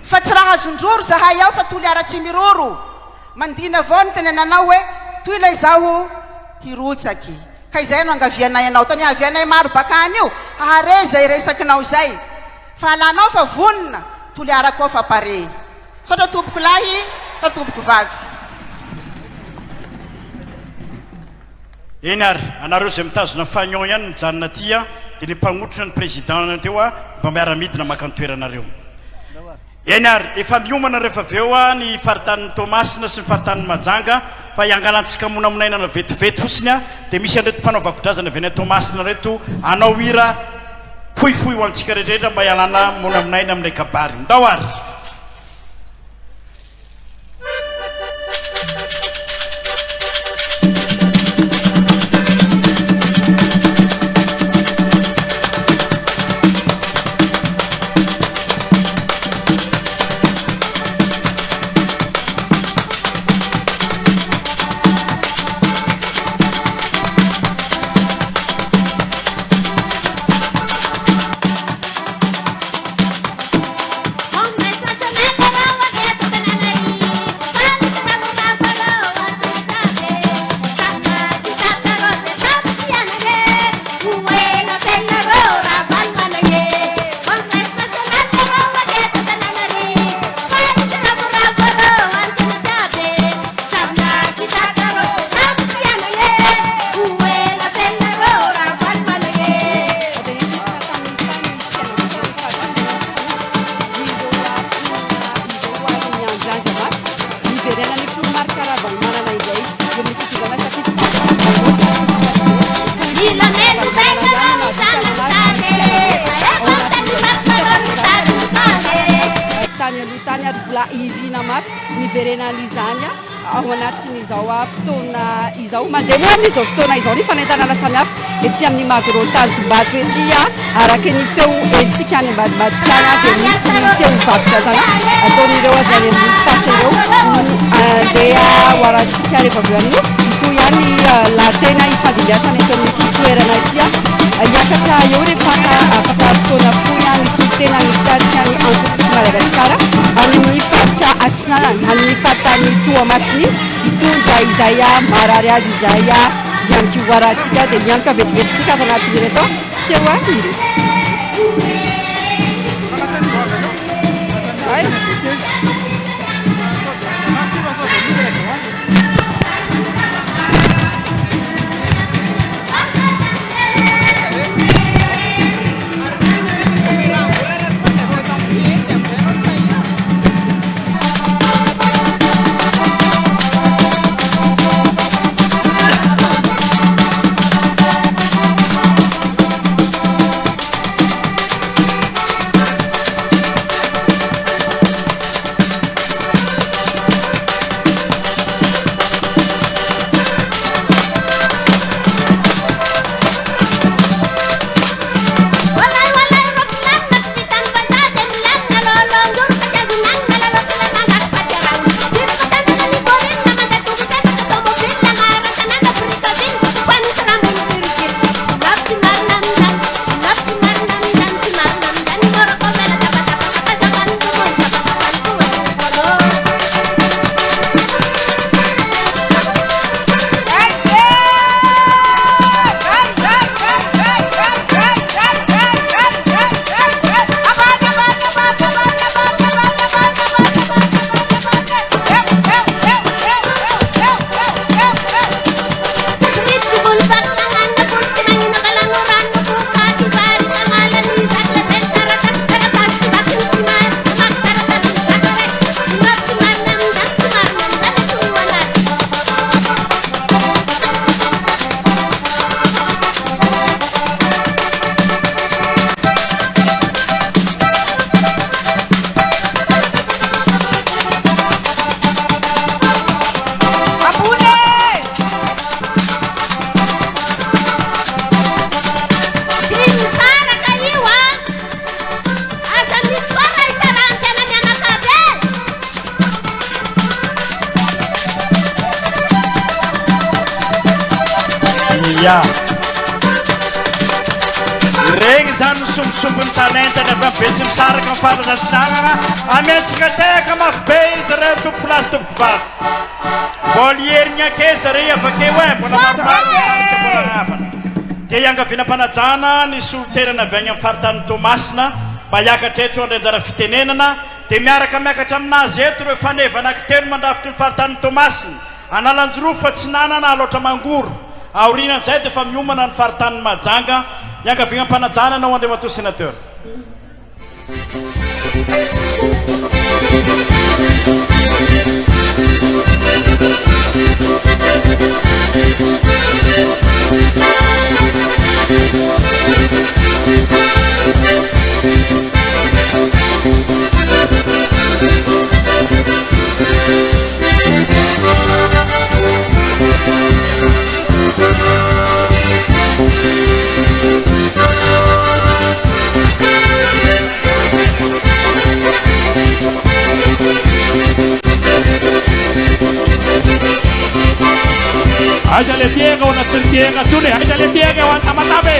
fa tsy raha azondroro zahay ao fa toly ara tsy miroro mandina avao ny tenenanao hoe toy ilay zaho hirotsaky ka izay no angavianay anao tany havianay maro bakany io are zay resakinao zay fa alanao fa vonina toly arako fa pare sotra tompoko lahy ta tompoko vavy eny ary anareo zay mitazona fagnon ihany mijanona tya dia ny mpagnotrona ny président teo a mba miara-midina makantoeranareo eny ary efa miomana rehefa aveo a ny faritanin'ny tomasina sy ny faritanin'ny majanga fa iangalantsika monamonainana vetivety fotsiny a dia misy anreto mpanao vakodrazana avy any tomasina reto anao hira fohifohy ho antsika rehetrarehetra mba hialana monamonaina amin'ilay kabary ndao ary izao mandeha amin'ny izao fotoana izao ny fanentanana samihafa etsy amin'ny magrotanjombato etsy araka ny feo etsika any ambadimbadika dia misy teo mivakotra zany ataon'ireo azy any amin'ny faritra ireo andeha hoarantsika rehefa aveo an'io ito ihany latena ifandimbiasana eto amin'ity toerana ity hiakatra eo rehefa afaka fotoana foy ny solitena ny fitarika ny antokotsika Madagasikara amin'ny faritra atsinanana amin'ny faritany Toamasina itondra izay marary azy izay izany kivoarantsika dia hiantoka vetivetitsika ato anatin'ireto sehoa ireto Regny izany sombosombony talentany avy betsy misaraka amin'ny fahalasanana amiantsika teka mafy be izy re tompo lasy tompo vavy mboly herigna ake zare avake hoe mbola maromaro dia iangaviana-panajana ny soliterana avy agny amin'ny faritany Tomasina mba hiakatra eto andray anjara fitenenana dia miaraka miakatra aminazy eto reo fanevana akitelo mandrafitry ny faritany Tomasina analanjoroa fa tsy nanana loatra mangoro aorinan'izay dia efa miomana ny faritany Majanga iangaviana-panajana anao Andriamatoa sénateur. Aja le piega una piega tsune, aja le piega wan amatabe.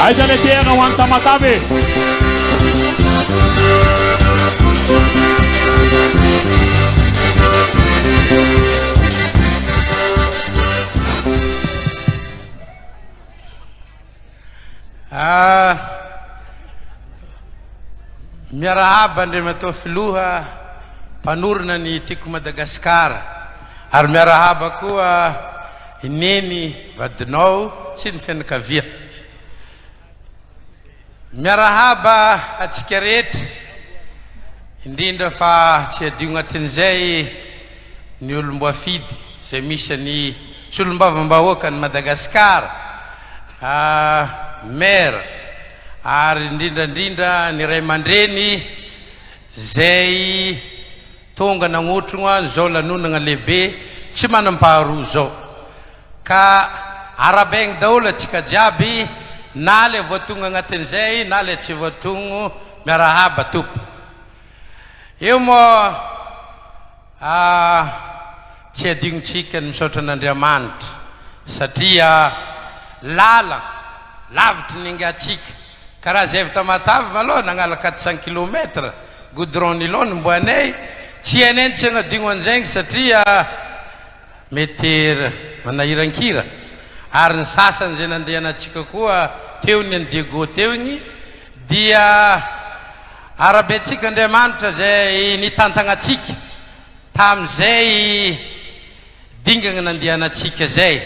Aja le piega wan amatabe. Miarahaba Andriamatoa Filoha mpanorona ny tiako Madagasikara ary miarahaba koa ineny vadinao sy ny fianakavia. Miarahaba atsika rehetra indrindra fa tsy adio agnatin'izay ny olom-boafidy izay misy ny solom-bavam-bahoaka ny Madagasikara, maire ary indrindrandrindra ny ray aman-dreny zay tonga nagnotrona zao lanonana lehibe tsy manam-paharoa zao ka arabaigny daholo atsika jiaby na le voatonga agnatin'izay na le tsy voatongo miarahaba tompo. Eo moa tsy adignotsika ny misaotra an'Andriamanitra satria lala lavitry ny ingatsika karaha zay vita Matavy maloha nagnala 400 km goudron nylon mboanay tsy hainay tsy agnadigno an'izay satria mety manahiran-kira ary ny sasany zay nandehanantsika koa teo ny Diego teo igny dia arabe atsika Andriamanitra zay nitantagnatsika tam'izay dingana nandehanantsika zay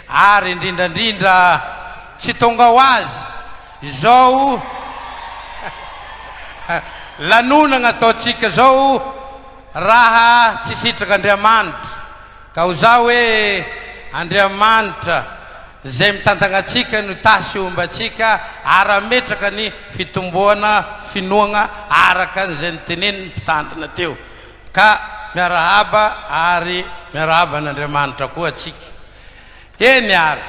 ary indrindrandrindra tsy tonga ho azy izao lanonana ataotsika zao raha tsy sitraka Andriamanitra ka ho zao hoe Andriamanitra zay mitantagnatsika no tasy ombatsika ara-metraka ny fitomboana finoana araka n'izay niteneny mpitandrina teo ka miarahaba ary miarahaba n'Andriamanitra koa atsika. Eny ary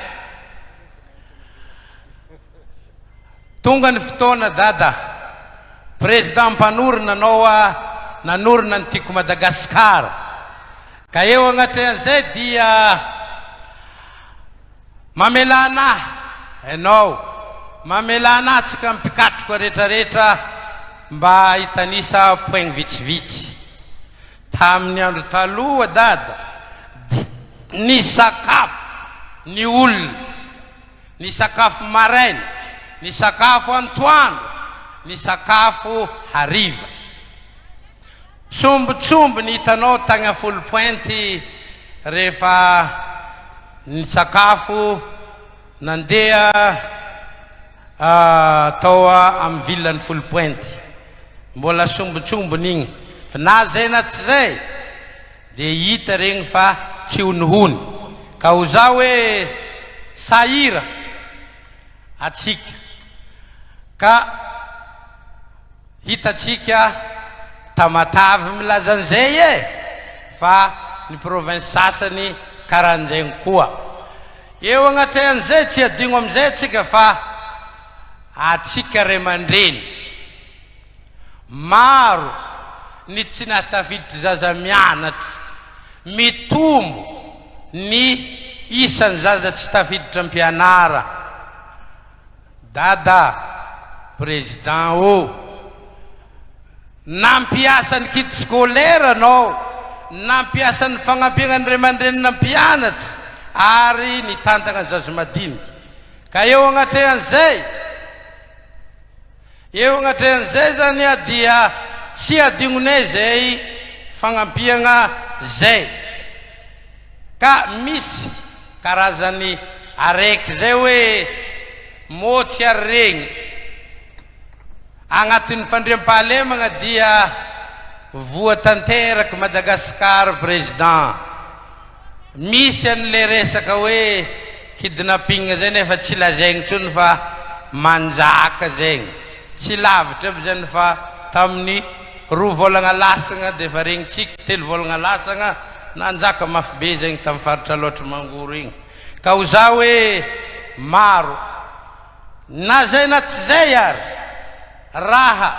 tonga ny fotoana dada président mpanorona anao nanorona ny tiako Madagasikara ka eo agnatry an'izay dia mamelana ianao mamelana tsika mipikatroko rehetrarehetra mba hitanisa poigny vitsivitsy tamin'ny andro taloha dada ny sakafo ny olona ny sakafo maraina ny sakafo antoandro ny sakafo hariva tsombotsombo ny hitanao tagny a folo pointy rehefa ny sakafo nandeha tao amin'ny villan'ny folo pointy mbola sombotsombon'igny fa na zay na tsy zay dia hita regny fa tsy honihony ka ho zao hoe sahira atsika ka hitatsika Tamatavy milaza an'izay fa ny province sasany karan'izay koa eo agnatry an'izay tsy adigno am'izay atsika fa atsika ray aman-dreny maro ny tsy nahatafiditry zaza mianatra mitombo ny isan'ny zaza tsy tafiditra am-pianara dada président o nampiasan'ny kit scolaire anao nampiasan'ny fagnampihana ny ray aman-drenina mpianatra ary nitantagna ny zaza madinika ka eo agnatrehan'izay zany a dia tsy adignonay zay fagnampihana zay ka misy karazany araiky zay hoe motsy ary regny agnatin'ny fandriam-pahalemagna dia voatanteraky Madagasikara président misy an'le resaka hoe kidnapping zay nefa tsy lazaigny tsony fa manjaka zegny tsy lavitra aby zany fa tamin'ny 2 volagna lasagna de fa regnitsika 3 volagna lasagna nanjaka mafy be zegny tamin'ny faritra loatra mangoro igny ka ho za hoe maro na zay na tsy zay ary raha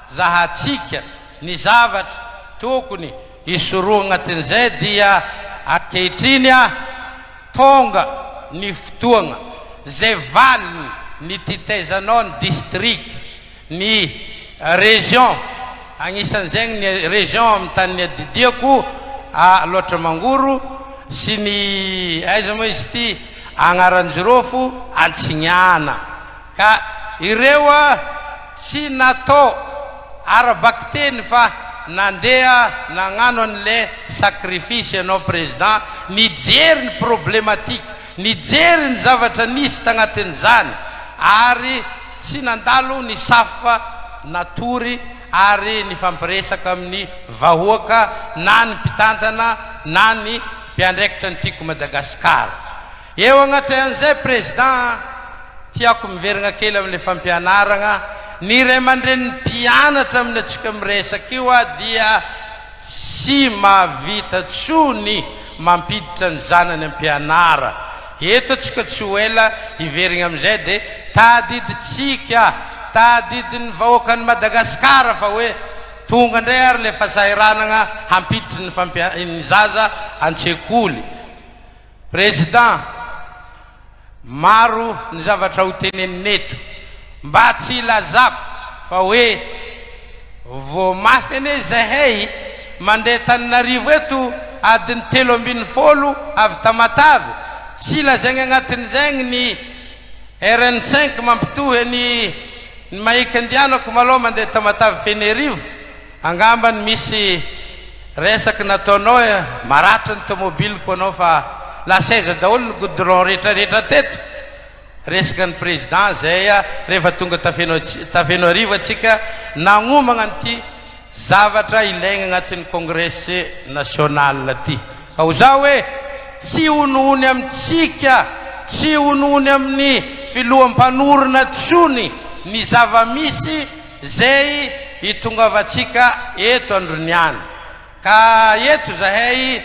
zahatsika ny zavatra tokony isoroa agnatin'izay dia ankehitriny a tonga ny fotoagna zay valiny ny titaizanao ny district ny région agnisan'izegny ny région amin'ny tany ny adidiako loatra mangoro sy ny aiza moa izy ty agnaranjirofo Antsignana ka ireo a tsy natao arabaky teny fa nandeha nagnano an'le sacrifice anao président nijery ny problématique nijery ny zavatra nisy tagnatin'izany ary tsy nandalo ny safa natory ary ny fampiresaka amin'ny vahoaka na ny mpitantana na ny mpiandraikitra ny tiako Madagasikara eo agnatin'izay président tiako miverigna kely amin'le fampianaragna ny ray aman-dreniny mpianatra amin'ny atsika miresaka io a dia tsy mahavita tsony mampiditra ny zanany am-pianara eto atsika tsy ho ela hiverigna amin'izay de tadiditsika tadidiny vahoakan'ny Madagasikara fa hoe tonga ndray ary le fahasahiranagna hampiditry ny zaza an-tsekoly président maro ny zavatra ho teneneto mba tsy ilazako fa hoe vo mafy ane zahay mandeha Tananarivo eto adiny 3 avy Tamatavy tsy lazaigny agnatin'izagny ny RN5 mampitohy ny mahika andianako maloha mandeha Tamatavy Fenerivo angambany misy resaky nataonao maratra ny tomobiliko anao fa lasaiza daholo ny goudron rehetrarehetra teto resaka ny président zay a rehefa tonga tafeno arivo atsika nagnomagna nyty zavatra ilaigna agnatin'ny congrès national ty ka ho za hoe tsy honohony amintsika tsy honohony amin'ny filoham-panorona tsony ny zava-misy zay hitongavatsika eto androniany ka eto zahay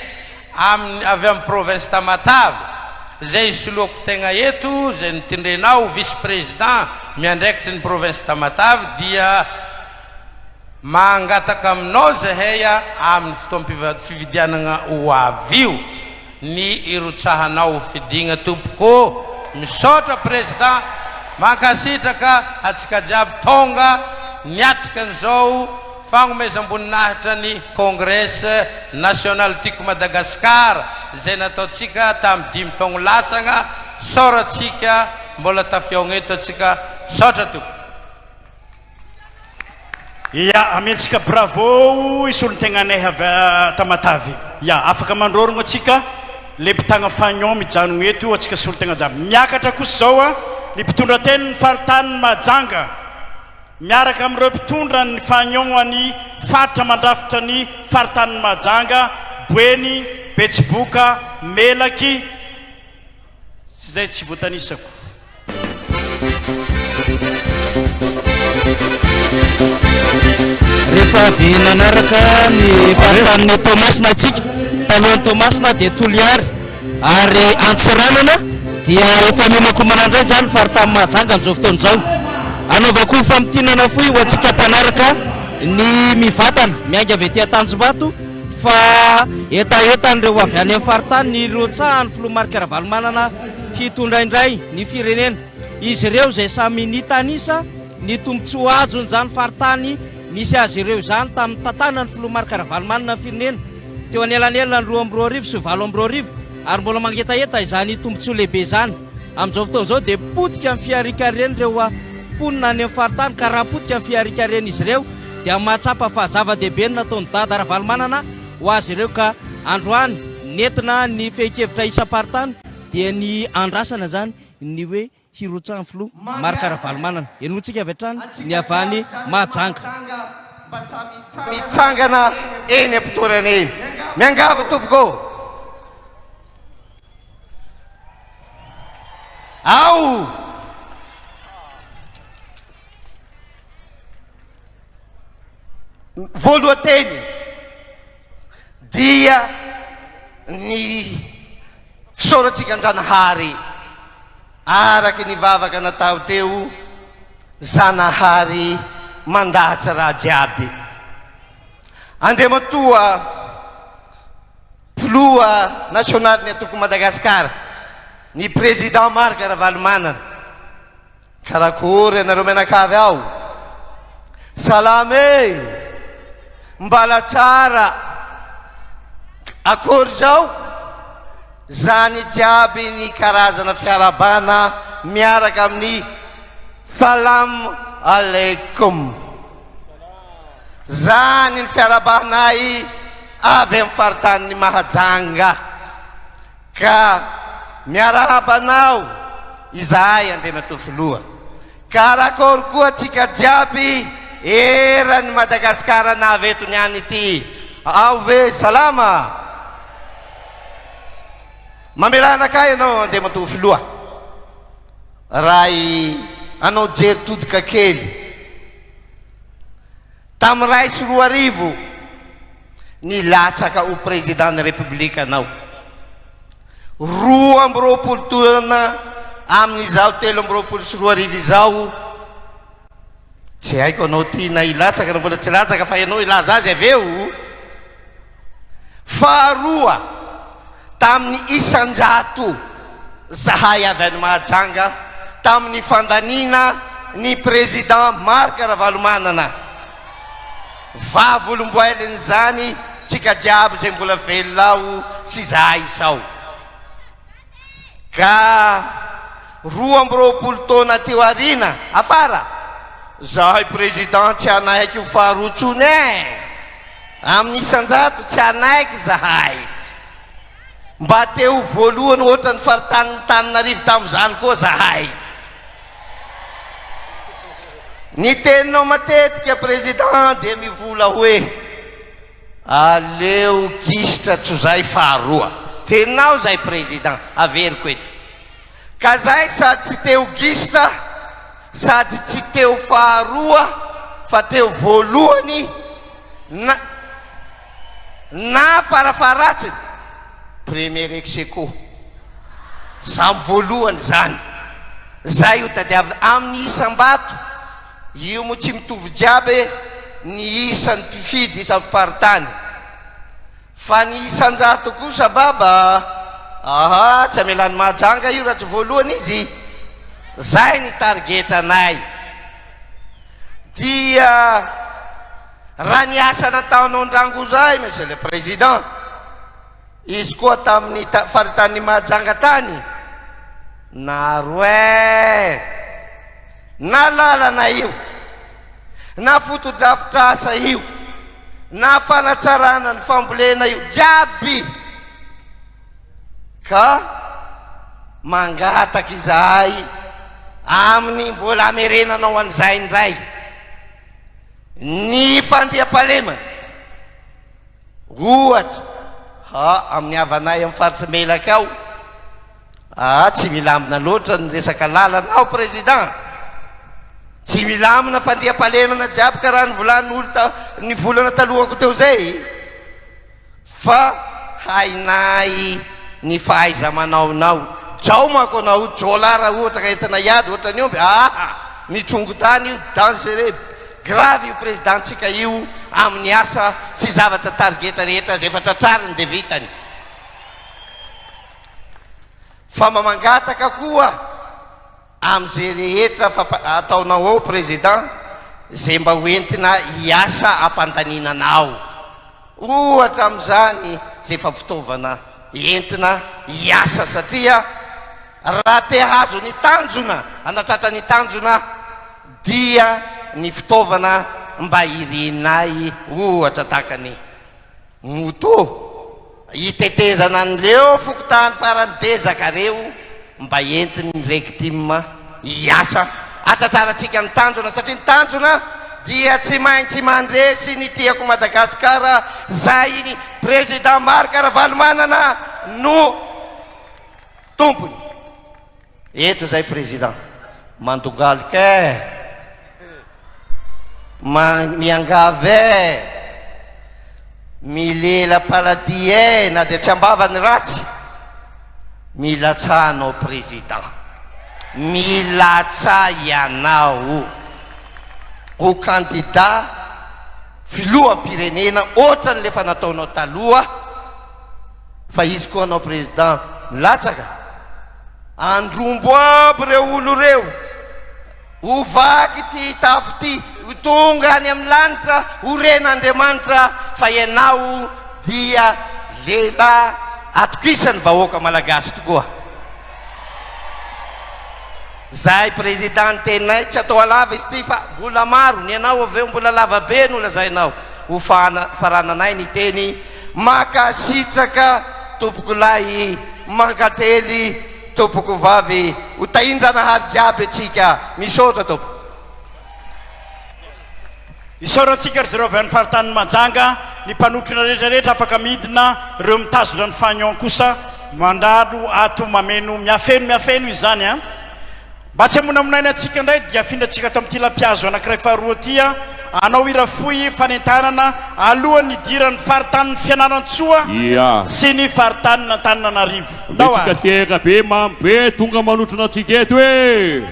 avy amin'ny province Tamatavy zay isoloako tegna eto zay nitindrenao vice président miandraikitry ny province Tamatavy dia mangataka aminao zahay amin'ny fotoam-pividianana ho avio ny irotsahanao fidigna tompoko misaotra président mankasitraka atsika jiaby tonga niatrika an'izao fagnomezam-boninahitra ny congrès national tiako Madagasikara zay nataotsika tamin'ny 5 taogno lasagna soratsika mbola tafiaogna eto atsika saotra to ya amentsika bravo isolontegnanay avy Tamatavy ya afaka mandrorogno atsika le mpitagna fagnon mijanogno eto atsika solontegna jiaby miakatra kosa zao a ny mpitondra teny ny faritany Majanga miaraka amin'ireo mpitondra ny fagnon any faritra mandrafitra ny faritany Majanga Boeny Betsiboka Melaky sy zay tsy voatanisako rehefa avy nanaraka ny faritan'ny Tomasina atsika talohan'ny Tomasina dia Toliary ary Antsiranana dia efa mimako manandray zany faritany Majanga amin'izao fotoan'izao anaovako famtinana foy ho atsika mpanaraka ny mivatana mianga avy aty Tanjombato fa eta entan'ireo avy any amin'ny faritany ny rotsahany filomarika Ravalomanana hitondra indray ny firenena. Izy ireo izay samy nitanisa ny tombontsoa ajony izany faritany misy azy ireo izany tamin'ny tantanany filomarika Ravalomanana ny firenena teo anelanelana 2 sy 7 ary mbola mangetaheta izany tombontsoa lehibe izany. Amin'izao fotoana izao dia potika amin'ny fiarikareny ireo mponina any amin'ny faritany ka raha potika amin'ny fiarikareny izy ireo dia mahatsapa fa zava-dehibe nataon'ny dada Ravalomanana ho azy ireo ka androany nentina ny fehi-kevitra isam-paritany dia ny andrasana zany ny hoe hirotsahany filomarika Ravalomanana. Enotsika avy hatrany ny avany Mahajanga mitsangana eny am-pitorana eny miangava tompoko ao voalohanteny dia ny fisoratsika an-Janahary araky ny vavaka natao teo Zanahary mandahatra raha jiaby. Andriamatoa filoha nasionaly ny atoko Madagasikara ny président Marika Ravalomanana, karakory anareo mianakavy ao, salame mbala tsara akory zao zany jiaby ny karazana fiarabana miaraka amin'ny salam aleikum. Zany ny fiarabanay avy amin'ny faritany Mahajanga ka miarabanao izahay Andriamatoa filoha karakory koa tsika jiaby eran'ny Madagasikara naveto niany ity. Ao ve salama mamelana kay anao Andriamatoa filoha ray anao jery todika kely tamin'ny 2 sy 4 arivo nilatsaka ho président république anao 20 taona amin'izao 13 sy 4 arivo izao tsy haiko anao tiana ilatsaka na mbola tsy latsaka fa ianao ilaza azy aveo. Faharoa tamin'ny isanjato zahay avy any Mahajanga tamin'ny fandanina ny président Marika Ravalomanana vavolomboeliny zany tsika jiaby zay mbola velonao sy zahay izao ka 20 taona teo arina afara zahay président tsy anaiky ho faharoa tsony amin'ny isanjato tsy anaiky zahay mba teo voalohany ohatra ny faritany Tananarivo tamin'izany koa zahay. Ny teninao matetika président dia mivola hoe aleo gisitra tsozay faharoa. Teninao zay président averiko eto ka zay sady tsy teo gisitra sady tsy teo faharoa fa teo voalohany na farafaratsiny premier ex-aequo samy voalohany zany zay ho tadiavina amin'ny isam-bato io moa tsy mitovy jiaby ny isan'ny mpifidy isam-paritany fa ny isanjato kosa baba aha tsy amelany Mahajanga io raha tsy voalohany izy zay ny targetanay dia raha ny asa nataonao andrango zay monsieur le président izy koa tamin'ny faritany Mahajanga tany naro na lalana io na fotodrafitrasa io na fanatsarana ny fambolena io jiaby ka mangataky izahay amin'ny mbola amerenanao an'izay indray ny fandriam-pahalemana ohatra amin'ny havanay amin'ny faritry melaka ao tsy milamina loatra ny resaka lalanao président tsy milamina fandriam-pahalemana jiaby ka raha nyvolan'olo ny volana talohako teo zay fa hainay ny fahaiza manaonao jao mako anao jola raha ohatra ka entina iady ohatra ny omby mitrongo tany io dangereux grave io présidentsika io amin'ny asa sy zavatra targeta rehetra zay efa tratrariny dia vitany. fa mamangataka koa am'izay rehetra ataonao ao président zay mba hoentina hiasa ampandaninanao ohatra am'izany zay fa fitaovana entina hiasa satria raha te hazo ny tanjona anatratra ny tanjona dia ny fitaovana mba irenay ohatra takany moto hitetezana an'ireo fokotany farany dezaka reo mba entiny rectime hiasa atratrarantsika ny tanjona satria ny tanjona dia tsy maintsy mandresy ny tiako Madagasikara zay ny président Marc Ravalomanana no tompony eto zay président mandongalika miangave milela paladie na dia tsy ambavany ratsy milatsanao président milatsa ianao ho candidat filoham-pirenena ohatrany lefa nataonao taloha fa izy koa anao président milatsaka andrombo aby reo olo reo ho vaky ty tafo ty tonga any amin'ny lanitra ho ren'Andriamanitra fa ianao dia lela atokisany vahoaka malagasy tokoa zay président tenay tsy atao alava izy ty fa mbola maro ny anao aveo mbola lava be no lazainao ho farananay ny teny makasitraka tompoko lahy mankately tompoko vavy ho tahindrana havy jiaby atsika misaotra tompo isaorantsika ry zareo avy any faritany manjanga ny mpanotrona rehetrarehetra afaka midina reo mitazona ny fagnon kosa mandalo ato mameno miafeno izany a mba tsy amonamonainy atsika ndray dia findratsika ato amin'ity lampiazo anankiray faharoa tya anao irafoy fanentanana alohan'ny idiran'ny faritany fianarantsoa sy ny faritany n'Antananarivo tsika tiaka be mambe tonga manotrona atsika eto hoe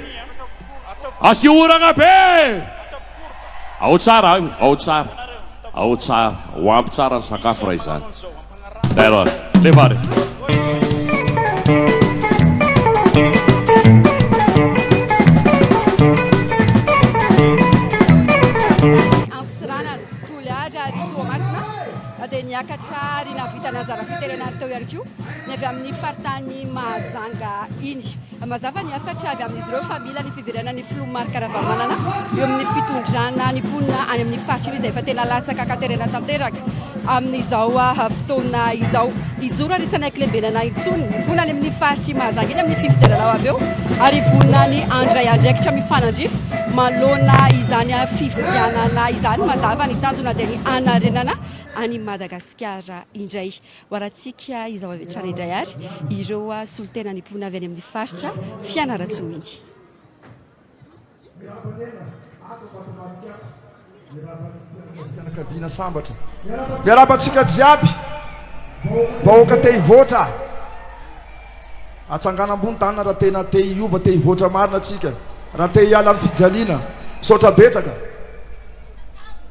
asiorana be ao tsara ho ampy tsara ny sakafo raha izany dairoa levare antsirana toliara ary tomasina dia niakatra ary navita nanjara fitenena teo ihany koa ny avy amin'ny faritany Mahajanga iny mazava ny afatra avy amin'izy ireo fa mila ny fidirana ny filoha Marc Ravalomanana eo amin'ny fitondrana ny mponina any amin'ny faritra izay efa tena latsaka katerena tanteraka amin'izao fotoana izao ijoro ary tsy anaiky lehibenana intsony mponina any amin'ny faritra Mahajanga iny amin'ny fifidianana avy eo ary vonina ny andray andraikitra mifanandrifo malona izany fifidianana izany mazava ny tanjona dia ny anarenana any Madagasikara indray hoaratsika izao avy hatrany indray ary ireo solotena ny mponina avy any amin'ny faritra Fianarantsoa iny fianakaviana sambatra miarabantsika jiaby vahoaka te hivoatra atsangana ambony tanana raha tena te hiova te hivoatra marina atsika raha te hiala amin'ny fijaliana saotra betsaka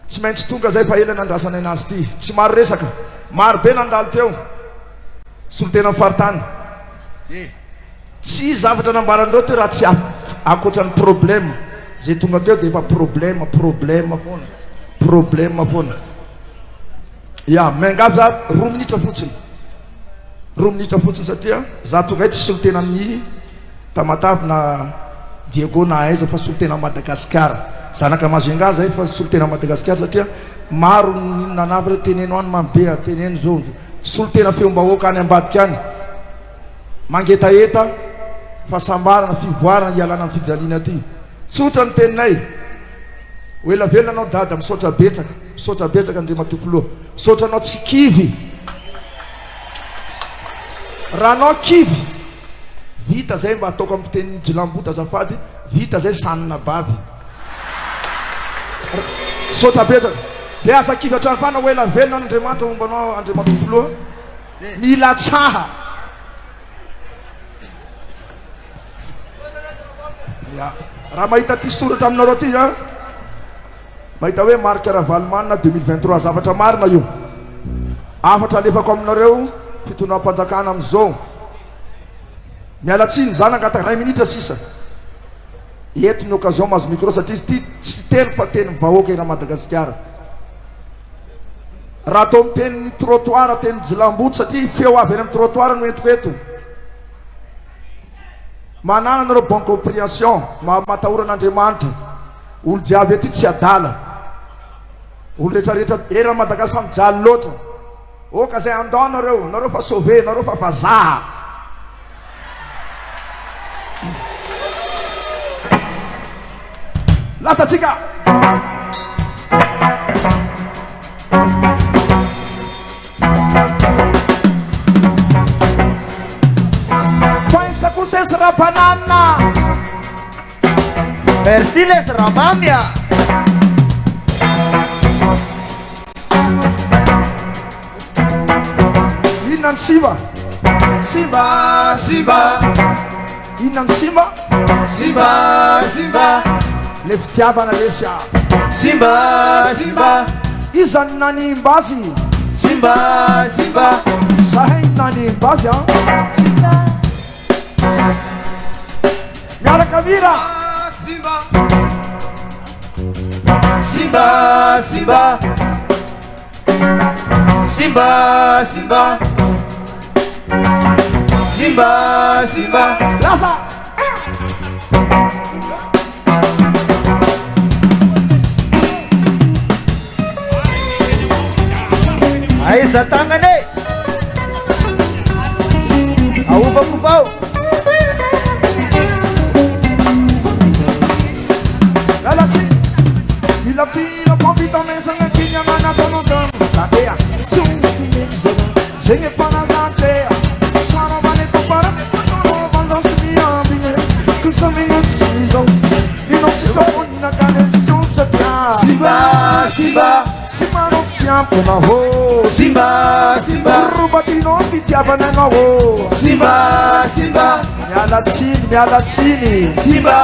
tsy maintsy tonga zay fa ela nandrasana anazy ty tsy maro resaka maro be nandalo teo solotena faritany tsy zavatra nambarandreo teo raha tsy akoatran'ny problème zay tonga teo dia efa problème foana ya mangavy za 2 minitra fotsiny satria za tonga tsy solotena amin'ny Tamatavy na Diego na aiza fa solotena Madagasikara zanaka Mazenga zay fa solotena Madagasikara satria maro nanavy reo teneno any mambe teneno zao solotena feom-bahoaka any ambadika any mangetaeta fahasambarana fivoarana hialana amin'ny fijaliana ty tsotra ny teninay oela velona anao dada misaotra betsaka ndre matofoloha saotra anao tsy kivy raha anao kivy vita zay mba ataoko amin'ny fiteny Jilambota azafady vita zay sanina bavy saotra betsaka dia asa kivy hatrany fana oela velona Andriamanitra mombanao Andriamatofoloha mila tsaha raha mahita ty soratra aminareo ty mahita hoe Marc Ravalomanana 2023 zavatra marina io afatra alefako aminareo fitondram-panjakana am'izao mialatsiny zany angata ray minitra sisa eto ny occasion mazo micro satria ty tsy telo fa teny vahoaka ira Madagasikara raha atao amin'ny tenin'ny trottoir teny jilamboto satria feo avy eny amin'ny trottoir no entiko eto manana anareo bon compréhension matahoran'Andriamanitra olo jiaby ety tsy adala olo rehetrarehetra era Madagasikara fa mijaly loatra oka zay andao nareo fa sauvé nareo fa vazaha lasa tsika paisako sesy rapanana merci les ramamia inany simba simba simba inany simba simba simba le fitiavana lesy simba simba izany nanimba azy simba simba zahay nanimba azy simba miaraka mira simba simba simba simba simba simba simba lasa aiza tagnane aovakopao lalatsy filapila kompitamesagna kinyamanatonotono tatea zegny efanazantea tsara manekoparaky fotono vanzasy miambigny kusamignantsizao inao sitraoninakanesion satria simba simba simano siampona ho simba simba rubatino fitiavananao ho simba simba mialatsiny simba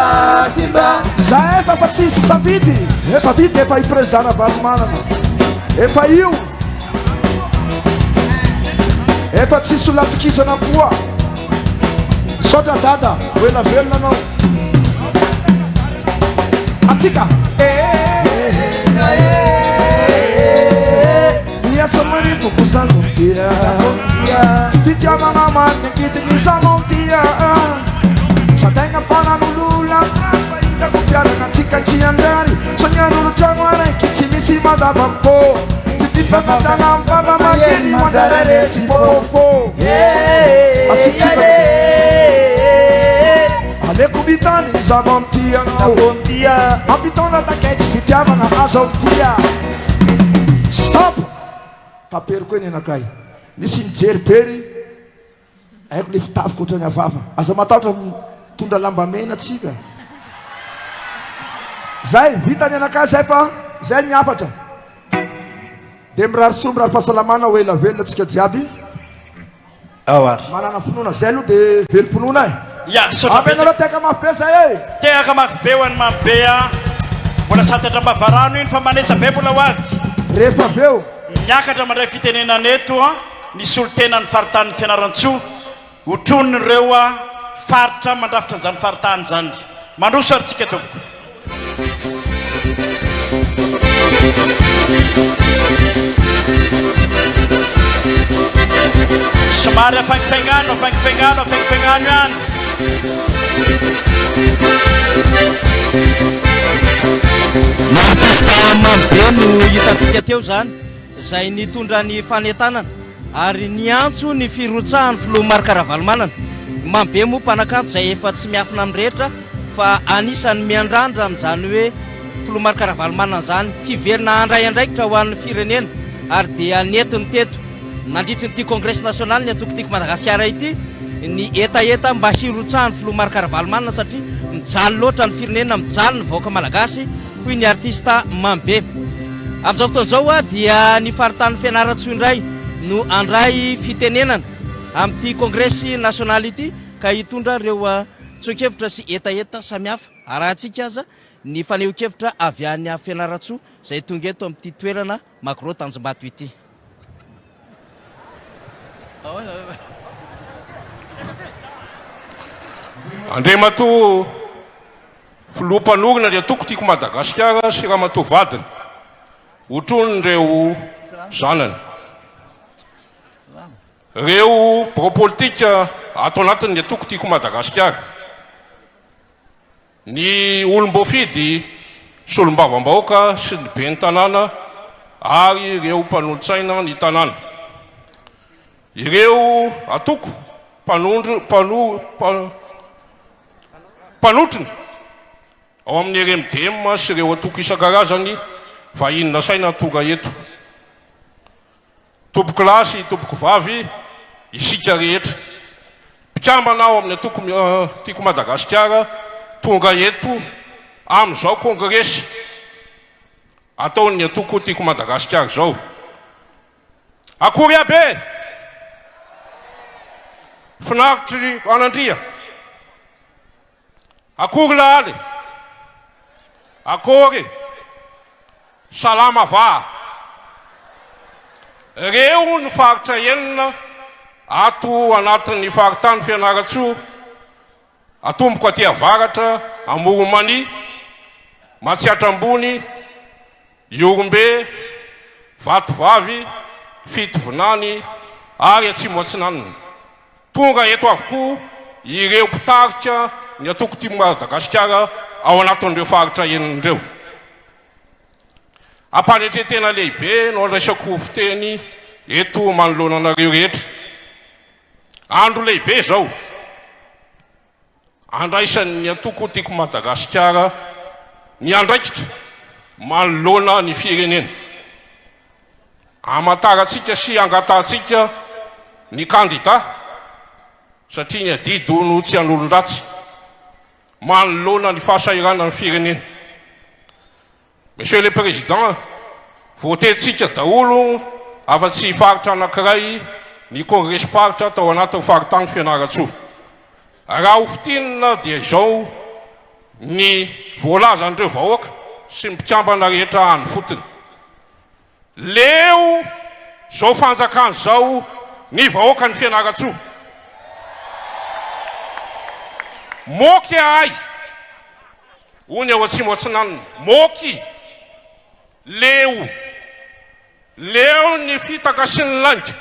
simba za efa fa tsisy safidy safidy efa i président na Vatomana efa io efa tsisy olatokisana koa sotra dada oela velona anao atsika miasa manifokosanontia fitiavana manikitignisanontia sategna fananolola fahitako piarana tsika tsy andary sognanolo trano araiky tsy misy madavako Pagkatana mpaka mageni mandarare Sipopo Asitsika Aleko bitani Zabontia Mapitona taketi Fitiavana azontia Stop Tapery koa nenakay Nisy mijery Aiko le fitafiko otrany avafa Aza matahotra tondra lamba mena tsika Zay vita nenakay zay fa Zay niafatra de mirary soa mirary fahasalamana ho ela velona atsika jiaby awary manana finoana zay aloha de velom-pinoana ya apenareo teka mafy zay teaka mafy be ho any mambe mbola satatra mavarano iny fa manetsa be mbola ho avy rehefa aveo miakatra mandray fitenenana eto nisy olo tena ny faritany fianaran-tsoa hotroniny ireo faritra mandrafitra an'izany faritany zany mandroso ary tsika tompoko somary afaignifaingano ihany mahakasika mambe no hitantsika teo zany zay nitondra ny fanentanana ary niantso ny firotsahan'ny filoha Marc-Ravalomanana mambe moa mpanakanto zay efa tsy miafina amin'ny rehetra fa anisany miandrandra amin'izany hoe filoha Marc-Ravalomanana zany hiverina andray andraikitra ho an'ny firenena ary dia netiny teto nandritry nyty congrès national ny atokotiko Madagasikara ity ny etaeta mba hirotsahan'ny filoha Marc-Ravalomanana satria mijaly loatra ny firenena mijaly ny vahoaka malagasy hoy ny artista mambe amin'izao fotoan'izao dia ny faritany Fianaratsoa indray no andray fitenenana amin'ity congrès national ity ka hitondra ireo tsoikevitra sy etaeta samihafa arahantsika aza ny faneho-kevitra avy any Fianaratsoa zay tonga eto amin'ity toerana Macro Tanjombato ity. Andriamato filoha-mpanorina dia toko tiako Madagasikara sy Ramatoa vadiny otronyireo zanany reo pro-politika ato anatiny dia toko tiako Madagasikara ny olom-boafidy solom-bavam-bahoaka sy ny be ny tanàna ary ireo mpanolo-tsaina ny tanàna ireo atoko mpanotriny ao amin'ny RMDM sy ireo atoko isan-karazany vahinina saina tonga eto tompoko lasy tompoko vavy isika rehetra mpikambana ao amin'ny atoko tiako Madagasikara tonga eto amin'izao kongresy ataon'ny atoko tiako Madagasikara zao akory abe finaritra anandria akory lahaly akory salama va reo ny faritra enina ato anatin'ny faritany Fianaratsoa atomboko aty avaratra Amoromany Matsiatrambony Iorombe Vatovavy Fitovinany ary Atsimo Atsinanana tonga eto avokoa ireo mpitarika ny atoko tiako Madagasikara ao anatin'ireo faritra enin'ireo ampanetretena lehibe no andraisako fiteny eto manoloana anareo rehetra andro lehibe zao andraisan'ny atoko tiako Madagasikara ny andraikitra manoloana ny firenena amataratsika sy angatantsika ny kandida satria ny adido no tsy an'olon-dratsy manoloana ny fahasairana ny firenena Monsieur le Président votentsika daholo afa-tsy faritra anankiray ny kongresy paritra tao anatin'ny faritany Fianaratsoa raha ho fitinina dia izao ny voalazan'ireo vahoaka sy mpikambana rehetra any fotony leo zao fanjakany zao ny vahoaka ny Fianaratsoa moky ahy ony ao Atsimo Atsinanana moky leo ny fitaka sy ny langy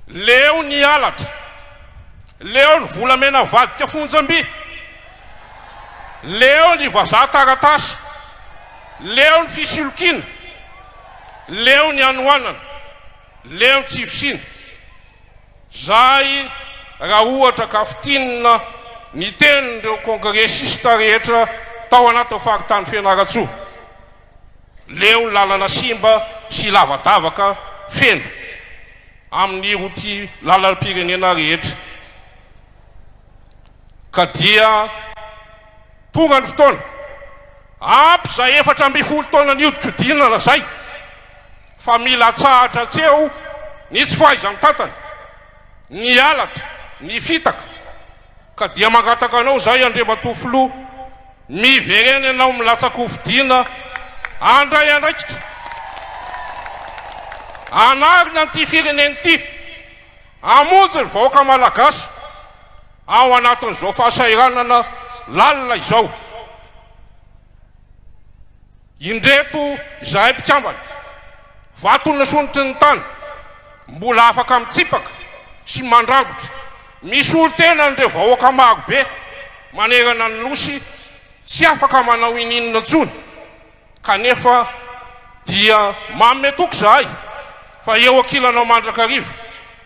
leo ny alatra leo ny volamena vadika fonjam-by leo ny vazaha taratasy leo ny fisolokina leo ny anoanana leo ny tsifisina zay raha ohatra ka fitinina ny tenin'ireo kongresista rehetra tao anatin'ny faritany Fianaratsoa leo ny lalana simba sy lavadavaka feno amin'ny roti lalam-pirenena rehetra ka dia tonga ny fotoana ampy zay 14 taona ny hoditrodinana zay fa mila tsahatra tseo ny tsy fahaizany tantana ny alatra ny fitaka ka dia mangataka anao zay Andriamatoa filoha miverena anao milatsaka fidina andray andraikitra anarina an'ity firenena ity amonjy ny vahoaka malagasy ao anatin'izao fahasairanana lalina izao indreto zahay mpikambana vatony sonitry ny tany mbola afaka mitsipaka sy mandrangotra misy olo tena n'ireo vahoaka marobe manerana ny nosy tsy afaka manao ininona tsony kanefa dia manome toko zahay fa eo ankilanao mandrakariva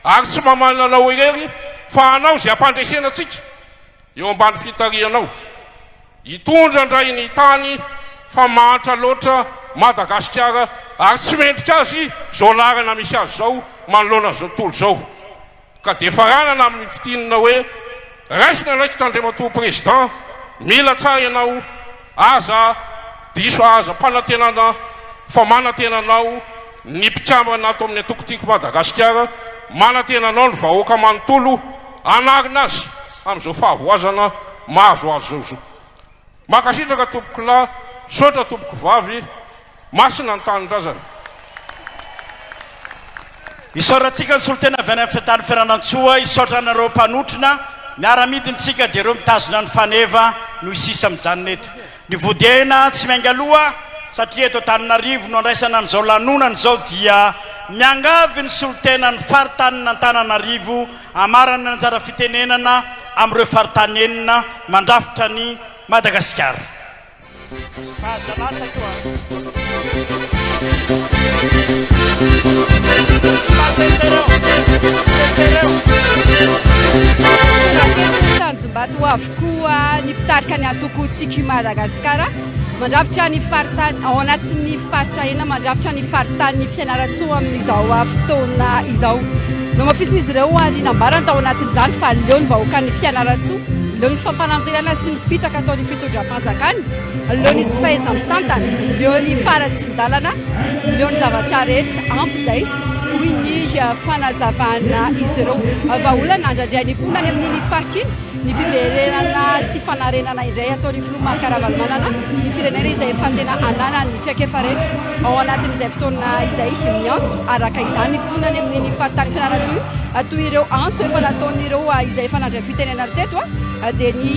ary tsy mamananao irery fa anao zay ampandresenatsika eo ambany fitarianao hitondra ndray ny tany fa mantra loatra Madagasikara ary tsy mendrika azy zao larana misy azy zao manoloana zao tolo zao ka de faranana amin'ny fitinina hoe raisina andraikitra Andriamatoa Président mila tsara ianao aza diso aza mpanantenana fa manantenanao ny mpikambana ato amin'ny atoko tiako Madagasikara manantenanao ny vahoaka manontolo anarina azy amin'izao fahavoazana mahazo azy zao zao makasitraka tompoko lahy sotra tompoko vavy masina ny tanindrazana isaorantsika ny solotena avy any amin'ny fiatany Fianarantsoa isaotranareo mpanotrina miara-midintsika dia ireo mitazona ny faneva no isisa mijanona eto ny vodiana tsy mainga aloha satria eto Antananarivo no andraisana n'izao lanonana izao dia miangavy ny solotena ny faritanina Antananarivo amarana ny anjara fitenenana amin'ireo faritany enina mandrafitra ny Madagasikara. Tanjombato avokoa ny mpitarika ny antokontsika Madagasikara mandrafitra ny faritany ao anatin'ny faritra ena mandrafitra ny faritany Fianarantsoa amin'izao fotoana izao no mafisiny izy ireo andrinambarana tao anatin'izany fa leo ny vahoaka ny Fianarantsoa leo ny fampanantenana sy ny fitaka ataony fitondram-panjakany leo ny tsy fahaiza-mitantana leo ny faratsin-dalana leo ny zavatra rehetra ampy izay hoy ny fanazavana izy ireo vahaolana andrandray ny mponany amin'iny faritra iny ny fiverenana sy fanarenana indray ataony filoha Marc-Ravalomanana ny firenena izay efa tena anana ny traika efa rehetra ao anatin'izay fotoana izay miantso araka izany ny mponany amin'iny faritany Fianarantsoa toy ireo antso efa nataon'ireo izay efa nandray fitenenana teto dia ny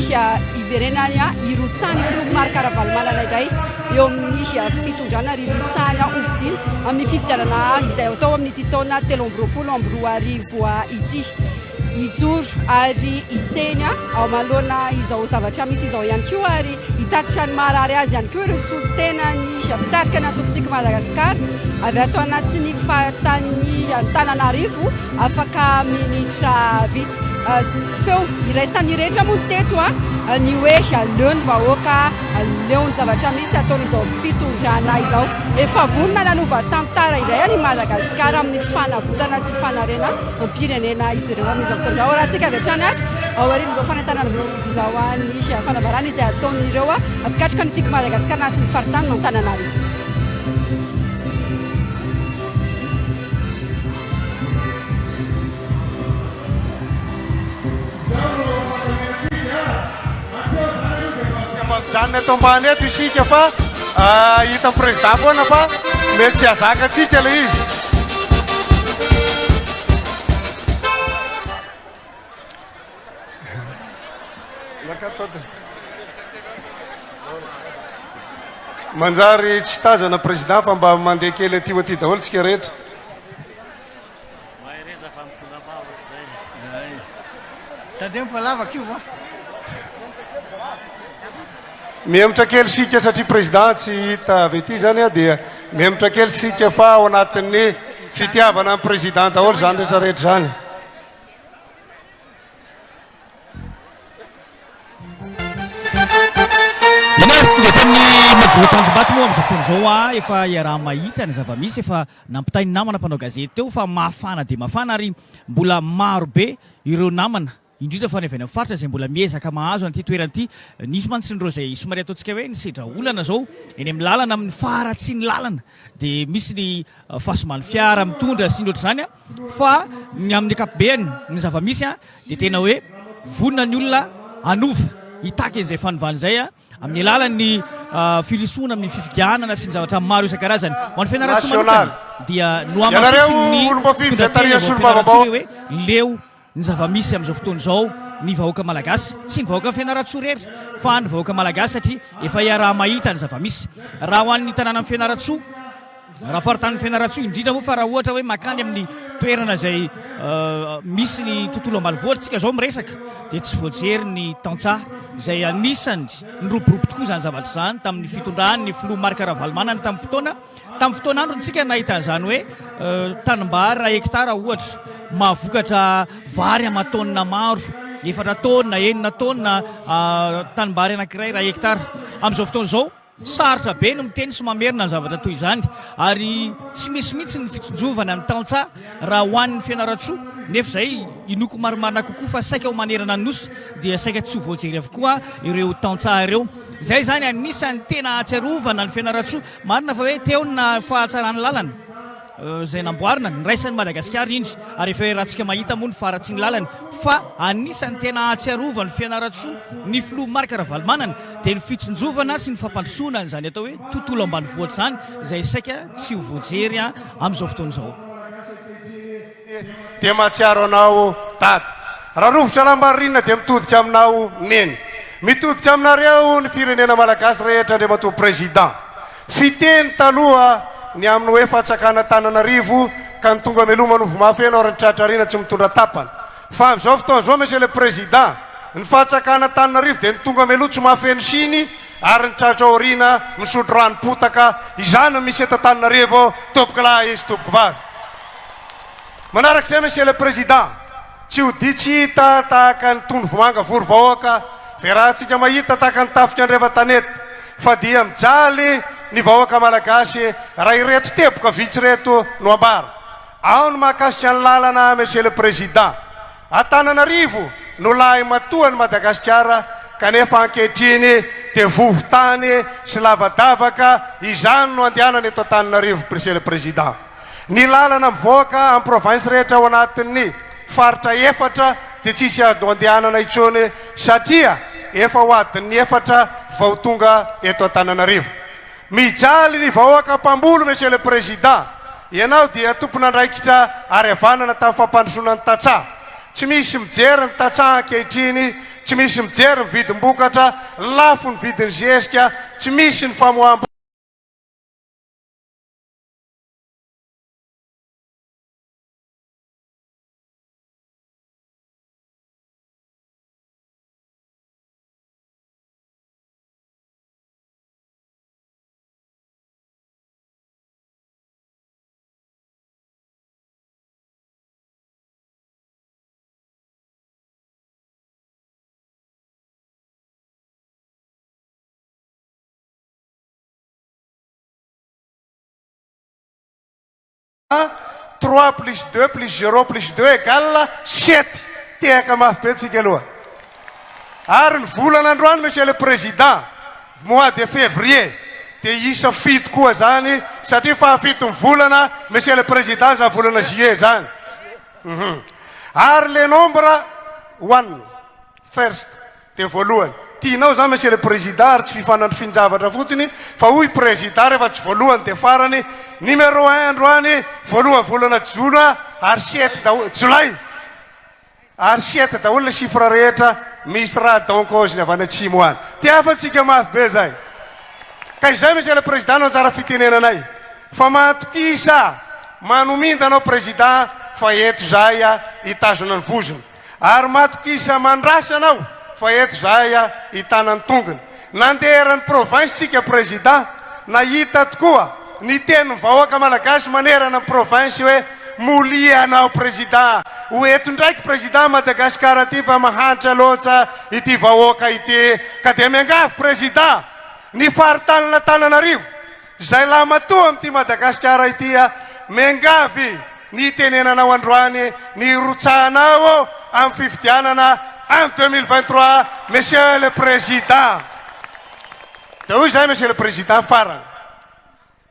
iverenany irotsany filoha Marc-Ravalomanana indray eo amin'ny fitondrana rirotsany ovidiny amin'ny fifidianana izay atao amin'ity taona 2023 ity ijoro ary iteny ao manoloana izao zavatra misy izao ihany koa ary hitatitra ny marary azy ihany koa ireo solotena ny mitarika ny antokontsika Madagasikara avy atao anatin'ny faritany Antananarivo afaka minitra vitsy feo iraisany rehetra moa teto ny hoe leo ny vahoaka leo ny zavatra misy ataon'izao fitondrana izao efa vonona nanova tantara indray ny Madagasikara amin'ny fanavotana sy fanarena pirenena izy ireo amin'izao fotoana izao raha tsika avy hatrany ary ao aorian'izao fanentanana vitsivitsy izao ny fanavarana izay ataon'ireo apikatrika ny tiako Madagasikara anatin'ny faritany no Antananarivo. Zany atao ambany eto isika fa hita président foana fa mety tsy hazakatsika ilay izy. Manjary tsy tazana président fa mba mandeha kely aty aty daholo tsika rehetra. Mihemotra kely sika satria président tsy hita avy ety zany dia mihemotra kely sika fa ao anatin'ny fitiavana amin'ny président daholo zany rehetrarehetra zany. Tanjombato moa amin'izao fotoana izao efa iaraha mahita ny zava-misy efa nampitainy namana mpanao gazety teo fa mafana dia mafana ary mbola maro be ireo namana indrindra fa ny avy any amin'ny faritra izay mbola miezaka mahazo an'ity toerana ity nisy mantsy nireo izay somary ataontsika hoe ny sedra olana zao eny amin'ny lalana amin'ny faratsy ny lalana dia misy ny fahasoman'ny fiara mitondra sy ny ohatr'izany fa ny amin'ny ankapobeny ny zava-misy dia tena hoe vonona ny olona anova hitaka an'izay fanovana izay amin'ny alalan'ny filisona amin'ny fifidianana sy ny zavatra maro isan-karazany ho an'ny Fianarantsoa manokana dia no hoe leo ny zava-misy amin'izao fotoana izao ny vahoaka malagasy tsy ny vahoaka Fianarantsoa rery fa ny vahoaka malagasy satria efa iaraha mahita ny zava-misy raha ho an'ny tanàna amin'ny Fianarantsoa raha faritany Fianarantsoa indrindra moa fa raha ohatra hoe makany amin'ny toerana izay misy ny tontolo ambanivohitra tsika zao miresaka dia tsy voajery ny tantsaha izay anisany nyroborobo tokoa izany zavatra izany tamin'ny fitondrany ny filoha Marc-Ravalomanana tamin'ny fotoana andro tsika nahita an'izany hoe tanimbary 1 hektara ohatra mahavokatra vary amin'ny taonina maro 4 taonina 9 taonina tanimbary anankiray 1 hektara amin'izao fotoana izao sarotra be no miteny sy mamerina ny zavatra toy izany ary tsy misy mihitsy ny fitsonjovana ny tantsaha raha ho an'ny Fianarantsoa nefa izay inoko marimarina kokoa fa saika ho manerana ny nosy dia saika tsy ho voajery avokoa ireo tantsaha ireo izay zany anisan'ny tena atsiarovana ny Fianarantsoa marina fa hoe teo na fahatsarany lalana izay namboarina niraisany Madagasikara indry ary efa rahantsika mahita moa ny faratsy ny lalany fa anisany tena atsiarovany Fianarantsoa ny filoha Marc-Ravalomanana dia ny fitsonjovana sy ny fampandrosoana izany atao hoe tontolo ambanivohitra izany izay saika tsy ho voajery amin'izao fotoana izao. Dia mahatsiaro anao tady raha rovotra lambarinina dia mitodika aminao neny mitodika aminareo ny firenena malagasy rehetra ndre mato président fiteny taloha ny amin'ny hoe fahatsakana Tananarivo ka ny tonga meloma novo mafy anao ary ny tratrarina tsy mitondra tapany fa amin'izao fotoana zao monsieur le président ny fahatsakana Tananarivo dia ny tonga meloa tsy mafeny siny ary ny tratra orina misotro rano-potaka izany misy eto Tananarivo topoka lahy izy topoka vavy manarak'izay monsieur le président tsy ho dia tsy hita tahaka ny tondro vomanga vory vahoaka ve raha antsika mahita tahaka ny tafika andreva tanety fa dia mijaly ny vahoaka malagasy raha ireto teboka vitsy reto no ambara ao ny mahakasika ny lalana monsieur le président Antananarivo no lahy matoa ny Madagasikara kanefa ankehitriny dia vovo-tany sy lavadavaka izany no andehanany eto Antananarivo monsieur le président ny lalana mivoaka amin'ny province rehetra ao anatin'ny faritra efatra dia tsisy azo andehanana intsony satria efa ho adin'ny efatra vao tonga eto Antananarivo mijaly ny vahoaka mpambolo monsieur le président ianao dia tompon'andraikitra ary avanana tamin'ny fampandrosoana ny tatsah tsy misy mijery ny tatsah ankehitriny tsy misy mijery ny vidim-bokatra lafo ny vidiny zesika tsy misy ny famoaham trois plus 2 plus 0 plus 2 égale 7 tehaka mafy be tsika aloha ary ny volan'androany monsieur le président mois de février dia isa fito koa zany satria fahafito ny volana monsieur le président za volana juillet zany ary le nombre one first dia voalohany tianao zany monsieur le président ary tsy fifanandro finjavatra fotsiny fa hoy président rehefa tsy voalohany dia farany numéro 1 androany voalohany volana jona ary 7 jolay ary 7 daholo le chiffre rehetra misy raha donkozy ny avy any atsimo any tia afatsika mafy be zay ka izay monsieur le président no anjara fitenenanay fa matokisa manominda anao président fa eto zay a hitazona ny vozony ary matokisa mandrasa anao fa eto zay a hitanany tongony nandeherany province tsika président nahita tokoa ny teny vahoaka malagasy manerana ny province hoe molia anao président ho eto ndraiky président Madagasikara ty fa mahantra loatsa ity vahoaka ity ka dia miangavy président ny faritanana Tananarivo zay laha matoa amity Madagasikara ity a miangavy ny tenenanao androany ny rotsahanao amin'ny fifidianana en 2023 monsieur le président dia hoy zay monsieur le président farany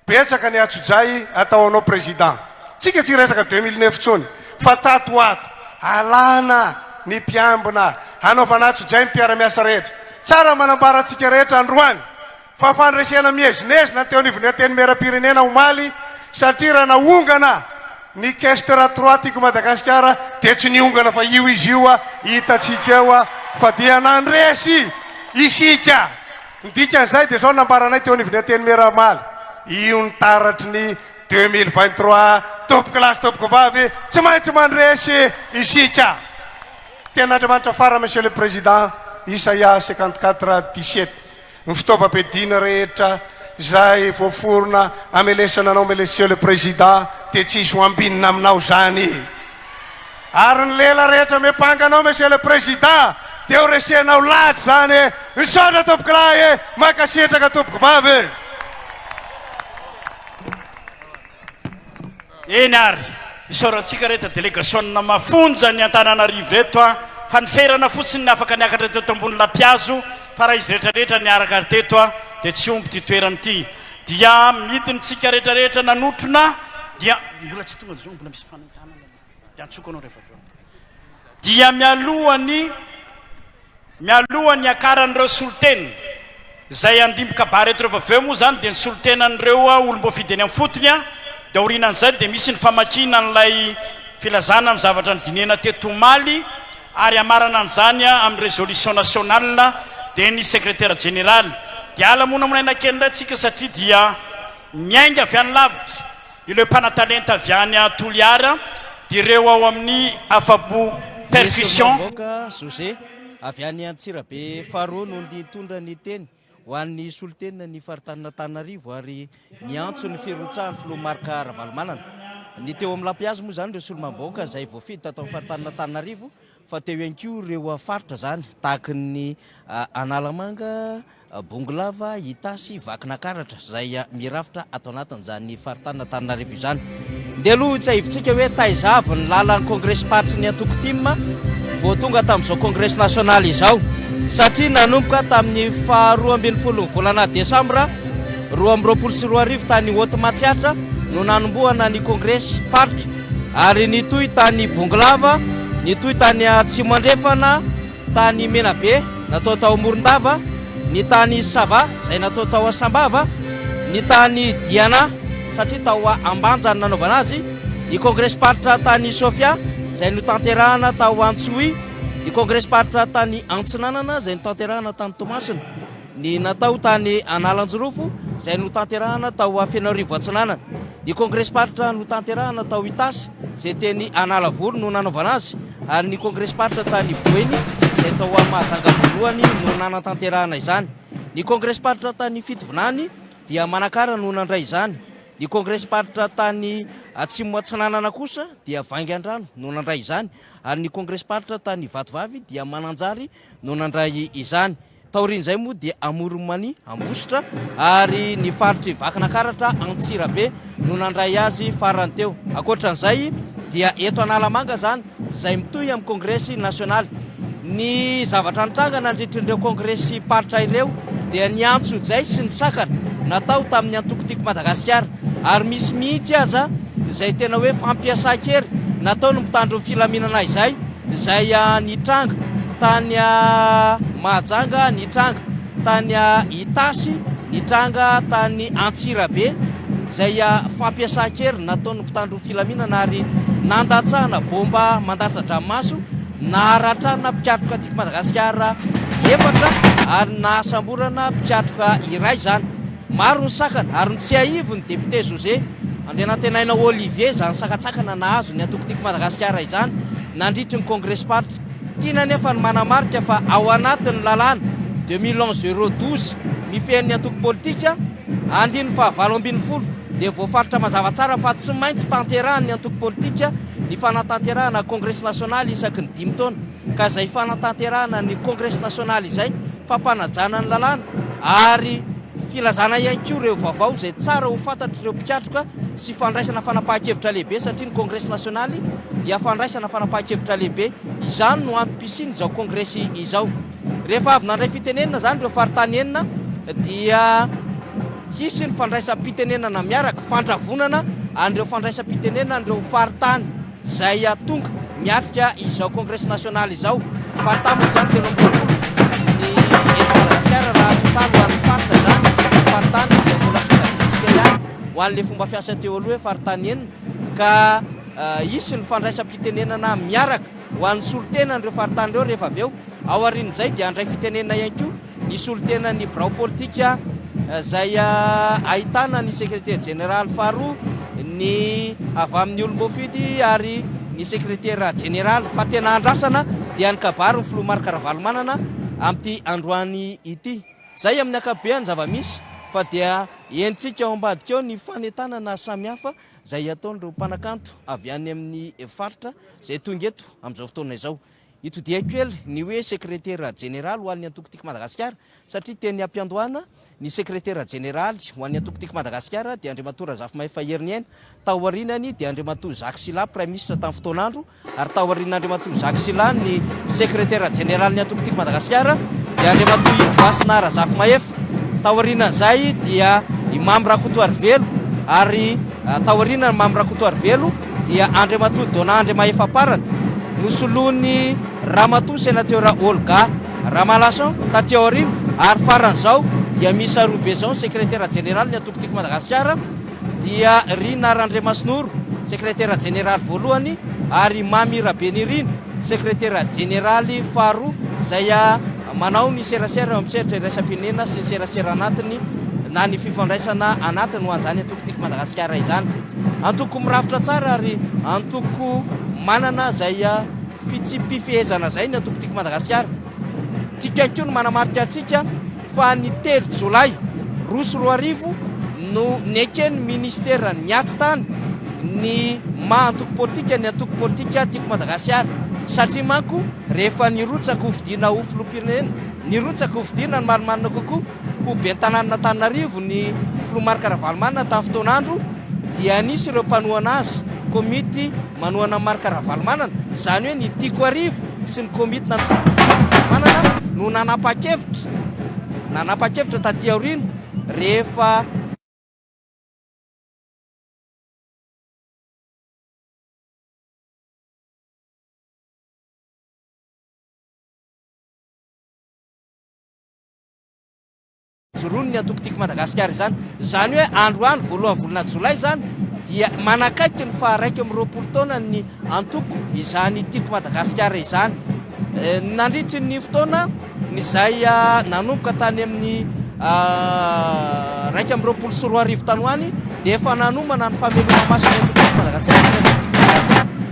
betsaka ny atsojay atao anao président tsika tsy resaka 2009 tsony fa tato ato alana ny mpiambina hanaovana atsojay ny mpiara-miasa rehetra tsara manambaratsika rehetra androany fa fandraisana miezinezina teo anivony ateny mera-pirenena omaly satria raha naongana ny kestra troitico Madagasikara dia tsy niongana fa io izy io a hitatsika eo a fa dia nandresy isika nidikan'izay dia zao nambaranay teo anivony ateny mera-maly io ny taratry ny 2023 topoka lasy topoka vavy tsy maintsy mandresy isika ten'Andriamanitra fara monsieur le président Isaia 54:17 ny fitaovam-piadina rehetra zay voaforona amelesana anao monsieur le président dia tsisy ho ambinina aminao zany ary ny lela rehetra mepanga anao monsieur le président dia ho resenao lahatra zany nisondra topoka lahy makasitraka topoka vavy eny ary isaorantsika rehetra délégation mafonja ny Antananarivo reto a fa niferana fotsiny ny afaka niakatra teto ambony lampiazo fa raha izy rehetrarehetra niaraka teto a dia tsy omby ty toerany ity dia midinitsika rehetrarehetra nanotrona dia mbola tsy tonga zao mbola misy fanentana dia antsoko anao rehefa dia mialohany akaran'ireo soloteny zay andimboka bareto rehefa aveo moa zany dia ny solotenan'ireo olombo fideny amin'ny fotony a dia orinan'izay dia misy ny famakina n'lay filazana amin'ny zavatra ny dinena teto omaly ary amarana an'izany amin'ny résolution nationale dia ny secrétaire général dia alamona monainakenindray atsika satria dia miainga avy any lavitra ireo mpanatalenta avy any Toliara dia ireo ao amin'ny afabo percussion José avy any Antsirabe Faro no nitondra ny teny ho an'ny solitenina ny faritan'Antananarivo ary miantso ny firotsahany filomarika Ravalomanana. Ny teo amin'ny lampiazy moa zany ireo solomambaoaka izay voafidy tato amin'ny faritan'Antananarivo fa teo ihany koa ireo faritra zany tahaka ny Analamanga, Bongolava, Itasy, Vakinakaratra izay mirafitra ato anatin'izany faritan'Antananarivo izany. Dia aloha tsy ahivitsika hoe taizavy ny lalan'ny congrès party ny Antoko Team vao tonga tamin'izao congrès national izao satria nanomboka tamin'ny 12 volana Desambra 2024 tany Haute-Matsiatra no nanombohana ny congrès party ary nitoy tany Bongolava, nitoy tany Atsimo Andrefana, tany Menabe natao tao Morondava, ny tany Sava izay natao tao Asambava, ny tany Diana satria tao Ambanja ny nanaovana azy, ny congrès party tany Sofia izay no tanterahana tao Antsohy, ny congrès party tany Antsinanana izay no tanterahana tany Tomasina, ny natao tany Analanjorofo izay no tanterahana tao Fianarivou Atsinanana, ny congrès party no tanterahana tao Itasy izay teny Analavory no nanaovana azy, ary ny congrès party tany Boeny izay tao Mahajanga voalohany no nanatanterahana izany, ny congrès party tany Fitovinany dia Manakara no nandray izany, ny congrès party tany Atsimo Atsinanana kosa dia Vaingandrano no nandray izany, ary ny congrès party tany Vatovavy dia Mananjary no nandray izany. Taorin'izay moa dia Amoromany Ambositra ary ny faritry Vakinakaratra Antsirabe no nandray azy farany teo. Ankoatran'izay dia eto Analamanga zany izay mitohy amin'ny congrès national. Ny zavatra nitranga nandritrin'ireo congrès party ireo dia ny antso izay sy ny sakana natao tamin'ny Antokotiko Madagasikara ary misy mihitsy aza izay tena hoe fampiasa-kery natao no mitandro ny filaminana izay nitranga tany Mahajanga, nitranga tany Itasy, nitranga tany Antsirabe izay fampiasa-kery natao no mitandro ny filaminana ary nandatsahana bomba mandatsa-dranomaso naratrana mpiatroka tiako Madagasikara efatra ary nahasamborana mpiatroka iray zany. Maro ny sakana ary tsy aivo ny député José Andrianantenaina Olivier zany sakatsakana nahazo ny Antokotiko Madagasikara izany nandritry ny congrès party. Tiana nefa ny manamarika fa ao anatin'ny lalàna 2011-012 mifehin'ny antoko politika andiny fa 7-20 dia voafaritra mazava tsara fa tsy maintsy tanterahan'ny antoko politika ny fanatanterahana congrès national isaky ny 5 taona ka izay fanatanterahana ny congrès national izay fampanajana ny lalàna ary filazana ihany koa ireo vaovao izay tsara ho fantatry ireo mpiatroka sy fandraisana fanapahan-kevitra lehibe satria ny congrès national dia fandraisana fanapahan-kevitra lehibe izany no antom-pisiny izao congrès izao. Rehefa avy nandray fitenenana zany ireo faritany enina dia hisy ny fandraisam-pitenenana miaraka fandravonana an'ireo fandraisam-pitenenana an'ireo faritany izay tonga miatrika izao congrès national izao. Faritany moa zany telo ambinifolo ny eto Madagasikara raha totalo ho an'ny faritra zany faritany dia mbola sokatsitsika ihany ho an'le fomba fiasa teo aloha hoe faritany enina ka hisy ny fandraisam-pitenenana miaraka ho an'ny solitena an'ireo faritany ireo rehefa avy eo ao aorian'izay dia andray fitenenana ihany koa ny solitena ny birao politika izay ahitana ny secrétaire général faharoa ny avy amin'ny olom-bofidy ary ny secrétaire général fa tena andrasana dia ny kabary ny filomarika Ravalomanana amin'ity androany ity. Zay amin'ny ankapobeny zava-misy fa dia entsika ao ambadika eo ny fanentanana samihafa izay ataon'ireo mpanakanto avy any amin'ny faritra izay tonga eto amin'izao fotoana izao. Itodiako kely ny hoe secrétaire général ho an'ny Antokotiko Madagasikara satria teny ampiandohana ny secrétaire général ho an'ny Antokotiko Madagasikara dia Andriamatoa Razafimahefy Herinihena, tao aorianany dia Andriamatoa Jacques Sila Premier ministre tamin'ny fotoan'andro, ary tao aorian'ny Andriamatoa Jacques Sila ny secrétaire général ny Antokotiko Madagasikara dia Andriamatoa Ivasina Razafimahefy, tao aorianan'izay dia Imam Rakotoarivelo ary tao aorianany Imam Rakotoarivelo dia Andriamatoa Dona Andriamahefy Aparana nosoloany Ramatoa sénateur Olga Ramalason taty aoriana ary faran'izao dia misy Arobezon secrétaire général ny Antokotiko Madagasikara dia Rina Randremasinoro secrétaire général voalohany ary Mamira Benirina sekretera généraly faharoa zay manao ny serasera ami'seratra iraisam-pirenena sy ny serasera anatiny na ny fifandraisana anatiny ho an'izany antokotiky Madagasikara izany. Antoko mirafitra tsara ary antoko manana zay fitsipifehezana zay ny antokotiky Madagasikara. Tika koa no manamarika antsika fa ny 3 Jolay 2024 no nekeny ministera niatsy tany ny mahantoko politika ny antoko politika tiako Madagasikara satria manko rehefa nirotsaka hofidiana ho filoham-pirenena nirotsaka hofidiana ny marimarina kokoa ho bentanàna Antananarivo ny filoha Marc-Ravalomanana tamin'ny fotoan'andro dia nisy ireo mpanohana azy komity manohana Marc-Ravalomanana izany hoe ny Tiko Arivo sy ny komity manana no nanapa-kevitra taty aoriana rehefa zoroniny antokotiky Madagasikara izany. Izany hoe androany voalohany volana Jolay izany dia manakaiky ny faharaiky amin'ny 20 taona ny antoko izany tiako Madagasikara izany. Nandritry ny fotoana izay nanomboka tany amin'ny 2024 tany hoany dia efa nanomana ny famelona masony antokotiky Madagasikara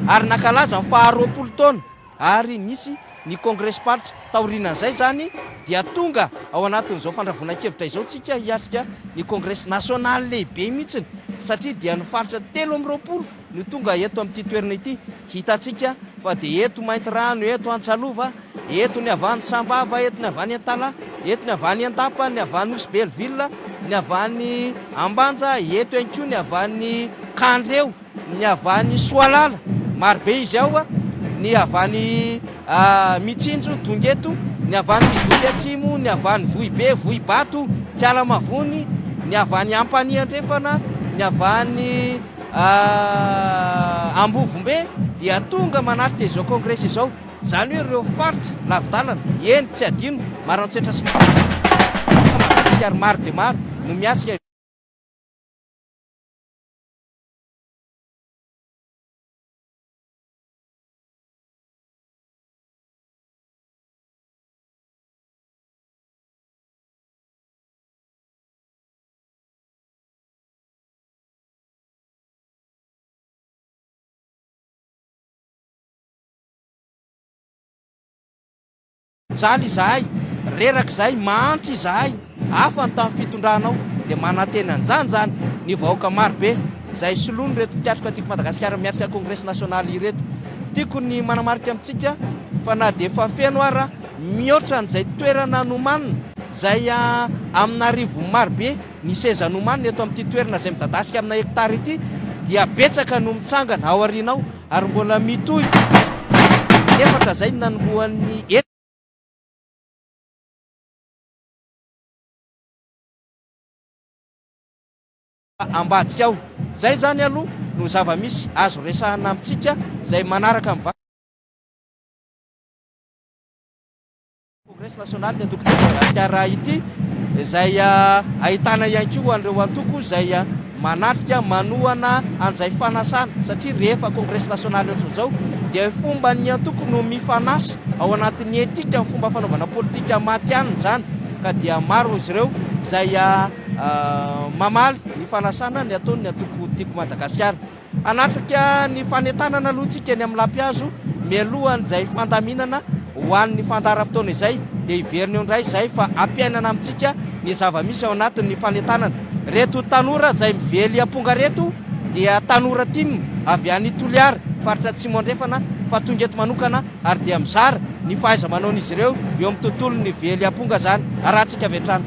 ary nakalaza fa 20 taona ary nisy ny congrès party taorinan'izay zany dia tonga ao anatin'izao fandravonan-kevitra izao tsika hiatrika ny congrès national lehibe mihitsiny satria dia ny faritra 320 no tonga eto amin'ity toerana ity hitatsika fa dia eto Maintirano, eto Antsalova, eto ny avany Sambava, eto ny avany Antala, eto ny avany Andapa, ny avany Osbelville, ny avany Ambanja, eto ihany koa ny avany Kandreo, ny avany Soalala, marobe izy ao ny avany Mitsinjo, Dongeto, ny avany Migoty Atsimo, ny avany Vohibe, Vohibato, Kialamavony, ny avany Ampaniandrefana, ny avany Ambovombe dia tonga manatrika izao congrès izao. Zany hoe ireo faritra lavidalana eny tsy adino marantoetra sy Madagasikara maro dia maro no miatrika jaly izahay reraka izahay mahantra izahay hafa ny tamin'ny fitondranao dia manantena an'izany zany ny vahoaka marobe izay soloany reto mpiatrika tiako Madagasikara miatrika congrès national ireto. Tiako ny manamarika amintsika fa na dia efa feno ara mihoatra n'izay toerana nomanina izay amin'arivo marobe ny seza nomanina eto amin'ity toerana izay midadasika amina hektara ity dia betsaka no mitsangana ao aorianao ary mbola mitohy efatra izay nanombohan'ny ambadika ao. Zay zany aloha no zava-misy azo resahana amintsika zay manaraka amin'ny congrès national ny antokotiky Madagasikara ity izay ahitana ihany koa an'ireo antoko izay manatrika manohana an'izay fanasana satria rehefa congrès national ohatran'izao dia fomba ny antoko no mifanasa ao anatin'ny etika ny fomba fanaovana politika matianina zany ka dia maro izy ireo izay mamaly ny fanasana ny ataony ny antoko tiako Madagasikara. Anatrika ny fanentanana aloha tsika ny amin'ny lampihazo mialohan' izay fandaminana ho an'ny fandaharam-potoana izay dia iverina eo indray izay fa ampiainana amintsika ny zava-misy ao anatin'ny fanentanana. Reto tanora izay mively amponga reto dia tanora tiny avy any Toliara faritra Atsimo andrefana fa tonga eto manokana ary dia mizara ny fahaiza manaon'izy ireo eo amin'ny tontolo ny vely amponga zany arahantsika avy hatrany.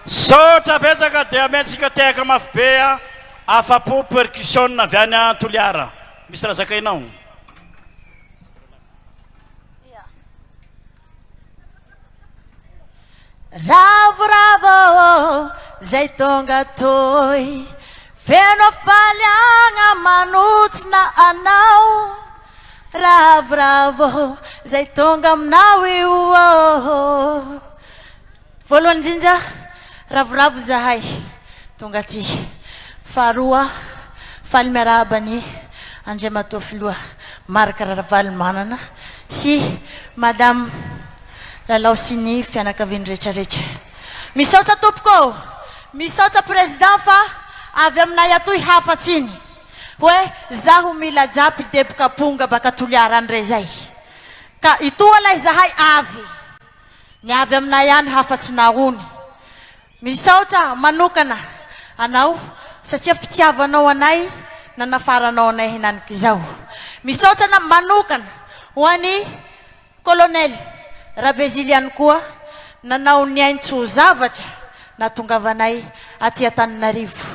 Sotra betsaka dia mentsika tehaka mafy be afapo percussion avy any Toliara. Misy raha zakainao? ravoravo zay tonga toy feno faliagna manotsina anao ravoravo zay tonga aminao io voalohany indrindra ravoravo zahay tonga ty faharoa faly miarahaba-ny Andriamatoa filoha Marc Ravalomanana sy madame lalao sy ny fianakaviany rehetrarehetra misaotra tompoko misaotra président fa avy aminay atoy hafatsiny hoe zaho mila japy depoka ponga baka toliarany re zay ka itoa lay zahay avy ny avy aminay any hafatsina ony misaotra manokana anao satria fitiavanao anay nanafaranao anay henaniky zao misaotra na manokana ho any colonel Rabeziliany koa nanao ny aintso zavatra natongavanay aty Antananarivo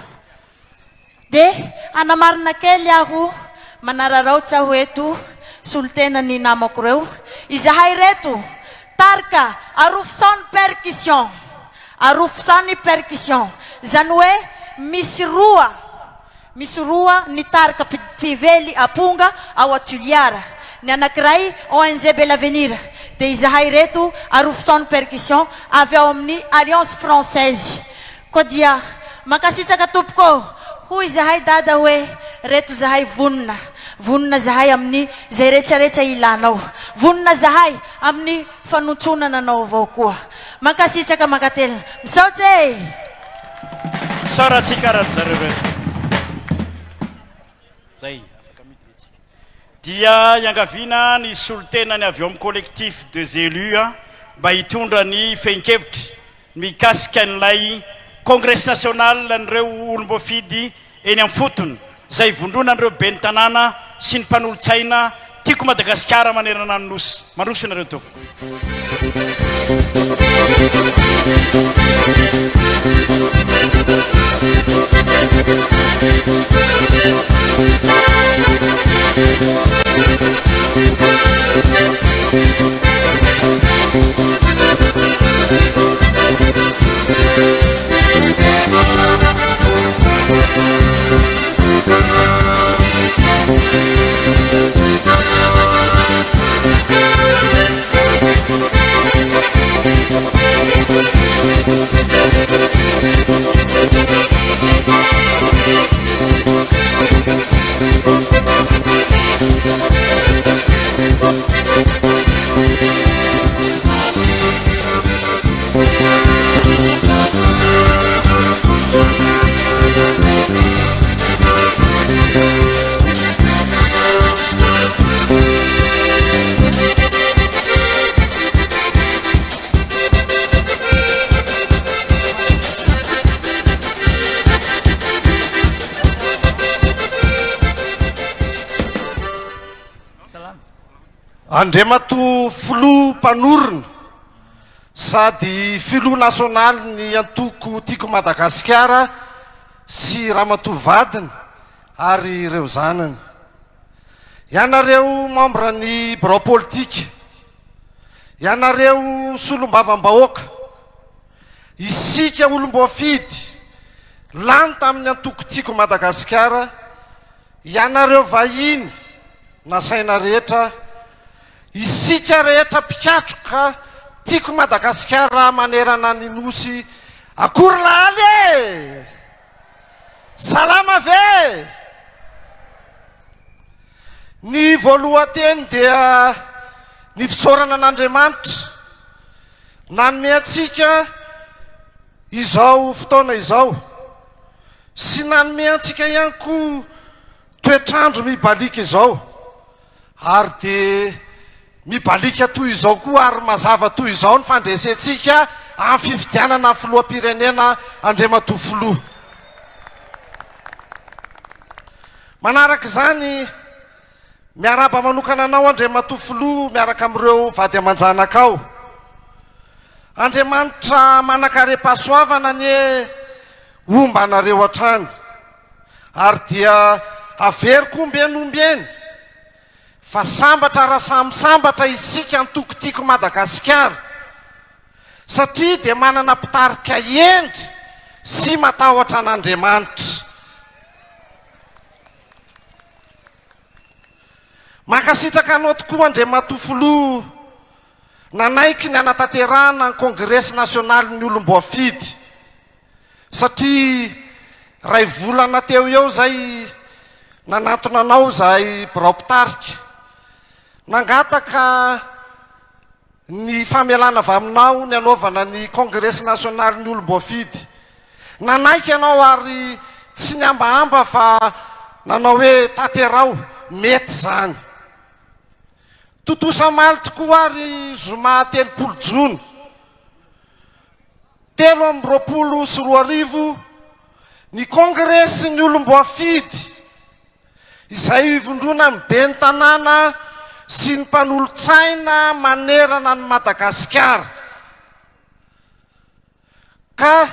de anamarina kely aho manararaotra ho eto solitena ny namako reo izahay reto tarika arofosany percussion zany hoe misy roa ny tarika pively aponga ao Atuliara ny anakiray ONG Belavenir de izahay reto arofosany percussion avy ao amin'ny Alliance Française koa dia makasitsaka tompoko hoy izahay dada hoe reto zahay vonona zahay amin'ny zay rehetrarehetra ilanao vonona zahay amin'ny fanontronana anao avao koa makasitsaka makatela misaotra soratsika raha zareo zay dia iangaviana ny solotenany avy eo amin'ny collectif des élus mba hitondra ny fehinkevitra mikasika an'ilay congrès national an'ireo olombofidy eny amin'ny fotony zay vondrona an'ireo ben'ny tanàna sy ny mpanolotsaina tiako Madagasikara manerana ny nosy mandroso nareo to Andriamatoa filoha mpanorona sady filoha nasionaly ny antoko tiako Madagasikara sy ramatoa vadiny ary ireo zanany ianareo membre ny bureau politique ianareo solombavam-bahoaka isika olomboafidy lany tamin'ny antoko tiako Madagasikara ianareo vahiny nasaina rehetra isika rehetra pikatroka tiako Madagasikara manerana ny nosy akory lahaly salama ve ny voalohanteny dia ny fisaorana an'Andriamanitra nanome antsika izao fotoana izao sy nanome antsika ihany koa toetrandro mibalika izao ary dia mibalika toy izao koa ary mazava toy izao ny fandresentsika amin'ny fifidianana filoham-pirenena Andriamatoa filoha manaraka izany miaraba manokana anao Andriamatoa filoha miaraka amin'ireo vady aman-janakao Andriamanitra manakare-pahasoavana ny omba anareo hatrany ary dia averiko ombeny fa sambatra raha samy sambatra isika antoko tiako Madagasikara satria dia manana mpitarika endry sy matahotra an'Andriamanitra. Makasitraka anao tokoa Andriamatofoloha nanaiky ny anatanterahana ny Congrès national ny olom-boafidy, satria ray volana teo eo zay nanatona anao zay birao mpitarika nangataka ny famelana avy aminao ny anaovana ny Congrès national ny olom-boafidy. Nanaiky anao ary tsy niambaamba fa nanao hoe taterao mety zany. Totosa maly tokoa ary zoma 30 Jona 2024 ny Congrès ny olom-boafidy izay ivondrona mibe ny tanàna sy ny mpanolotsaina manerana ny Madagasikara. Ka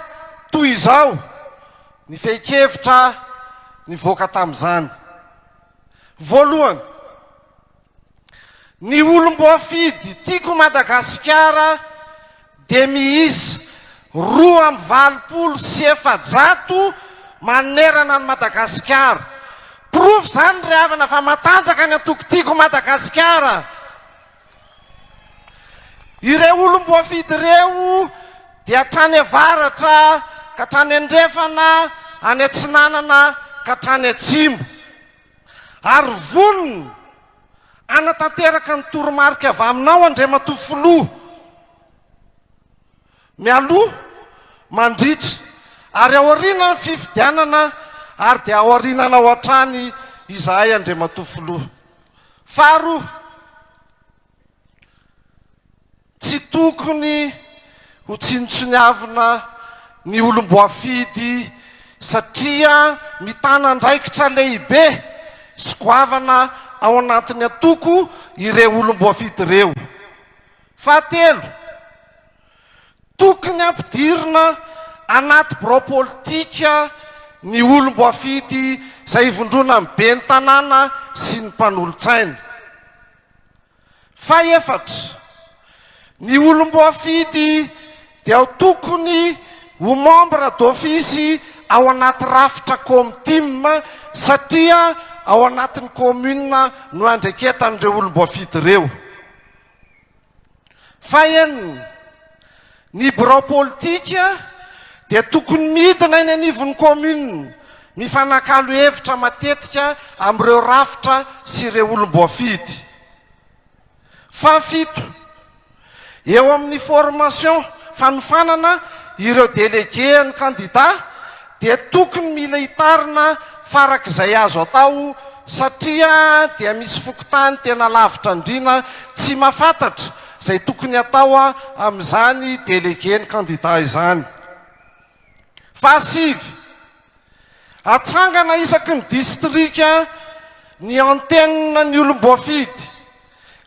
toy izao ny fehi-kevitra nivoaka tamin'izany. Voalohany, ny olom-boafidy tiako Madagasikara dia miisa 2,27 manerana ny Madagasikara. Proof zany ry havana fa matanjaka ny atoko tiako Madagasikara. Ireo olom-boafidy ireo dia hatrany avaratra ka hatrany andrefana, any Atsinanana ka hatrany atsimo. Ary vonona anatanteraka ny toromarika avy aminao Andriamatofoloha. Mialoha mandritra ary aoriana ny fifidianana ary dia aoriana ao hatrany izahay Andriamatofoloha. Faharoa, tsy tokony ho tsinontsiniavina ny olom-boafidy satria mitana andraikitra lehibe sy goavana ao anatin'ny atoko ireo olom-boafidy ireo. Fahatelo, tokony ampidirina anaty birao politika ny olom-boafidy izay ivondrona mibe ny tanàna sy ny mpanolotsaina. Fahaefatra, ny olom-boafidy dia tokony ho membre d'office ao anaty rafitra comtim satria ao anatin'ny commune no andreketan'ireo olom-boafidy ireo. Fahaenina, ny birao politika dia tokony midina eny anivon'ny commune mifanakalo hevitra matetika amin'ireo rafitra sy ireo olom-boafidy. Fahafito, eo amin'ny formation fanofanana ireo délégué ny candidat dia tokony mila hitarina farak'izay azo atao satria dia misy fokotany tena lavitra andrina tsy mahafantatra izay tokony atao amin'izany délégué ny candidat izany. Fahasivy, atsangana isaky ny distrika ny antenne ny olom-boafidy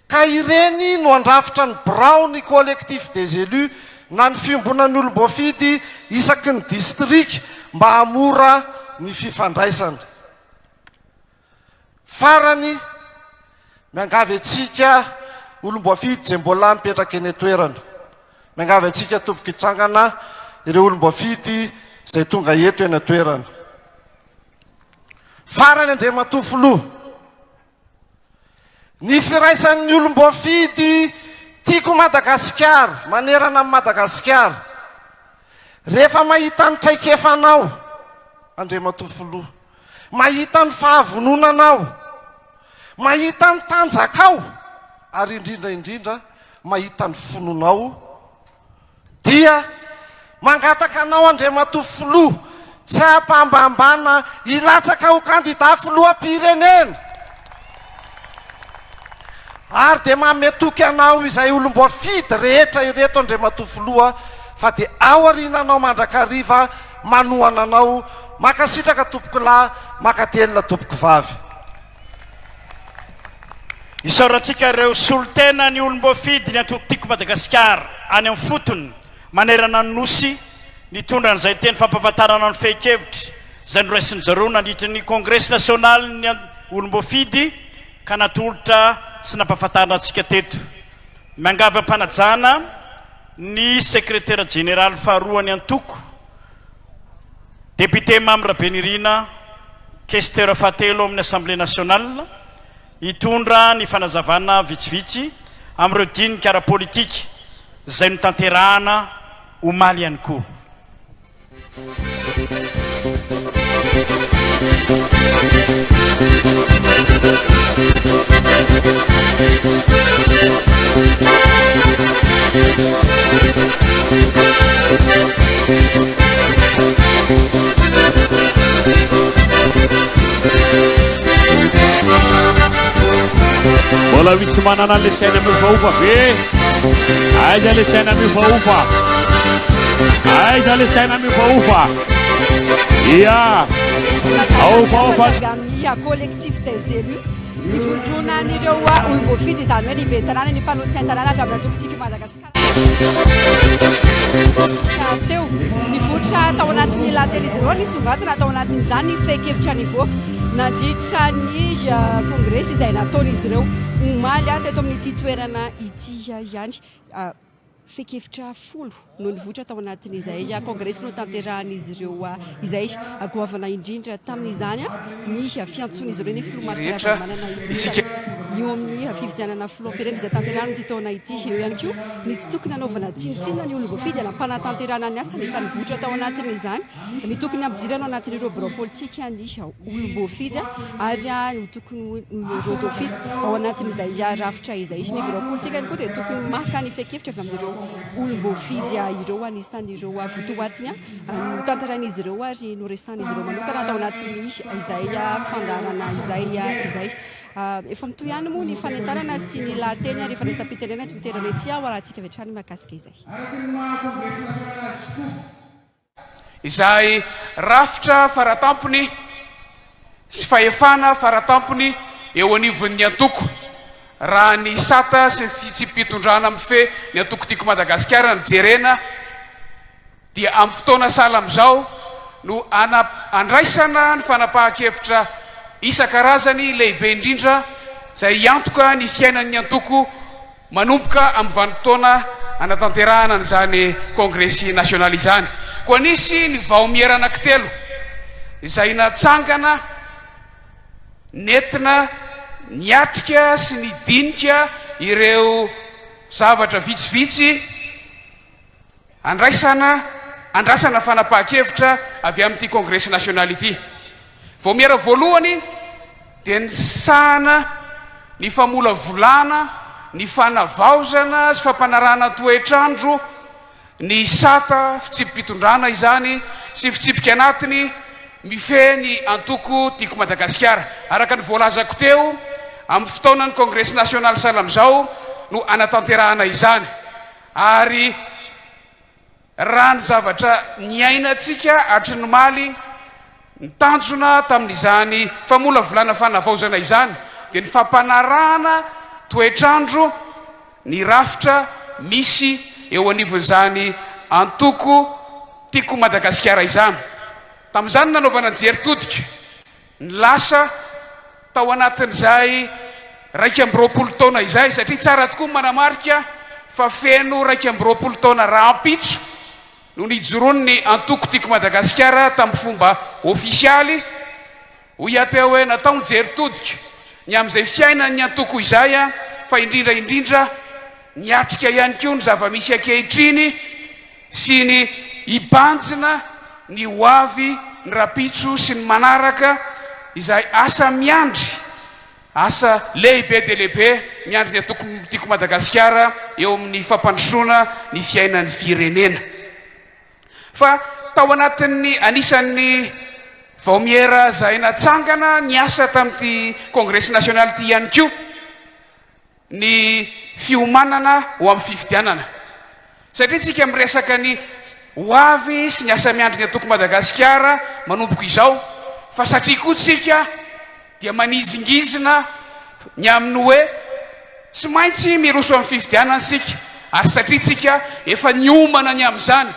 ka ireny no andrafitra ny birao ny collectif des élus na ny fiombona ny olom-boafidy isaky ny distrika mba hamora ny fifandraisana. Farany, miangavy antsika olom-boafidy izay mbola mipetraka eny toerana. Miangavy antsika tomboka hitrangana ireo olom-boafidy izay tonga eto eny toerana. Farany Andriamatofoloha, ny firaisan'ny olom-boafidy tiako Madagasikara, manerana amin'ny Madagasikara. Rehefa mahita ny traikefanao Andriamatofoloha, mahita ny fahavononanao, mahita ny tanjakao, ary indrindra mahita ny fononao, dia mangataka anao Andriamatofoloha tsy hampambambana hilatsaka ho candidat filoham-pirenena. Ary dia mametoky anao izay olom-boafidy rehetra ireto Andriamatofoloha fa dia ao arinanao mandrakariva manohana anao. Makasitraka tompoko lahy, makatelina tompoko vavy. Isaorantsika ireo solotena ny olom-boafidy ny atotiko Madagasikara any amin'ny fotony manerana ny nosy nitondra an'izay teny fampahafantarana ny fehi-kevitra izay noraisin'ny zareo nandritra ny Congrès national ny olom-boafidy ka natolotra sy nampahafantarana antsika teto. Miangavy am-panajana ny secrétaire général faharoany Antoko, député Mamy Rabenirina, questeur fahatelo amin'ny Assemblée nationale, hitondra ny fanazavana vitsivitsy amin'ireo dinika ara-politika izay notanterahana omaly ihany koa. Mbola misy manana le saina miovaova be. Aiza le saina miovaova. Aiza le saina miovaova. Ia. Avy amin'ny collectif des élus nivondronan'ireo olom-boafidy izany hoe lehibe tanàna ny mpanoty sain-tanàna avy amin'ny Antoko Madagasikara. Teo nivoatra tao anatin'ny lately izy ireo nisongadina tao anatin'izany fekevitra nivoaka nandritra ny kongresy izay nataon'izy ireo omaly teto amin'ity toerana ity ihany. Fekevitra folo no nivoatra tao anatin'izay kongresy no tanterahan'izy ireo izay goavana indrindra tamin'izany ny fiantson'izy ireo ny filomarika manana io amin'ny fifidianana filoam-pirenena izay tanterahana ity taona ity eo ihany koa ny tsy tokony hanaovana tsinotsinona ny olom-boafidy anampanatanterahana ny asa nisany voatra tao anatin'izany ny tokony ampidirana ao anatin'ireo bureau politika ny olom-boafidy ary tokony numéro d'office ao anatin'izay rafitra izay ny bureau politika ihany koa dia tokony maka ny fekevitra avy amin'ireo olom-boafidy ireo anisan'ireo votoatiny no tanteran'izy ireo ary noresan'izy ireo manokana tao anatin'ny izay fandarana izay efa mitoy ihany moa ny fanentanana sy ny lahateny rehefa resam-pitenenana eto miterana ety ao rahantsika avetrany mahakasika izay. Izay rafitra faratampony sy fahefana faratampony eo anivon'ny Antoko raha ny sata sy fitsipitondrana amin'ny fe ny Antoko Madagasikara ny jerena dia amin'ny fotoana sala amin'izao no andraisana ny fanapahan-kevitra isan-karazany lehibe indrindra izay antoka ny fiainan'ny Antoko manomboka amin'ny vanim-potoana anatanterahana an'izany kongresy nasionaly izany. Koa nisy ny vaomiera anankitelo izay natsangana nentina niatrika sy ny dinika ireo zavatra vitsivitsy andrasana fanapahan-kevitra avy amin'ity kongresy nasionaly ity. Vaomiera voalohany dia nisana ny famolavolana, ny fanavaozana sy fampanarana toetrandro ny sata fitsipim-pitondrana izany sy fitsipika anatiny mifeny Antoko Madagasikara. Araka ny voalazako teo amin'ny fotoanan'ny kongresy nasionaly salam'izao no anatanterahana izany ary raha ny zavatra niainantsika hatry ny maly nitanjona tamin'izany famolavolana fanavaozana izany dia ny fampanarana toetrandro ny rafitra misy eo anivon'izany Antoko Madagasikara izany. Tamin'izany nanaovana ny jeritodika ny lasa tao anatin'izay 20 taona izay satria tsara tokoa manamarika fa feno 20 taona rahampitso no nijoroany ny Antoko Madagasikara tamin'ny fomba ofisialy hoy ateo hoe natao ny jeritodika ny amin'izay fiainan'ny Antoko izay fa indrindra niatrika ihany koa ny zava-misy ankehitriny sy ny ibanjina ny hoavy ny rapitso sy ny manaraka izay asa miandry asa lehibe dia lehibe miandry ny Antoko Madagasikara eo amin'ny fampandrosoana ny fiainan'ny firenena. Fa tao anatin'ny anisan'ny vaomiera izay natsangana ny asa tamin'ity kongresy nasionaly ity ihany koa ny fiomanana ho amin'ny fifidianana satria tsika miresaka ny hoavy sy ny asa miandry ny Antoko Madagasikara manomboko izao fa satria koa tsika dia manizingizina ny amin'ny hoe tsy maintsy miroso amin'ny fifidianana sika ary satria tsika efa niomana ny amin'izany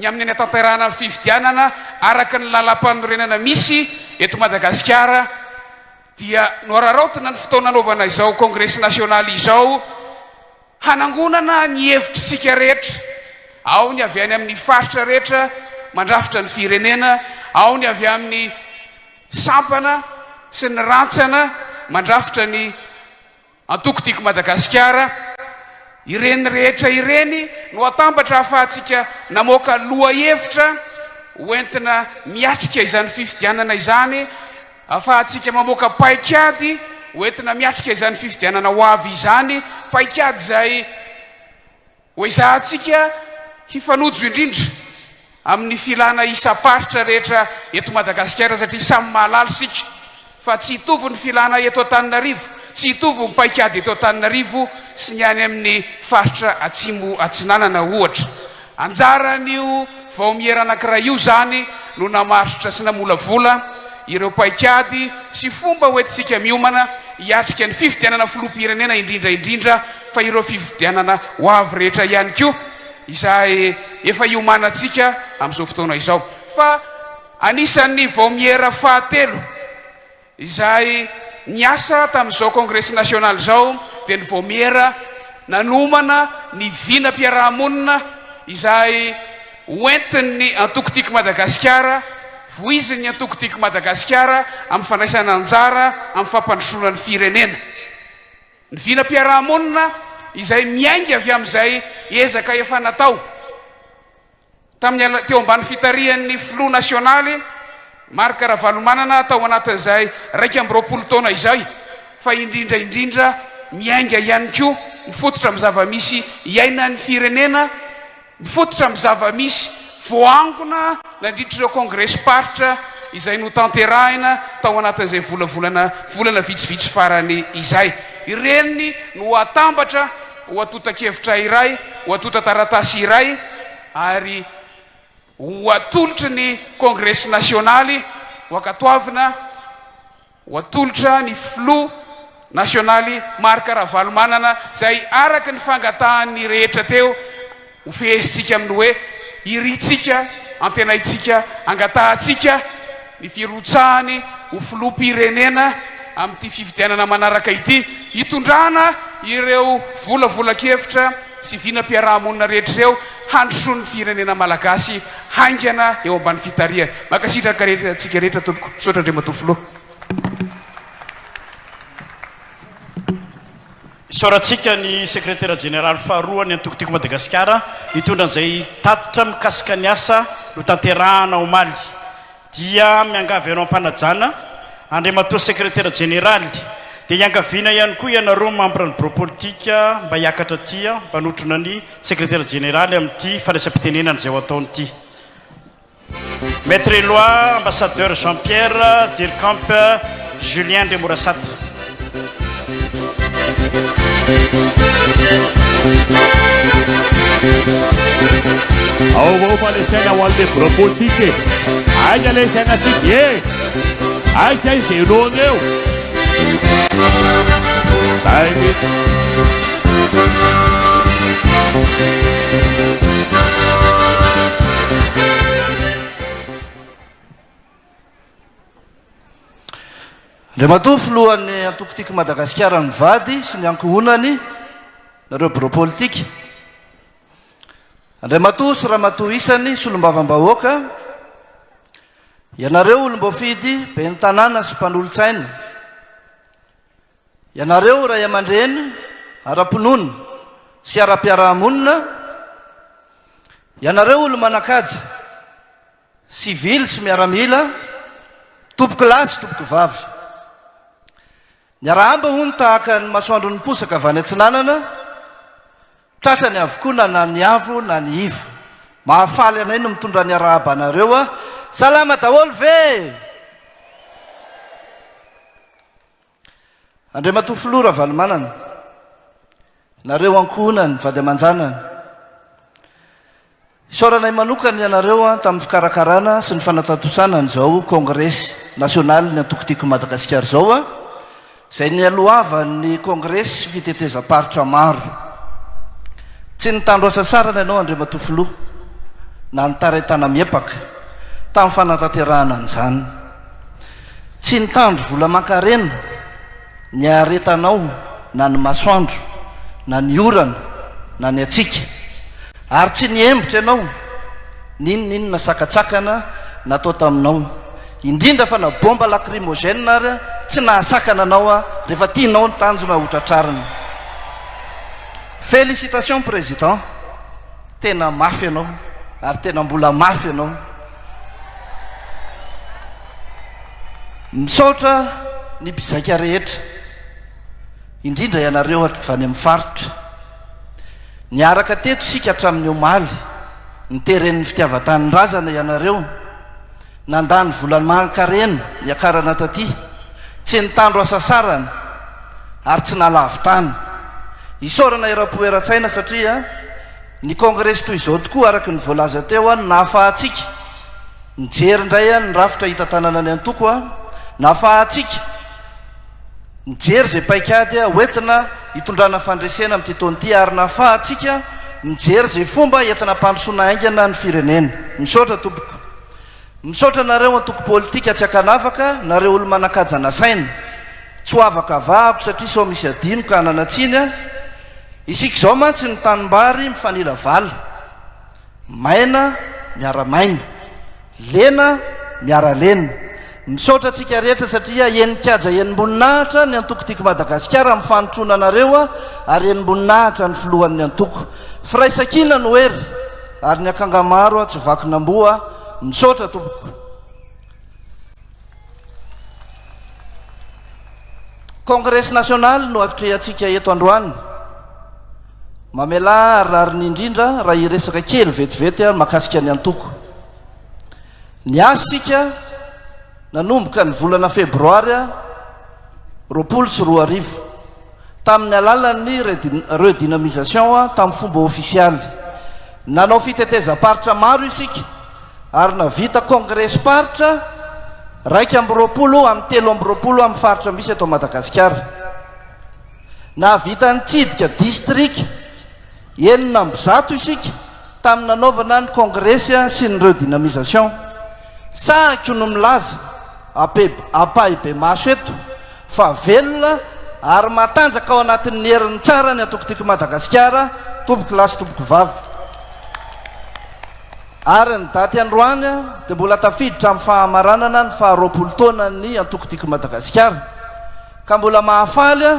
ny amin'ny anatanterahana amin'ny fifidianana araka ny lalam-panorenana misy eto Madagasikara dia noararaotina ny fotoana anaovana izao kongresy nasionaly izao hanangonana ny hevitry sika rehetra ao ny avy any amin'ny faritra rehetra mandrafitra ny firenena, ao ny avy amin'ny sampana sy ny rantsana mandrafitra ny antokotiko Madagasikara. Ireny rehetra ireny no atambatra ahafahantsika namoaka loha hevitra hoentina miatrika izany fifidianana izany, ahafahantsika mamoaka paikady hoentina miatrika izany fifidianana ho avy izany, paikady zay ho izahantsika hifanojo indrindra amin'ny filana isa-paritra rehetra eto Madagasikara, satria samy mahalala sika fa tsy hitovy ny filana eto Antananarivo, tsy hitovy ny paikady eto Antananarivo sy ny any amin'ny faritra atsimo atsinanana ohatra. Anjaran'io vao miera anankiray io zany no namaritra sy namolavola ireo paikady sy fomba hoentsika miomana hiatrika ny fifidianana filoham-pirenena indrindra fa ireo fifidianana ho avy rehetra ihany koa izay efa iomanantsika amin'izao fotoana izao. Fa anisan'ny vao miera fahatelo izay niasa tamin'izao congrès national zao dia ny vao miera nanomana ny vinam-piarahamonina izay hoentin'ny antokotiko Madagasikara, voizin'ny antokotiko Madagasikara amin'ny fandraisana anjara amin'ny fampandrosoana ny firenena. Ny vinam-piarahamonina izay miainga avy amin'izay ezaka efa natao tamin'ny teo ambany fitarihan'ny filoha nasionaly Marc Ravalomanana tao anatin'izay 2 taona izay, fa indrindra miainga ihany koa mifototra amin'ny zava-misy iainan'ny firenena, mifototra amin'ny zava-misy voangona nandritr'ireo congrès paritra izay no tanterahina tao anatin'izay volana vitsivitsy farany izay. Ireny no atambatra ho atota-kevitra iray, ho atota taratasy iray, ary ho atolotra ny congrès nasionaly ho akatoavina, ho atolotra ny filoha nasionaly Marc Ravalomanana zay araka ny fangatahan'ny rehetra teo ho fehezitsika amin'ny hoe iritsika, antenaitsika, angatahantsika ny firotsahany ho filoham-pirenena amin'ity fifidianana manaraka ity, hitondrana ireo volavolan-kevitra sy vinam-piarahamonina rehetra ireo handrosoan'ny firenena malagasy haingana eo ambany fitariana. Makasitraka rehetra tsika rehetra tompoko, sotra Andriamatoa filoha. Isaorantsika ny sekretera général faharoa ny antokotiko Madagasikara hitondra an'izay tatitra mikasika ny asa no tanterahana omaly dia miangavy ianao ampanajana Andriamatoa sekretera général dia iangaviana ihany koa ianareo membre ny bureau politika mba hiakatra tia mpanotrona ny sekretera général amin'ity fandraisam-pitenenana izay ho ataonyity. Maître Éloi, ambassadeur Jean-Pierre, Dircamp, Julien de Mourassat. Ao vao palesana ho an'ilay bureau politique aiza lay sainatsika aiza izay lohana eo zay Andriamatoa filohan'ny antokotiko Madagasikara ny vady sy ny ankohonany nareo bureau politique. Andriamatoa sy ramatoa isany solombavam-bahoaka, ianareo olom-boafidy be ny tanàna sy mpanolo-tsaina, ianareo ray aman-dreny ara-ponona sy ara-piarahamonina, ianareo olo manakaja sivily sy miaramila, tompoko lahy sy tompoko vavy. Ny arahamba hono tahaka ny masoandro ny posaka avy any atsinanana, tratrany avokoa na ny avo na ny ivo. Mahafaly anay no mitondra ny arahaba anareo a. Salama daholo ve? Andriamatoa filoha Ravalomanana, nareo ankohonany vady aman-janany, isaoranay manokany ianareo tamin'ny fikarakarana sy ny fanatantosanany zao congrès national ny antokotiko Madagasikara zao a, zay ny alohavan'ny congrès fitetezam-paritra maro. Tsy nitandro asa sarana ianao Andriamatoa filoha na nitaretana miepaka tamin'ny fanatanterahana an'izany. Tsy nitandro vola mankarena ny aretanao na ny masoandro na ny orana na ny atsika. ary tsy niembotra ianao ninninona sakatsakana natao taminao indrindra fa na bomba lacrymogène ary tsy nahasakana anao a rehefa tianao ny tanjona hotratrariny félicitation président tena mafy ianao ary tena mbola mafy ianao misaotra ny mpizaika rehetra indrindra ianareo avy any amin'ny faritra niaraka teto sika hatramin'ny omaly niteren'ny fitiavan-tanindrazana ianareo nandany volany mankarena niakarana taty tsy nitandro asasarany ary tsy nalavitany isaorana era-po era-tsaina satria ny kongresy toy izao tokoa araky ny voalaza teo a nahafahatsika nijery indray a ny rafitra hita tanana ny antoko a nahafahatsika mijery zay paikady a hoentina hitondrana fandresena amin'ity taonity ary nahafahatsika mijery zay fomba entina mpandrosoana aingana ny firenena misaotra tompoko misaotra nareo antoko politika tsy akanavaka nareo olo manakajana saina tsy ho avaka vahako satria sao misy adino ka ananatsiny a isika zao mantsy ny tanimbary mifanila vala maina miaramaina lena miaralena misaotra atsika rehetra satria enikaja enim-boninahitra ny antoko tiako madagasikara mifanotrona anareo a ary enim-boninahitra ny filohan'ny antoko firaisakina no hery ary ny akangamaro a tsy vakinamboa misaotra tompoko congrès national no avitreatsika eto androany mamela ary ny indrindra raha iresaka kely vetivety a makasika ny antoko ny asika nanomboka ny volana febroary a 24 tamin'ny alalan'ny redynamisation a tamin'ny fomba ofisialy nanao fiteteza-paritra maro isika ary navita congrès paritra raiky amby 20 amin'ny 3 amby 20 amin'ny faritra misy atao Madagasikara navita nitsidika district enina amby 100 isika tamin'ny nanaovana ny congrès sy ny redynamisation sahako no milaza apaibe maso eto fa velona ary matanjaka ao anatin'ny herin'ny tsara ny atokotiko Madagasikara tompoko lasy tompoko vavy ary ny daty androany a dia mbola tafiditra amin'ny fahamaranana ny 20 taona ny antokotiko Madagasikara ka mbola mahafaly a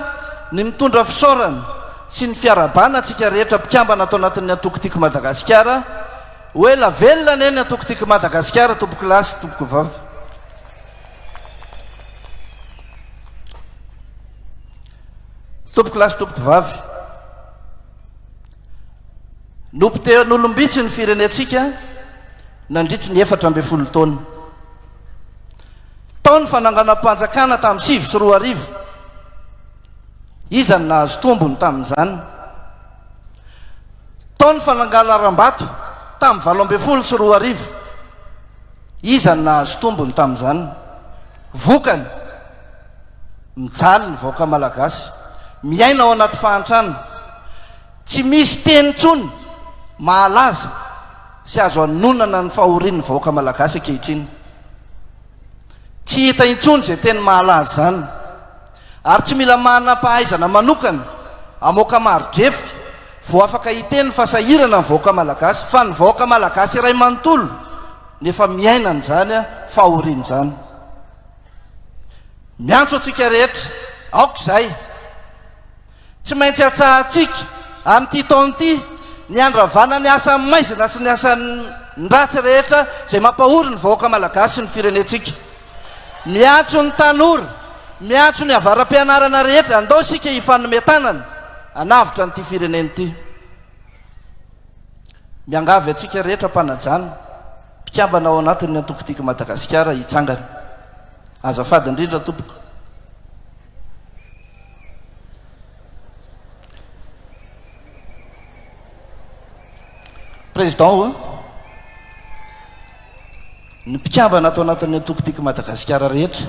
ny mitondra fisaorana sy ny fiarabana atsika rehetra mpikambana atao anatin'ny antokotiko Madagasikara hoe la velona ane ny antokotiko Madagasikara tompoko lasy tompoko vavy tompoko lasy tompoko vavy nompoten'olombitsy ny firenetsika nandritry ny 4 taona taony fananganam-panjakana tamin'ny 7 izany nahazo tombony tamin'izany taony fanangalaram-bato tamin'ny 12 izany nahazo tombony tamin'izany vokany mijaly ny vahoaka malagasy miaina ao anaty fahantrana tsy misy teny tsony mahalaza sy azo anonana ny fahorian'ny vahoaka malagasy ankehitriny tsy hita intsony zay teny mahalaza zany ary tsy mila manam-pahaizana manokana amoaka maro-drefy vo afaka hiteny fasahirana ny vahoaka malagasy fa ny vahoaka malagasy iray manontolo nefa miainany zany a fahoriany zany miantso atsika rehetra aoka zay tsy maintsy atsahatsika amin'ity taon'ity ny andravana ny asa maizina sy ny asandratsy rehetra zay mampahory ny vahoaka malagasy sy ny firenetsika miantso ny tanora miantso ny avaram-pianarana rehetra andao sika hifanometanana anavitra n'ity fireneny ity miangavy atsika rehetra mpanajana mpikambana ao anatin'ny antokotiko Madagasikara hitsangana azafady indrindra tompoko président ny mpikambana atao anatin'ny antokotiko Madagasikara rehetra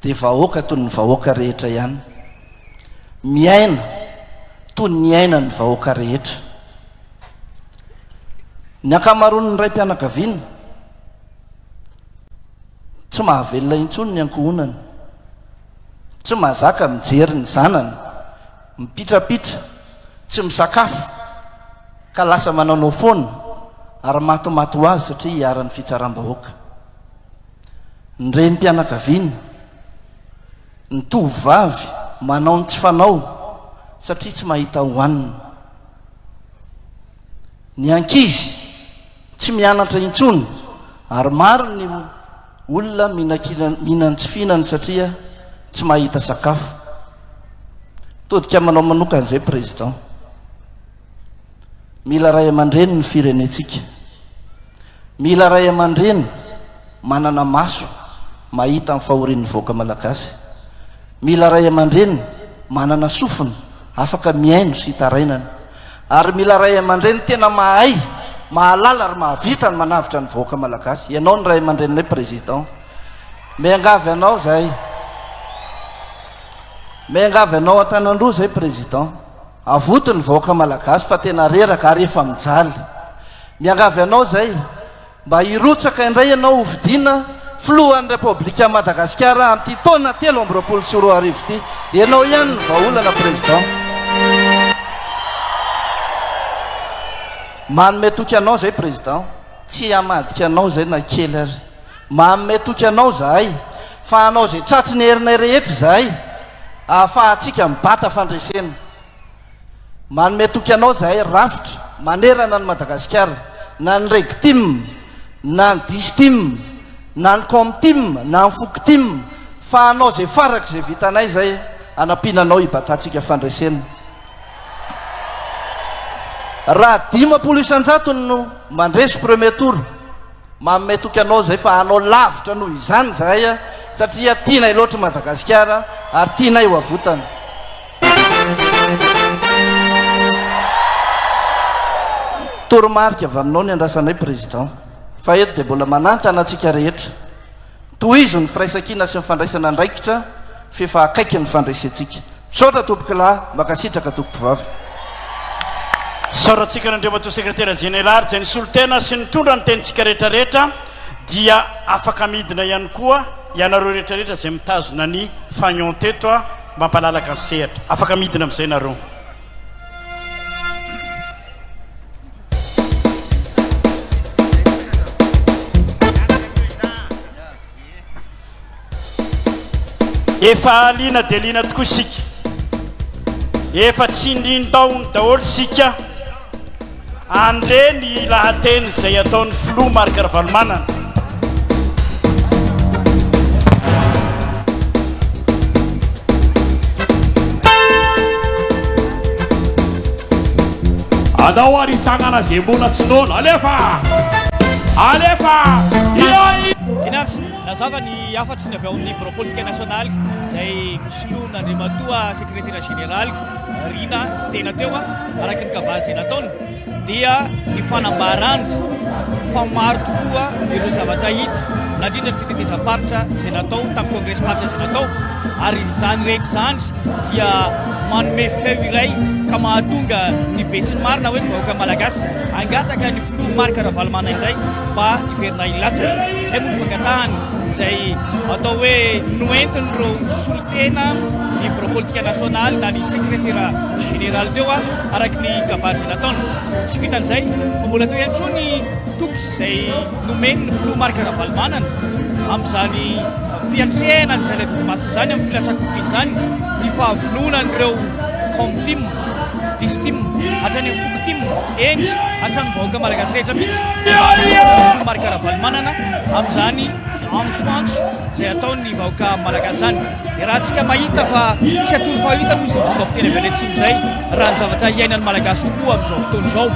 dia vahoaka toy ny vahoaka rehetra ihany miaina toy ny aina ny vahoaka rehetra ny akamaroan'ny ray mpianakaviana tsy mahavelona intsony ny ankohonany tsy mahazaka mijery ny zanany mipitrapitra tsy misakafo ka lasa manaonao foana ary matomato azy satria hiaran'ny fitsaram-bahoaka ny renim-pianakaviana ny tovavy manao ny tsy fanao satria tsy mahita hohanina ny ankizy tsy mianatra intsony ary maro ny olona mihinany tsy fihinany satria tsy mahita sakafo todika manao manokan'izay président mila ray aman-dreny ny firenentsika mila ray aman-dreny manana maso mahita amin'ny fahorian'ny voaka malagasy mila ray aman-dreny manana sofina afaka miaino sy hitarainana ary mila ray aman-dreny tena mahay mahalala ary mahavita ny manavitra ny voaka malagasy ianao ny ray aman-dreninay président miangavy anao zay miangavy anao an-tanandroa zay président avoty ny voaka malagasy fa tena reraka ary efa mijaly miangavy anao zay mba hirotsaka indray ianao hovidiana filohan'ny repoblika madagasikara amin'ity taona 2024 ity ianao ihany ny vahaolana président manome toky anao zay président tsy amadika anao zay na kely ary manome toky anao zahay fa anao zay tratry ny herinay rehetra zahay ahafahatsika mibata fandresena manome toky anao zahay rafitra manerana ny madagasikara na ny regtim na ny distim na ny comtim na ny foktim fa anao zay farak zay vitanay zay anampinanao ibatatsika fandresena raha 10 isan-jato no mandresy premier tour manome toky anao zay fa anao lavitra noho izany zahay satria tianay loatra madagasikara ary tianay ho avotana toromarika avy aminao ny andrasanay président fa eto dia mbola mananta anatsika rehetra tohizo ny firaisan-kina sy mifandraisana andraikitra fefa akaiky ny fandraisantsika misaotra tompoka lahy makasitraka tompompivavy saorantsika nandriamato sekretera général zay ny solotena sy nitondra ny tenitsika rehetrarehetra dia afaka midina ihany koa ianareo rehetrarehetra zay mitazona ny fagnon teto a mampalalaka ny sehatra afaka midina amin'izay nareo efa lina dia lina tokoa isika efa tsy indrindao daholo sika andre ny lahateny zay ataon'ny filoha marika ravalomanana adao aritsangana zay mbola tsy nono alefa inaritsy nazava ny afatry ny avy ao amin'ny bureau politique national zay misoloana andrimatoa secrétaire général rina tena teo a araky ny kavazy zay nataony dia ny fanambaranjy fa maro tokoa ireo zavatra hita nandrindra ny fitetezam-paritra zay natao tamin'ny congrès paritra zay natao ary zany rehetra zany dia manome feo iray ka mahatonga ny be sy ny marina hoe ny vahoaka malagasy angataka ny filoha marika ravalomana indray mba iverina ilatsaka zay moa ny fangatahany zay atao hoe noentiny reo solotena ny bureau politique national na ny secrétaire général teo a araky ny kabary zay nataony tsy vitan'izay fa mbola teo ihany tso ny toky zay nomeny ny filoha marika ravalomanana amin'izany fiatrenany zay lay totomasina zany amin'ny filatsakofotiny zany ny fahavononan'ireo comtim distim hatrany amin'ny fokotim endry hatrany vahoaka malagasy rehetra mihitsy marika ravalomanana amin'izany antsoantso zay ataony vahoaka malagasy zany raha tsika mahita fa tsy atolo fahita ozy ny fomba fiteny avy anetsiny zay raha ny zavatra iainan'ny malagasy tokoa amin'izao fotoana izao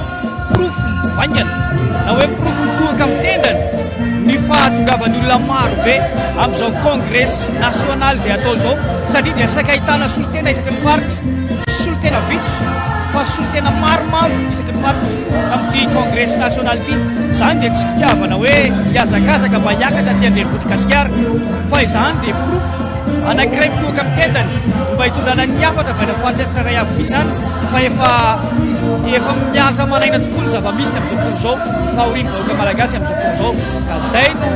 profo mivangana na hoe profo mitohaka amin'ny tendany ny fahatongavan'ny olona maro be amin'izao congrès national zay atao zao satria dia saika ahitana solotena isaky ny faritra solotena vitsy fa solotena maromaro isaky ny faritra amin'ity congrès national ity zany dia tsy fitiavana hoe hiazakazaka mba hiakatra ty andrenivohitra gasikara fa izany dia profo anankiray mitohaka amin'ny tendany mba hitondrana ny afatra avy any faritra tsiraray avy misy any fa efa mianatra manaina tokoa ny zava-misy amin'izao fotoana izao fahoriany vahoaka malagasy amin'izao fotoana izao ka zay no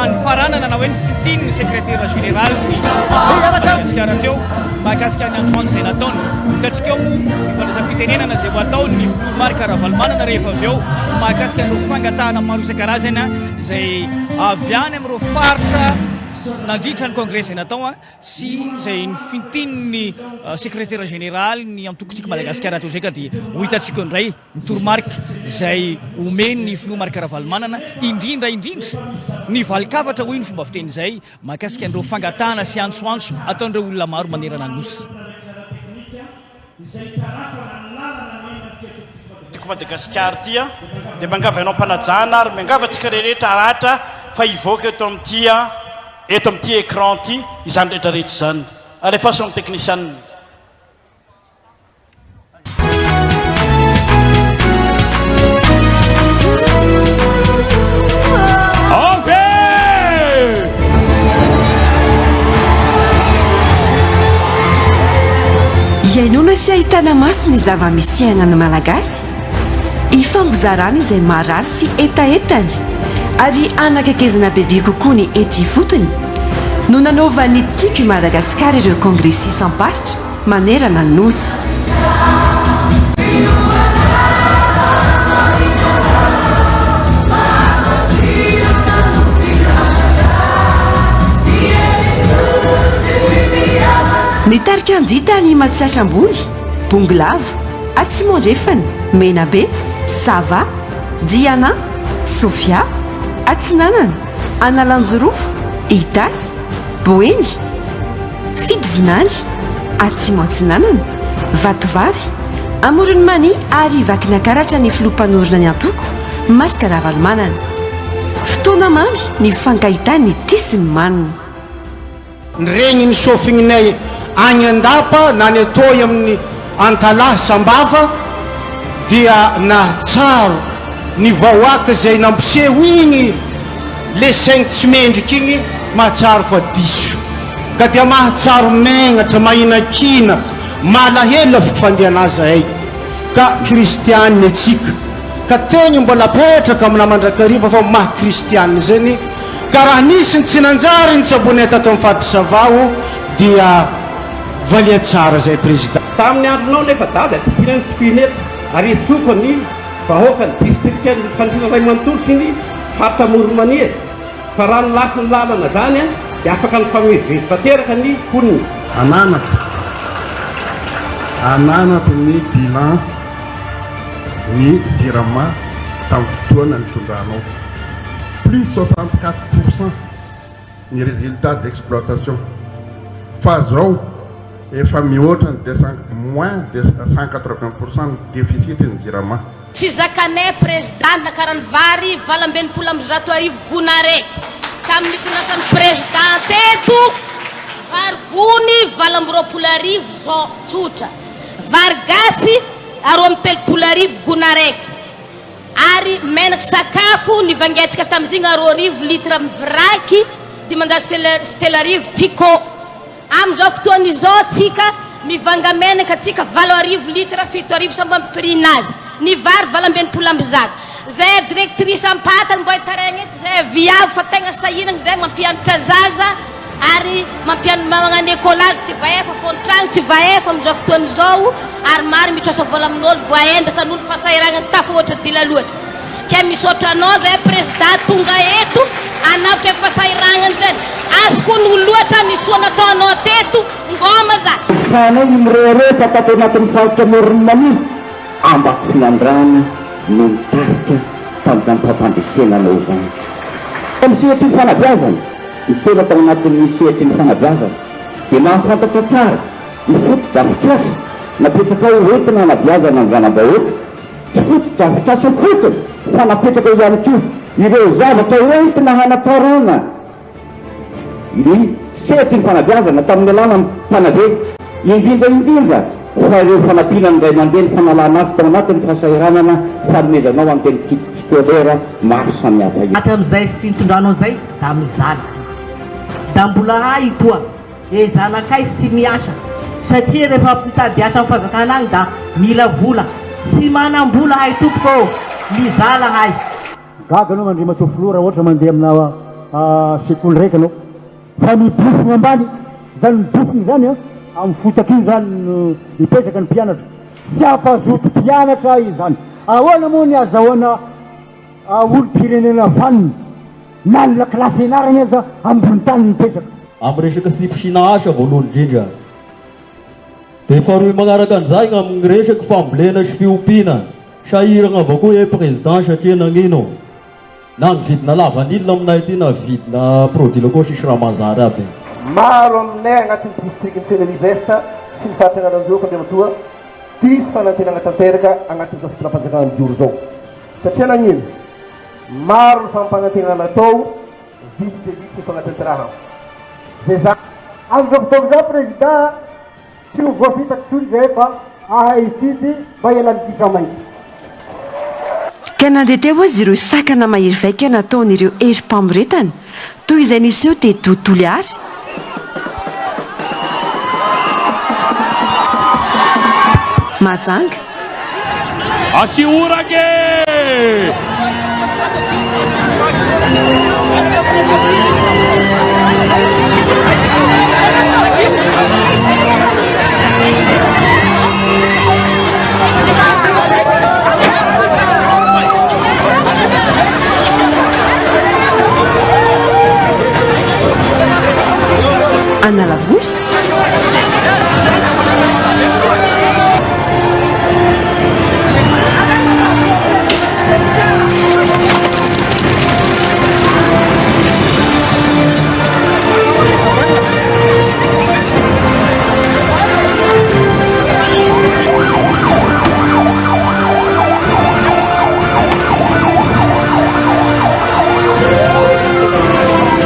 ny faranana na hoe ny fitiny ny secrétaire général ny Madagasikara teo mahakasika ny antsoany izay nataony hitantsika eo moa fandraisam-pitenenana izay ho ataony ny filoha Marc Ravalomanana rehefa avy eo mahakasika an'ireo fangatahana maro isan-karazana izay avy any amin'ireo faritra nandritra ny congrès izay natao sy izay ny fintininy secrétaire général ny antokotsika Madagasikara teo zay ka dia ho hitantsika indray ny toromarika izay omeny ny filoha Marc Ravalomanana indrindra ny valikavatra hoy ny fomba fiteny izay mahakasika an'ireo fangatahana sy antsoantso ataon'ireo olona maro manerana ny nosy. tiako Madagasikara tia dia mangava ianao mpanajana ary mangavatsika rehetra aratra fa hivoaka eto amin'ity écran ty izany rehetrarehetra izany alefa son technicien. iainona sy ahitana maso ny zava-misy ainany malagasy ifampizarana izay marary sy etaetany ary anakakezana bebe kokoa ny ety fotony no nanaovany tiky Madagasikara ireo congressistes amparitra manerana ny nosy. nitarika andita ny Matsasambony, Bonglava, Atsimondrefana, Menabe, Sava, Diana, Sofia, Atsinanana, Analanjorofo, Itasy, Boendy, Fidivinandy, Atsimo-Atsinanana, Vatovavy, Amoron'ny Mani ary vakinankaratra ny filoha-mpanorona ny antoko Marc Ravalomanana. Fotoana mamy ny fankahitany tisy ny manina. Regny ny sofigninay agny andapa na ny atoy amin'ny antalahy sambava dia nahatsaro ny vahoaka izay nampiseho igny le 5 tsy mendrika igny mahatsaro fa diso ka dia mahatsaro megnatra mahinakina malahelo fifandianazy zahay ka kristianina atsika ka tegna mbola petraka amina mandrakariva fa maha kristianina zany ka raha nisy ny tsy nanjary ny tsabony tato amin'ny faritry Savao dia valia tsara zay président. Tamin'ny andronao nefa dady atikilany tsipineta ary etsoko ny vahoaka ny distrikta ny fandriana ray manontolo sy ny faritra Moronmania fa raha ny lafy ny lalana zany dia afaka ny famezivezy tanteraka ny poniny. Ananako ny bilan ny Jirama tamin'ny fotoana ny tondranao plus 64% ny résultat d'exploitation fa zao efa mihoatra ny moins de 180% déficit ny Jirama. Tsy zakanay président nakarany vary valambenimpolo amby zato arivo gona raiky tamin'ny konasan'ny président teto vary gony valambiroapolo arivo zao tsotra vary gasy aroa amby telopolo arivo gona raiky ary menaky sakafo nivangatsika tamizigny aroa arivo litre amby vraky dimanjato stela arivo tiko amizao fotoany izao tsika mivanga menaka tsika 7 arivo litre 7 arivo samby amby prix-nazy ny vary valambenimpolo amby zato zay directrice ampatagny mbo hitaregny eto zay viavy fa tegna sahinagny zay mampianatra zaza ary magnano écolage tsy vaefa fontragno tsy vaefa amizao fotoany izao ary mary mitrosa vola amin'olo voaendaka n'olo fahasairagnany tafa ohatra dila loatra ka misaotra anao zay président tonga eto anavitra fahasairagnany zany azoko ny loatra ny soa nataonao teto ngoma za sanay mirereta tato anatin'ny faritra Moronmania ambako finandrana no mitarika tamin'ny ampapandresenanao zany misehatra ny fanabeazana mitena tao anatin'ny misehatra ny fanabeazana dia mahafantatra tsara ny foto-drafitrasa napetraka ho entina anabeazana ny zanam-bahoaka tsy foto-drafitrasa fotsiny fa napetraka ihany koa ireo zavatra entina hanatsarana ny sehatra ny fanabeazana tamin'ny alàna mpanabe indrindra fa ireo fanampiana ray mandeha ny fanalana azy tao anatin'ny fahasairanana fanomezanao amin'ny kit scolaire maro samihafa io hatram'izay sy nitondranao zay da mizaly da mbola hay toa zanakay sy miasa satria rehefa mitady asa amin'ny fazakana agny da mila vola sy manam-bola hay tompoko mizala hay gaga anao mandre matofolo raha ohatra mandeha amina sekoly raiky anao fa mibofogna ambany zany midokony zany a amin'ny fotaka iny zany mipetraka ny mpianatra tsy ampazoto mpianatra izy zany ahoana moa ny azahoana olo-pirenena vaniny na ny lakilasy ianarany aza ambony tany mipetraka amin'ny resaka sifisina asa voalohany indrindra dia faharoy magnaraka an'izay amin'ny resaka fambolena sy fiompiana sahirana avao koa e président satria nagnino na ny vidina lavanilina aminay ty na vidina produit lokoa sisy raha manzary aby maro aminay agnatin'ny districtny Tenerife sy ny fahategnanan'izao ka andriamatoa tisy fanantenana tanteraka agnatin'izao fitona-panjakana joro zao satria nagnino maro ny fampanantenana atao vitsy de vitsy ny fanatanterahana zay zany amin'izao fotoana zao président tsy ho voavitako tsony zay fa ahay isidy mba ialany disa mainty ka nandeha teo azy ireo sakana mahery vaika nataon'ireo herim-pamoretana toy izay niseho te tontoliary majanga asiorake Anna Lavory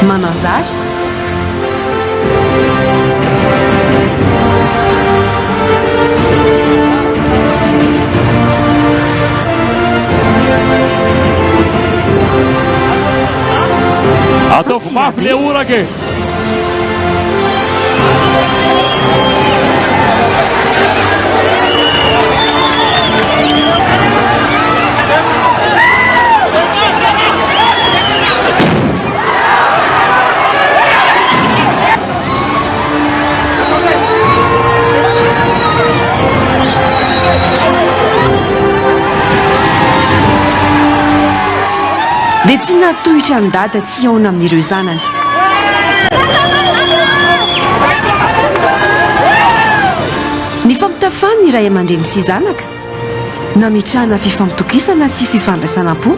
Mananzary ataovy mafy le orake dia tsy natohitra ny dada tsy aona amin'ireo zanany ny fampitafany ny ray aman-dreny sy zanaka namitrahana fifampitokisana sy fifandraisanam-po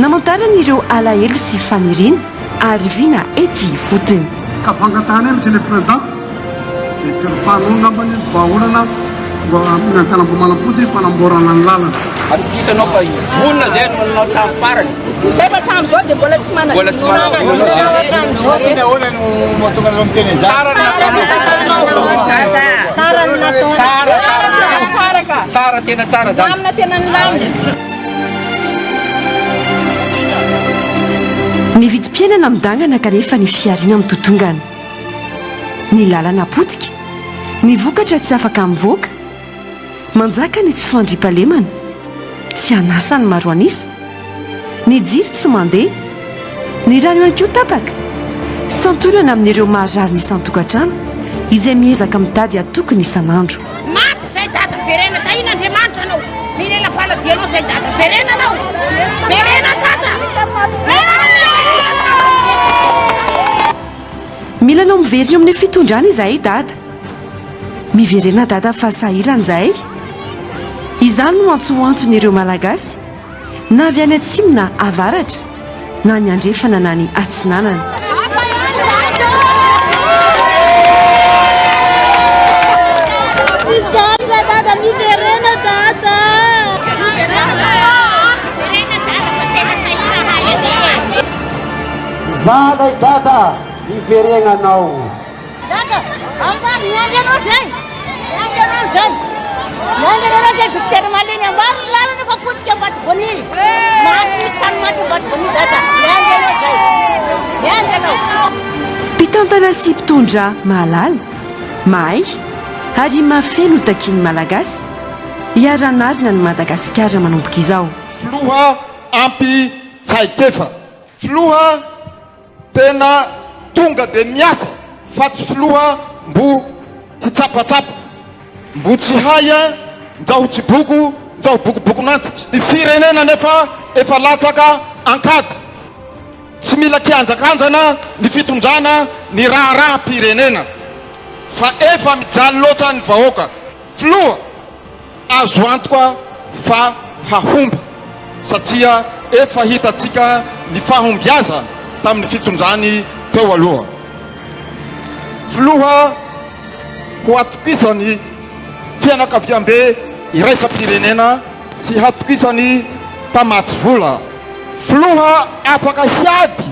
namantaran'ireo alahelo sy faniriana ary viana ety fotony ka fangatana monsieur le président dia tsy rifanongambany vahaolana mba miantanambo malam-potsy fanamborana ny lalana atokisanao fa vonona zay no mananao trano farany Efa trano zao dia mbola tsy manana mbola tsy manana ahoana no mahatonga anao miteny an'izany tsara ny nataonao tsara tena tsara zany amina tena ny lamina ny vidim-piainana midangana kanefa ny fiariana amin'ny totongana ny lalana potika ny vokatra tsy afaka mivoaka manjaka ny tsy fandrimpalemana tsy anasa ny maro anisa ny jiry tsy mandeha ny rano ihany koa tapaka santorana amin'ireo maharary ny isan-tokantrano izay miezaka mitady atokony isan'andro maty zay dada verena ta ina andriamanitra anao milela paladianao zay dada verena anao verena dada mila anao miverina amin'ny fitondrana izahay dada miverena dada fa sahirana izahay izany no antsoantson'ireo malagasy na avy any atsimo na avaratra na ny andrefana na ny atsinanana zalay dada niverenanao dada ambany miandry anao zay miandry anao zay miandry anao zay dokotera maleny ambany lalana fa kotika ambatibony maty tany maty ambatibony dada miandry anao zay miandry anao mpitantana sy mpitondra mahalala mahay ary mafeno takiny malagasy hiaranarina ny madagasikara manomboka izao filoha ampy tsaikefa filoha tena tonga de miasa fa tsy filoha mbo hitsapatsapa mbo tsy haya njaho tsiboko njaho bokoboko nantitsy ny firenena nefa efa latsaka ankady tsy mila kianjakanjana ny fitondrana ny raharaham-pirenena fa efa mijaly loatra ny vahoaka filoha azo antoka fa hahomby satria efa hitatsika ny fahombiaza tamin'ny fitondrany teo aloha filoha ho atokisany fianakaviam-be iraisam-pirenena sy hatokisany tamatsy vola filoha afaka hiady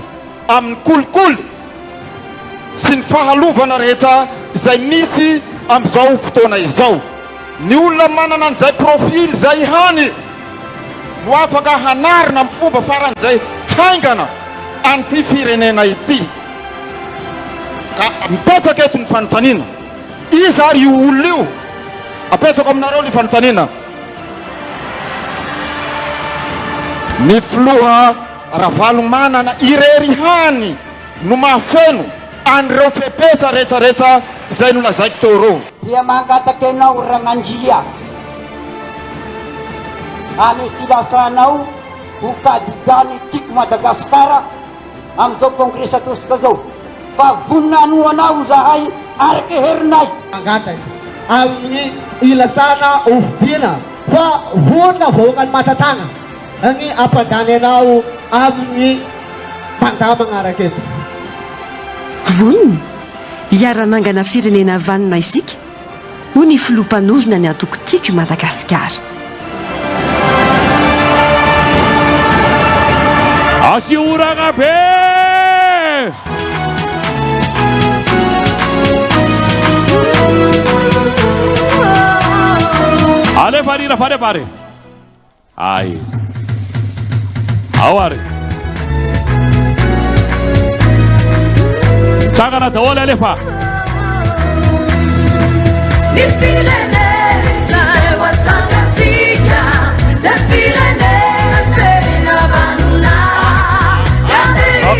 amin'ny kolikoly sy ny fahalovana rehetra izay misy amin'izao fotoana izao ny olona manana an'izay profily zay hany no afaka hanarina amin'ny fomba faran'izay haingana an'ity firenena ity ka mipetraka eto ny fanontaniana iza ary io olona io apetrako aminareo ny fanontaniana ny filoha ravalo manana irery hany no mahafeno an'ireo fepetra rehetrarehetra izay no lazaiko teo reo dia mangataky anao ranandria amy filasanao ho kandidany tiako Madagasikara am'izao kongresa atosika zao fa voninanoanao zahay araky herinay mangataky amin'ny ilasana ofidiana fa vonina vahoakany matatagna ny ampadany anao amin'ny mpandamagna araky eto vonina hiara-nangana firenena vanona isika ho ny filompanorona ny atoko tiako Madagasikara asioragna be alefa rira fare pare ay aware tsangana daholo alefa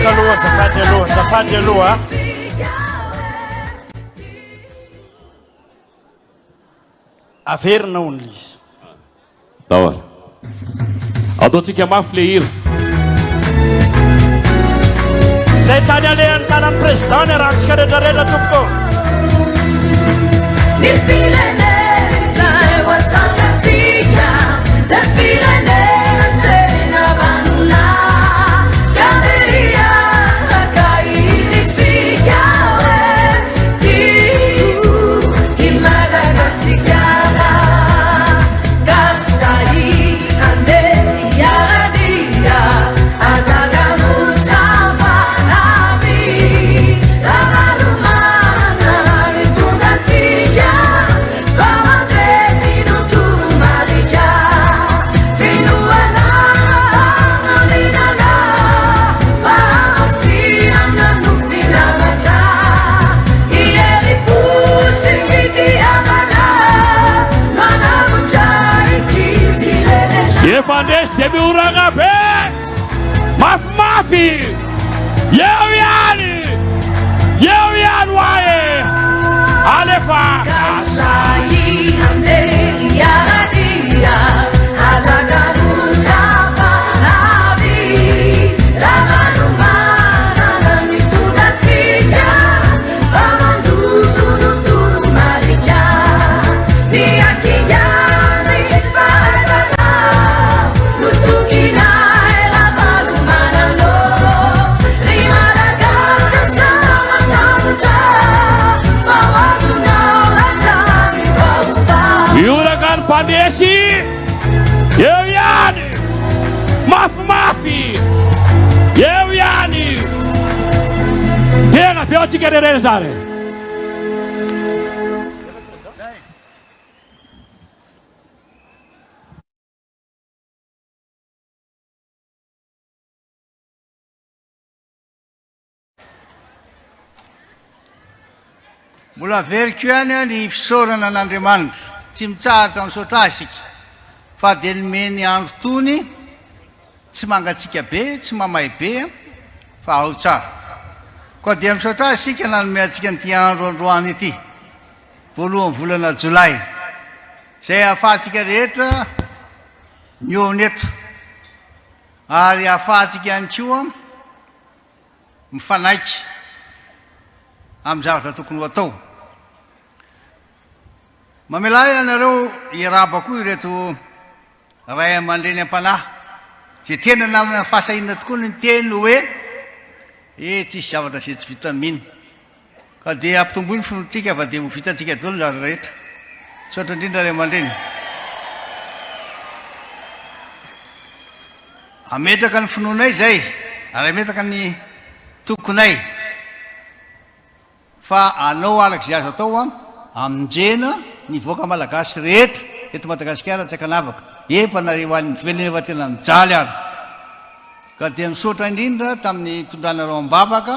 Aloha safady aloha averina hony lizy daholo ataontsika mafy le hira zay tany alehan'ny tanan'ny président ny rahantsika rehetrarehetra tompoko ny firenena izay hoatsangatsika da firenena tena vanona gaderia nakainisika we tio i Madagasikara gasai ande yaradia azaganu savanavi lavarumana ritungatika vamadresi nutumalija finuana naminana vaasiana nufinamaja ielipusimitiamana manamujaitivirene Yefandes temiuranga be mafi yeuyani waye alefa Kasai ande yaradia azaganu savanavi lamanumana namitudatika vamandusu nuturumalija niakijasi bazana nutugina elabalumanano rimaragasa samatamuta Yuragan Pandesi yeuyani mafi yeuyani tena peo chikererezare mbola veriko ihany ny fisaorana an'Andriamanitra tsy mitsahatra misaotra asika fa dia nomeny andro tony tsy mangatsika be tsy mamay be fa ao tsara koa dia misaotra azy sika nanome antsika nyty andro androany ity voalohany volana jolay zay ahafahantsika rehetra miony eto ary ahafahantsika ihany koa mifanaiky amin'ny zavatra tokony ho atao mamelay anareo iraba koa ireto ray aman-dreny am-panahy zay tena namina fahasahinana tokoa ny teny hoe tsisy zavatra zay tsy vitamina ka dia ampitomboy ny finotsika fa dia ho vitatsika dolo zary rehetra sotra indrindra ray aman-dreny ametraka ny finoanay zay ary ametraka ny tokonay fa anao alaky zay azo atao a aminjena ny voaka malagasy rehetra eto Madagasikara tsy akanavaka efa nareo an'ny velona efa tena mijaly ary ka dia misaotra indrindra tamin'ny tondranareo am-bavaka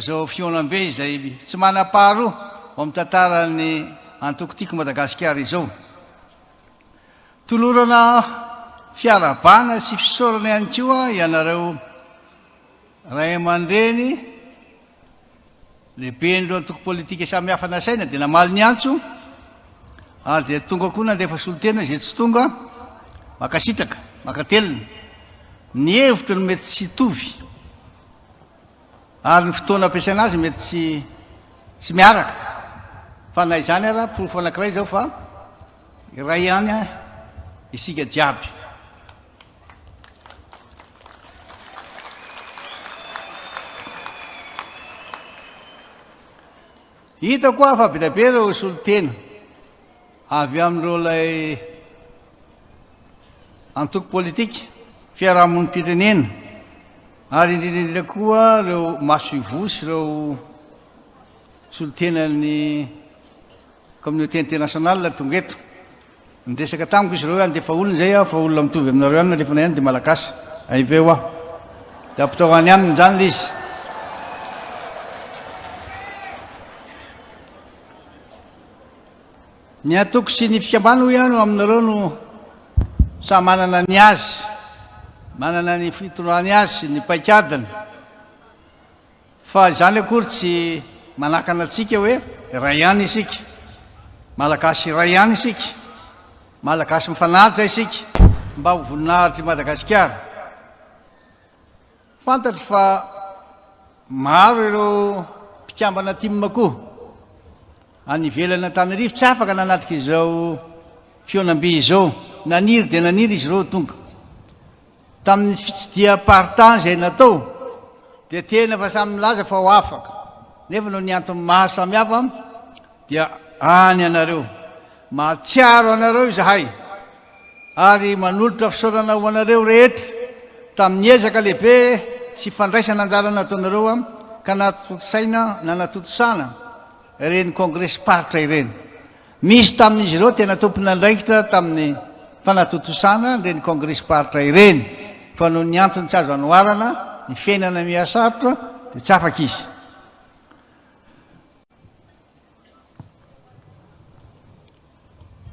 zao fionambe izay tsy manam-paharoa ao amin'ny tantarany antokotiko Madagasikara izao tolorana fiarabana sy fisaorana ihany koa ianareo ray aman-dreny lehibe ndreo antoko politika samihafa nasaina dia namaly ny antso ary dia tonga koa nandefa solotena zay tsy tonga makasitraka makatelona ny hevitra no mety tsy tovy ary ny fotoana ampiasaina azy mety tsy miaraka fa na izany ara porofo anankiray zao fa iray ihany isika jiaby hita koa fa be be reo solotena avy amin'ireo lay antoko politika fiarahamonim-pirenena ary indrindrindrindra koa reo maso ivosy reo solotenany communauté internationale tonga eto nidresaka tamiko izy reo ihany dia fa olona zay fa olona mitovy aminareo ihany nalefana ihany dia malakasy aiveo aho dia ampitaoany aminy zany le izy ny atoko sy ny fikambana ho ihany aminareo no sa manana ny azy manana ny fitondrany azy ny paikadiny fa zany akory tsy manakana atsika hoe ray ihany isika malagasy ray ihany isika malagasy mifanaja isika mba ho voninahitry Madagasikara fantatry fa maro ireo mpikambana timma koa anivelana tany rivo tsy afaka nanatrika izao fionamby izao naniry dia naniry izy ireo tonga tamin'ny fitsidia partant zay natao dia tena fa samy milaza fa ho afaka nefa no ny antony maro samihafa dia any anareo mahatsiaro anareo izahay ary manolotra fisaorana ho anareo rehetra tamin'ny ezaka lehibe sy fandraisana anjara nataonareo ka natosaina na natotosana reny congrès paritra ireny misy tamin'izy ireo tena tompony andraikitra tamin'ny fanatotosana reny congrès paritra ireny fa no ny antony tsy azo anoarana ny fiainana mihasarotra dia tsy afaka izy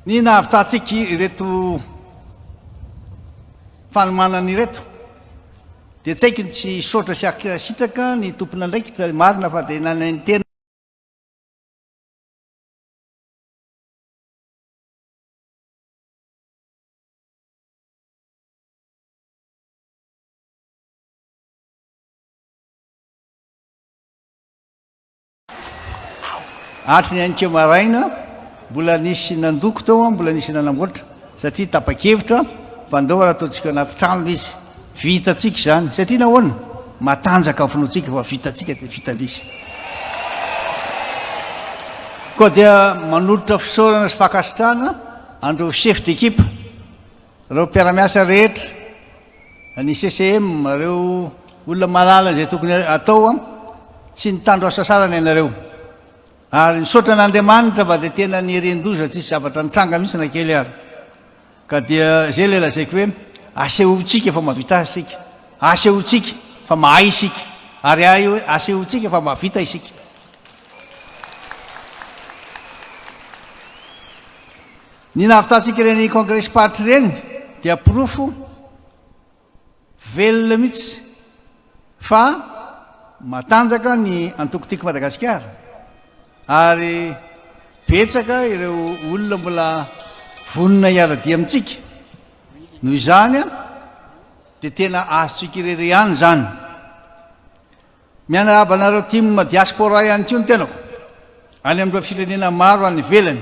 ny nahavitatsika ireto fanomanana ireto dia tsy haiko ny tsy saotra sy akasitraka ny tompony andraikitra marina fa dia nanany tena atry ny anikeo maraina mbola nisy nandoko tao mbola nisy nanamboatra satria tapa-kevitra fa ndao raha ataontsika anaty trano izy vitatsika zany satria nahoana matanjaka ny finoatsika fa vitatsika dia vitalisy koa dia manolotra fisaorana sy fakasitrana andreo chef d'équipe reo mpiaramiasa rehetra ny CCM reo olona malala zay tokony atao tsy nitandro asa sarany ianareo ary misaotra n'Andriamanitra fa dia tena ny ren-doza tsisy zavatra nitranga mihitsy na kely ary ka dia zay le lazaiko hoe asehotsika fa mahavita isika asehotsika fa mahay isika ary ahy hoe asehotsika fa mahavita isika ny nahavitatsika reny congrès party reny dia porofo velona mihitsy fa matanjaka ny antokotiako Madagasikara ary petsaka ireo olona mbola vonona hiaradia amintsika noho izany a dia tena azotsika irery ihany zany mianabanareo tim diaspora ihany tio ny tenako any amin'ireo firenena maro any ivelany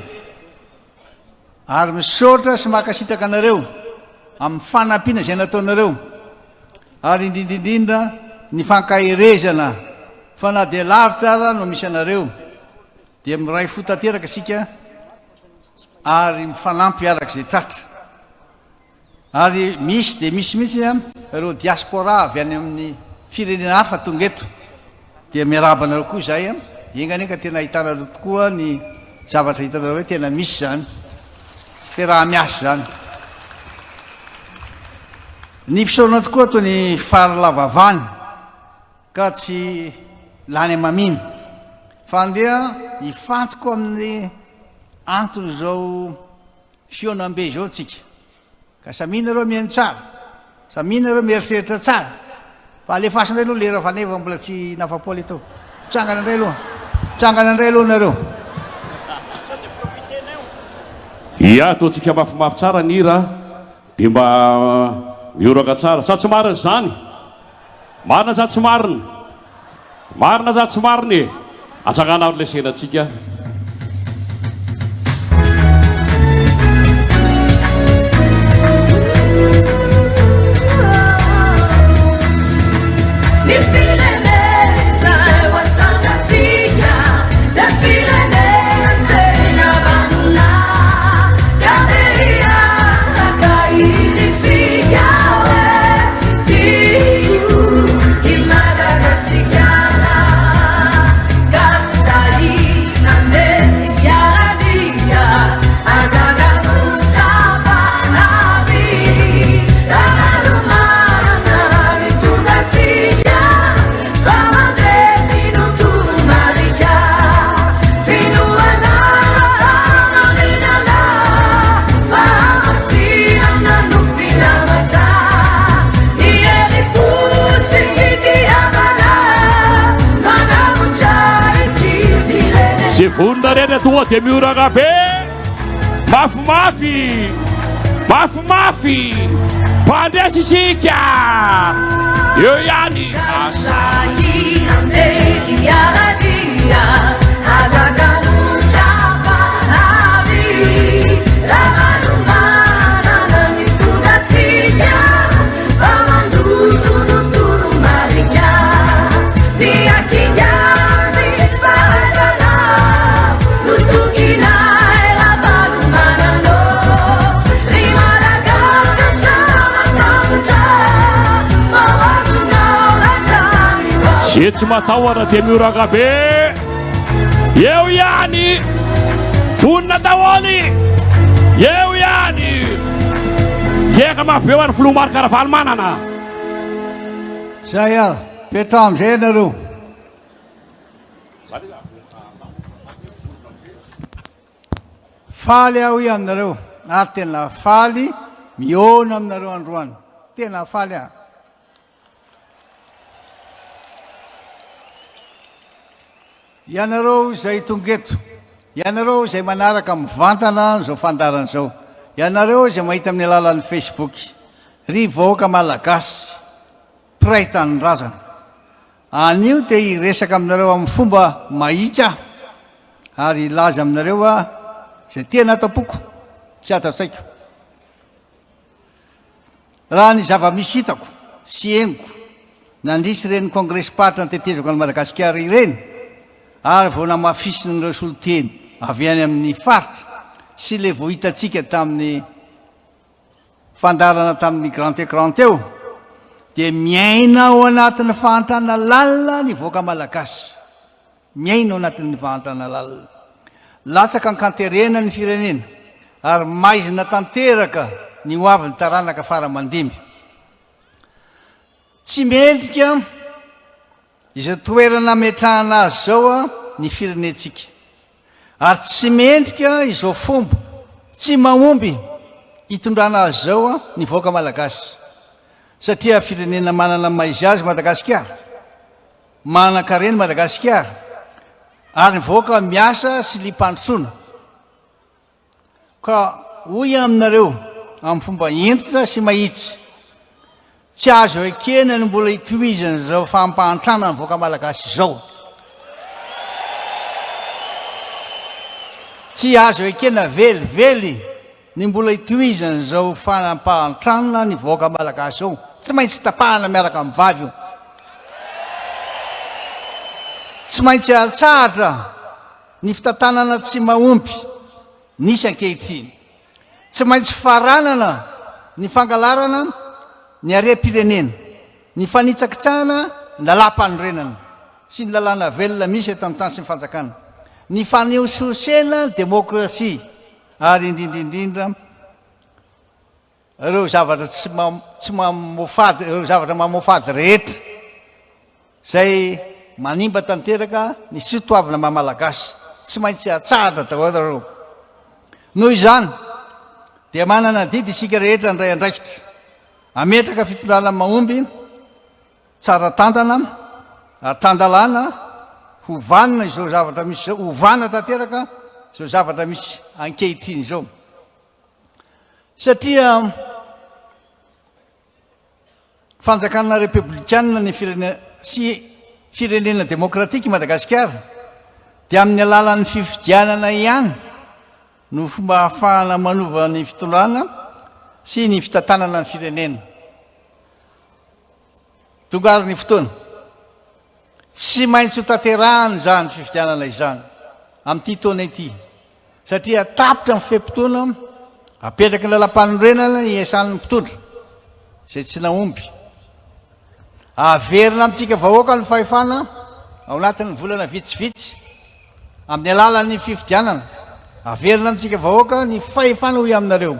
ary misaotra sy makasitraka anareo amin'ny fanampiana izay nataonareo ary indrindraindrindra ny fankahirezana fa na dia lavitra ara no misy anareo dia miray fotanteraka isika ary mifanampy araka izay tratra ary misy dia misy mihitsy a ireo diaspora avy any amin'ny firenena hafa tonga eto dia miarabanareo koa zay a enganeka tena hitanareo tokoa ny zavatra hitanareo hoe tena misy zany fe raha miasy zany ny fisaorana tokoa toy ny faralavavany ka tsy lany maminy fa ndia hifantoko amin'ny antony zao fionambe zao tsika ka saminareo mihaino tsara saminareo mieriseritra tsara fa alefasindray aloha lera faneva mbola tsy nafapoly tao tsangana indray aloha tsangana indray aloha nareo ia ataontsika mafimafy tsara ny hira dia mba mioraka tsara sa tsy marina zany marina za tsy marina marina za tsy marina atsakana ao lesenatsika vononareny atoa dia mioraka be mafimafy mafimafy mpandresy isika eo ihany ze tsy matahoana dia mioraka be eo ihany vonona daholy eo ihany diaka mafy be ho any filoha marikara manana zay ara petra am'izay nareo faly aho i aminareo ary tena faly miona aminareo androany tena faly aho ianareo zay tongeto ianareo zay manaraka mivantana zao fandarana zao ianareo zay mahita amin'ny alalan'ny facebook ry vahoaka malagasy piray tanindrazana anio dia iresaka aminareo amin'ny fomba mahitsy ary ilaza aminareo a zay tena atapoko tsy atatsaiko raha ny zava-misy hitako sy eniko nandrisy reny congrès patra ny tetezako any Madagasikara ireny ary vao namafisina n'ireo soloteny avy any amin'ny faritra sy le vao hitatsika tamin'ny fandarana tamin'ny grand écran teo dia miaina ao anatin'ny fahantrana lalina ny voaka malagasy miaina ao anatin'ny fahantrana lalina latsaka ny kanterena ny firenena ary maizina tanteraka ny hoavin'ny taranaka faramandimy tsy mendrika izay toerana metrahana azy zao a ny firenentsika ary tsy mendrika izao fomba tsy mahomby hitondrana azy zao a ny voaka malagasy satria firenena manana maizy azy Madagasikara manakareny Madagasikara ary nyvoaka miasa sy limpandrotsona ka hoy aminareo amin'ny fomba entitra sy mahitsy tsy azo ekena ny mbola hitohizana zao fampahantrana ny voaka malagasy zao tsy azo ekena velively ny mbola hitohizana zao fampahantrana ny voaka malagasy zao tsy maintsy tapahana miaraka amin'ny vavy io tsy maintsy atsahatra ny fitantanana tsy maompy nisy ankehitriny tsy maintsy faranana ny fangalarana ny arem-pirenena ny fanitsakitsahana ny lalam-panorenana sy ny lalàna velona misy eto amin'ny tany sy ny fanjakana ny faneososena demokrasia ary indrindraindrindra ireo zavatra tsy mamofady ireo zavatra mamofady rehetra zay manimba tanteraka ny sitoavina mamalagasy tsy maintsy atsahatra daholo reo noho izany dia manana didy isika rehetra ndray andraikitra ametraka fitondrana mahomby tsara tantana ary tandalana hovanina izao zavatra misy zao hovana tanteraka izao zavatra misy ankehitriny zao satria fanjakana republikanina ny firenena demokratika Madagasikara dia amin'ny alalan'ny fifidianana ihany no fomba ahafahana manova ny fitondrana sy ny fitantanana ny firenena tongary ny fotoana tsy maintsy ho tanterahany zany fifidianana izany amin'ity taona ity satria tapitra amin'ny fehimpotoana apetraky ny lalam-panorenana iasan'ny mpitondra zay tsy naomby averina amintsika vahoaka ny fahefana ao anatin'ny volana vitsivitsy amin'ny alalan'ny fifidianana averina amintsika vahoaka ny fahefana hoy aminareo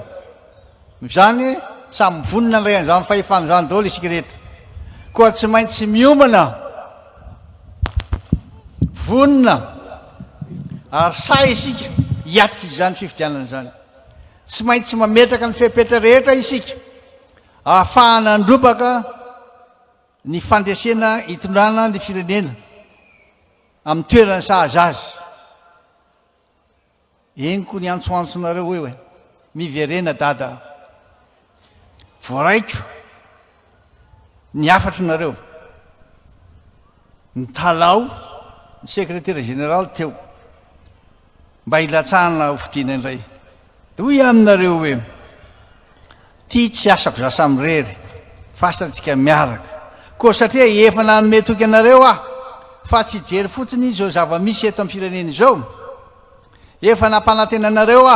zany samy vonina nray an'izany fahefana zany daholo isika rehetra koa tsy maintsy miomana vonina ary say isika hiatrika izany fifidianana zany tsy maintsy mametraka ny fepetra rehetra isika ahafahana androbaka ny fandresena hitondrana ny firenena amin'ny toerana sahaza azy eniko ny antsoantsonareo eo miverena dada voaraiko ny afatry nareo ny talao ny sekretera général teo mba hilatsahana hofidiana indray de hoy aminareo hoe ty tsy asako zasa amirery fasantsika miaraka koa satria efa nanome toky anareo fa tsy jery fotsiny zao zava-misy eto amin'ny firenena izao efa nampanantena anareo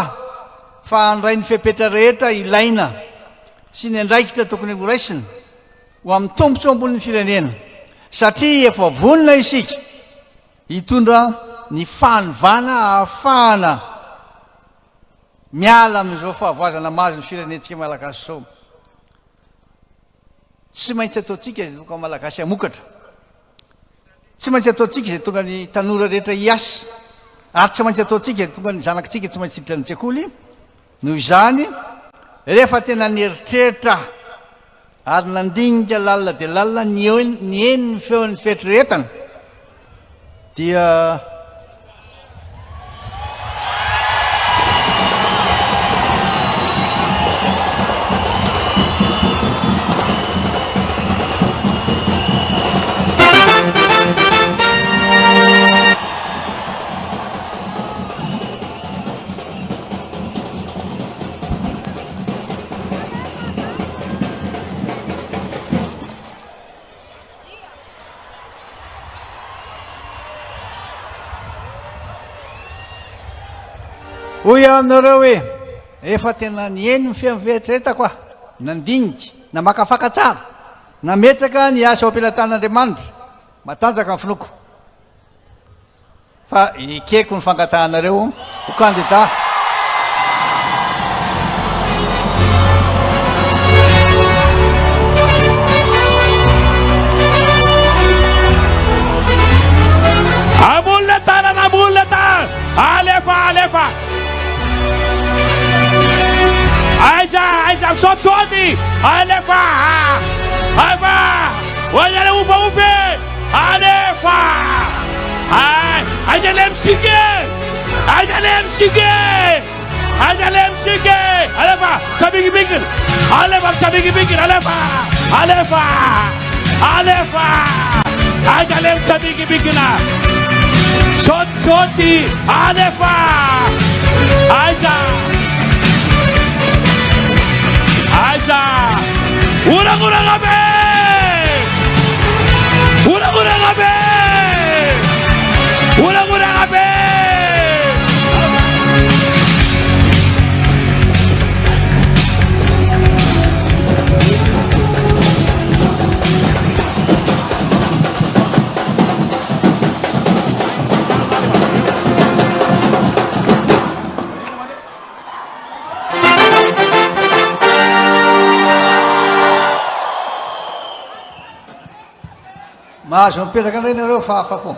fa andray ny fepetra rehetra ilaina sy ny andraikitra tokony horaisina ho amin'ny tombotsy ambonin'ny firenena satria efa vonina isika hitondra ny fanovana ahafahana miala amin'izao fahavoazana mazy ny firenentsika malagasy zao tsy maintsy ataontsika zay tonga malagasy amokatra tsy maintsy ataontsika zay tonga ny tanora rehetra hiasa ary tsy maintsy ataontsika zay tonga ny zanakitsika tsy maintsy hiditra ny tsekoly noho izany rehefa tena nieritreritra ary nandinika lalina dia lalina ny eny ny feon'ny fieritreretana dia hoy aminareo hoe efa tena ny eny ny fiamveretrereta koa nandinika na makafaka tsara nametraka ny asa ao ampelantan'Andriamanitra matanjaka ny finoko fa ikeko ny fangatahanareo ho kandida alefa aiza misaotisaoty alefa ava oanyale ufa ufy alefa aiza le misike aiza le misike aiza le misike alefa tsabigibigina alefa tsabigibigina alefa alefa alefa aiza le tsabigibigina soti alefa aiza aiza urang-urang abe urang-urang abe urang-urang abe mahazo mipetraka indray nareo fahafako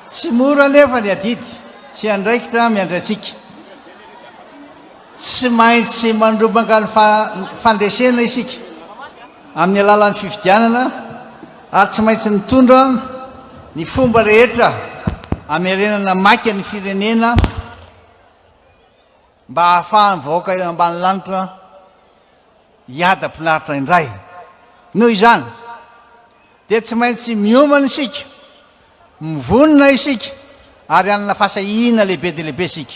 tsy mora nefa ny adidy sy andraikitra miandratsika tsy maintsy mandrobaka ny fandresena isika amin'ny alalan'ny fifidianana ary tsy maintsy mitondra ny fomba rehetra amerenana maika ny firenena mba hahafahany vahoaka ambany lanitra hiada-pinaritra indray noho izany dia tsy maintsy miomana isika mivonina isika ary anana fasahiana lehibe dia lehibe isika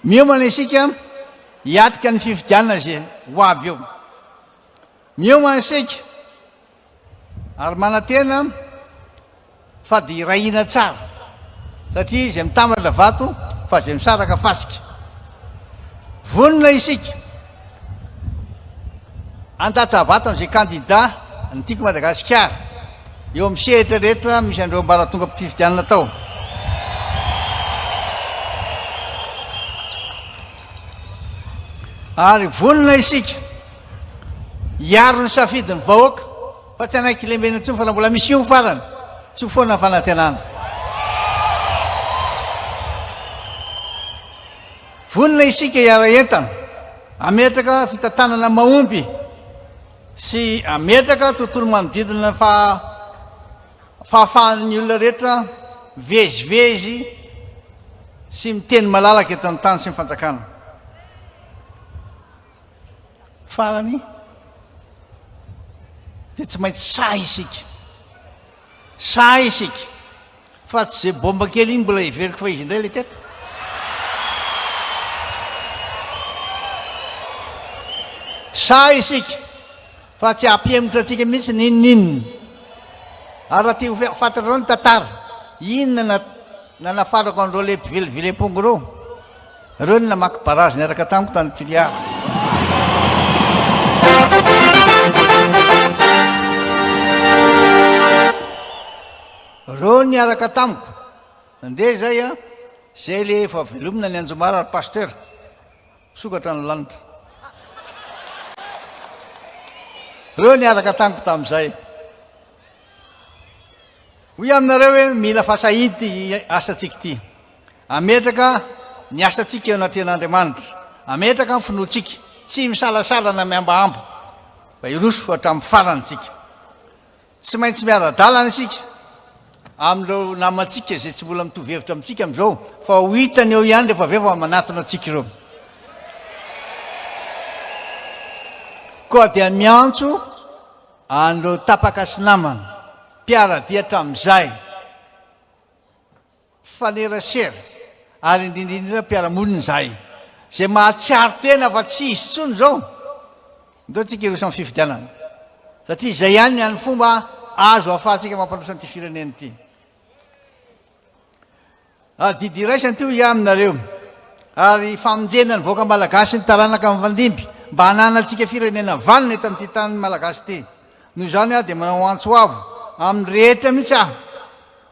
miomana isika hiatrika ny fifidianana zay ho avy eo miomana isika ary manantena fa dia irahina tsara satria izay mitambatra vato fa zay misaraka fasika vonina isika andatra vato amin'izay kandida ny tiako Madagasikara eo amin'ny sehatra rehetra misy andreo mbara tonga mpifidianana tao ary vonina isika hiaro ny safidiny vahoaka fa tsy anaiky lembena intsony fa la mbola misy io farany tsy ho foana fanantenana vonina isika hiara entana ametraka fitantanana mahomby sy ametraka tontolo manodidina fahafahan'ny olona rehetra vezivezy sy miteny malalaka eto amin'ny tany sy mifanjakana farany dia tsy maintsy sa isika fa tsy zay bomba kely iny mbola hiveriko fa izy indray le teta sa isika fa tsy hampiemitra atsika mihitsy ninnininy ary raha tia ho fantarareo ny tantara inona nanafarako andreo le mpivelivele-pongo reo ny namaky barazy niaraka tamiko tany filiara reo niaraka tamiko nandeha zay a zay le efa velomina ny anjomara ary pasteur sokatra ny lanitra reo niaraka tamiko tamin'izay hoy aminareo hoe mila fasahidy asatsika ty ametraka ny asatsika eo anatrehan'Andriamanitra ametraka ny finoatsika tsy misalasalana miambaamba fa iroso hatramin'ny farantsika tsy maintsy miara-dalana isika amin'ireo namatsika zay tsy mbola mitovy hevitra amintsika amin'izao fa ho hitany eo ihany rehefa avy efa manatona atsika ireo koa dia miantso andreo tapaka sy namana mpiara-diatra amin'izay fanerasera ary indrindrindra mpiara-monina izay zay mahatsiaro tena fa tsy izy tsony zao ndeo tsika ireo samy fifidianana satria izay ihany ny fomba azo ahafahantsika mampandrosa n'ity firenena ity ary didy iraisany ty ho ia aminareo ary famonjena ny voaka malagasy ny taranaka amin'ny vandimby mba hananatsika firenena valina eto amin'ity tany malagasy ity noho izany dia manao antso avo amin'ny rehetra mihitsy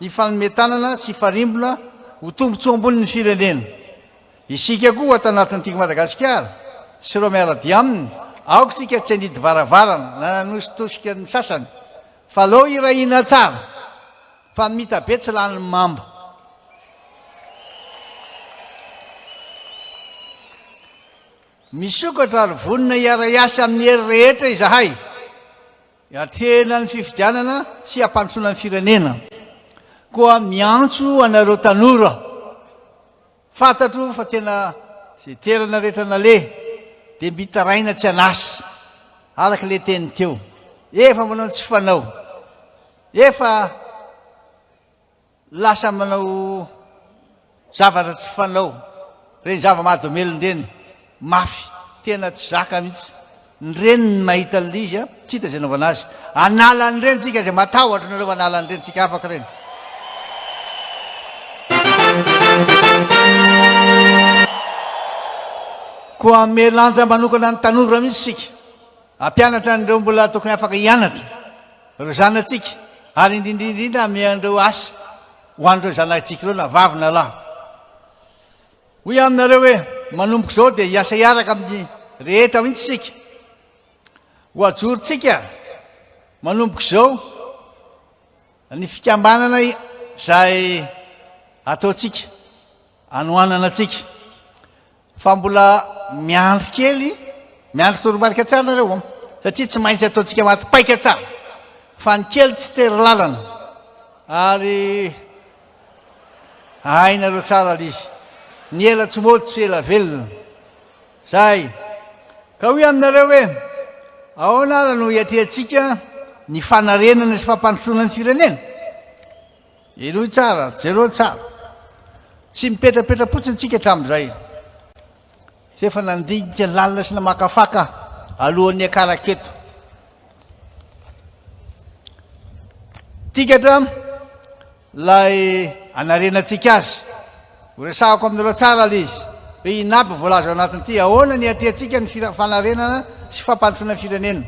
hifanometanana sy farimbona ho tombontso amboniny firenena isika koa atao anatin'n'tika Madagasikara sy reo miara-dia aminy aoko tsika tsy anidy varavarana nananositosika ny sasany fa leo irahina tsara fa mita be tsy lany mamba misokatra ary vonina hiara-iasa amin'ny hery rehetra izahay atrena ny fifidianana sy ampandrosoana ny firenena koa miantso anareo tanora fantatro fa tena zay terana rehetra nale dia mitaraina tsy anasy araka le teny teo efa manao tsy fanao efa lasa manao zavatra tsy fanao reny zava-mahadomelony reny mafy tena tsy zaka mihitsy nyreny ny mahita an'izy a tsy hita zay naovana azy analany reny tsika zay matahotra nareo analany reny tsika afaka reny koa melanja manokana ny tanora mihitsy sika ampianatra nireo mbola tokony afaka hianatra reo zanatsika ary indrindrindrindra amiandreo asa ho an'ireo zanatsika reo na vavy na lahy hoy aminareo hoe manomboka zao dia hiasa hiaraka amin'ny rehetra mihitsy sika ho ajorytsika manomboka zao ny fikambanana zay ataotsika anoanana atsika fa mbola miandry kely miandry toromarika tsara nareo satria tsy maintsy ataotsika matipaika tsara fa ny kely tsy tery lalana ary ainareo tsara lizy ny ela tsy mody tsy ela velona zay ka hoy aminareo hoe ahoana raha no hiatrehantsika ny fanarenana sy fampandrosoana ny firenena iloy tsara jereo tsara tsy mipetrapetrapotsiny tsika hatramin'izay sy efa nandinika ny lalina sy namakafaka alohan'ny akaraketo tikatra lay anarenatsika azy horesahako aminareo tsara le izy hoe inaby voalaza ao anatin'ity ahoana ny atrehantsika ny fanarenana sy fampandrosoana ny firenena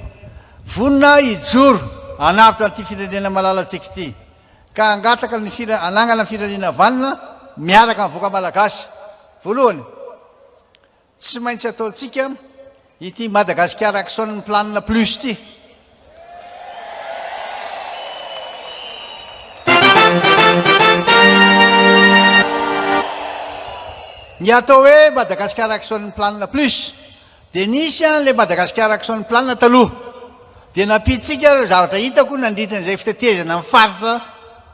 vonina ijoro anavitra n'ity firenena malalatsika ity ka angataka ny anangana ny firenena vanina miaraka amin'ny voaka malagasy voalohany tsy maintsy ataotsika ity Madagasikara action ny planina plus ity ny atao hoe Madagasikara action ny planina plus dia nisy le Madagasikara action ny planina taloha dia napitsika reo zavatra hitako nandritra n'izay fitetezana amin'ny faritra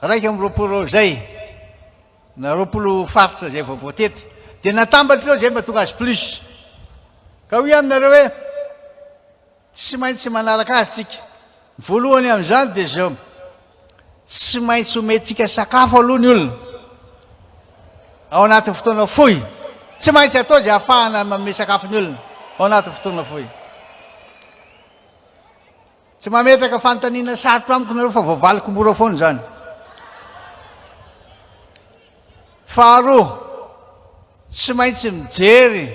raika amin'ny roapolo zay na roapolo faritra zay voavoatety dia natambatra reo zay mba tonga azy plus ka hoy aminareo hoe tsy maintsy manaraka azy tsika voalohany amin'izany dia zao tsy maintsy homentsika sakafo aloha ny olona ao anatin'ny fotoana fohy tsy maintsy atao zay ahafahana mame sakafo ny olona ao anatin'ny fotoana fohy tsy mametraka fanontaniana sarotro amiko nareo fa voavaliko mora foana zany faharoa tsy maintsy mijery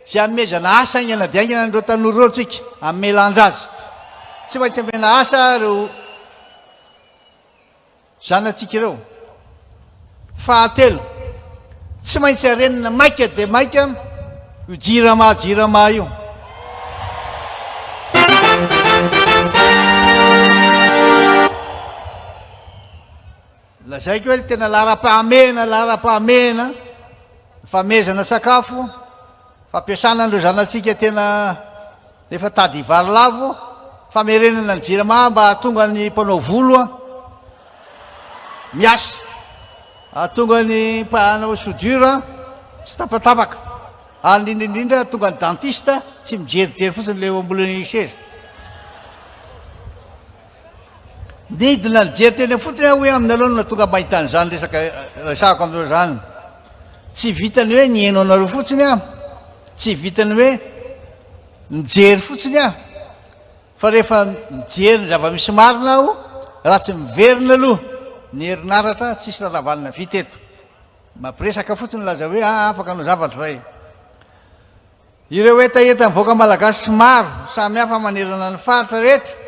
zay amezana asa igny anadiaingana nireo tanora reo tsika amin'ny melanja azy tsy maintsy amena asa reo zanatsika ireo fahatelo tsy maintsy arenina maika dia maika io jirama io lazaiko hoe tena lara-pahamena famezana sakafo fampiasana andreo zanatsika tena efa tady ivary lavo famerenana ny jirama mba ahatonga ny mpanao volo a miasa ahatonga ny mpanao soudure tsy tapatapaka ary indrindrindrindra ahatonga ny dentiste tsy mijerijery fotsiny le ambolony seza nidina ny jery tena fotony hoe aminareo no natonga mahita an'izany resako aminareo zany tsy vitany hoe ny hainao anareo fotsiny a tsy vitany hoe nijery fotsiny a fa rehefa mijery ny zava-misy marina aho raha tsy miverina aloha ny herinaratra tsisy raravanina vita eto mampiresaka fotsiny laza hoe afaka anao zavatra zay ireo etaeta mivoaka malagasy maro samy hafa manerana ny faritra rehetra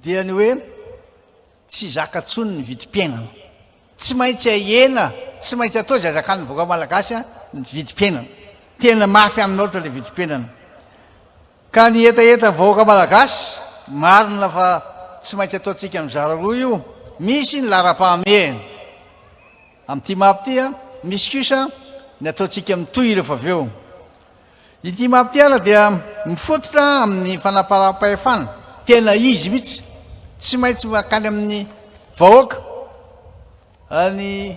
dia ny hoe tsy zaka tsony ny vidim-piainana tsy maintsy ahena tsy maintsy atao zay zakany mivoaka malagasy a ny vidim-piainana tena mafy aminao ohatra le vidim-piainana ka ny etaeta mivoaka malagasy marina fa tsy maintsy ataotsika mizara roa io misy ny lara-pahamehana amin'ity mapity a misy kosa ny ataotsika mitohy rehefa avy eo ity mapity ala dia mifototra amin'ny fanaparam-pahefana tena izy mihitsy tsy maintsy makany amin'ny vahoaka ny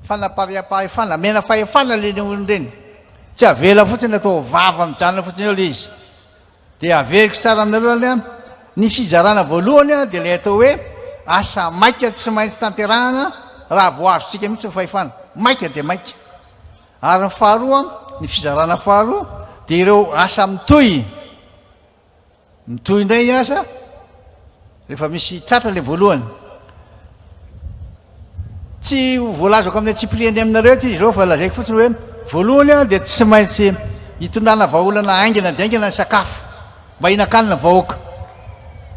fanaparam-pahefana mena fahefana leny olony reny tsy avela fotsiny atao vava mijanona fotsiny eo le izy dia averiko tsara aminareo any a ny fizarana voalohany a dia le atao hoe asa maika tsy maintsy tanterahana raha voazontsika mihitsy fahefana maika dia maika ary ny faharoa ny fizarana faharoa dia ireo asa mitoy indray ny asa rehefa misy tratra le voalohany tsy voalazako amin'ny atsipiliany aminareo ty izy reo fa lazaiko fotsiny hoe voalohany a dia tsy maintsy hitondrana vahaolana aingana dia aingana ny sakafo mba hinakanina vahoaka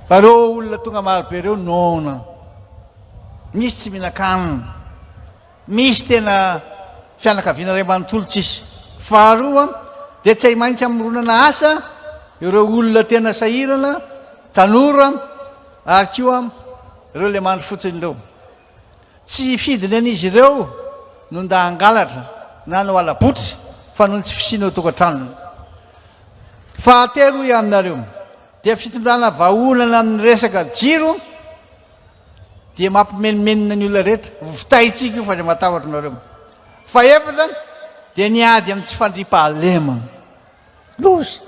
fa reo olona tonga marobe reo nona misy tsy mihinan-kanina misy tena fianakaviana ray manontolo tsisy faharoa dia tsy hay maintsy amronana asa ireo olona tena sahirana tanora ary koa ireo le mandro fotsiny reo tsy fidiny an'izy ireo no nda hangalatra na no alabotry fa noho ny tsy fisina eo tokantrano fahatelo i aminareo dia fitondrana vahaolana amin'ny resaka jiro dia mampimenimenina ny olona rehetra vitaitsika io fa za matahotra nareo fa efatra dia niady amin'ny tsy fandriam-pahalema loza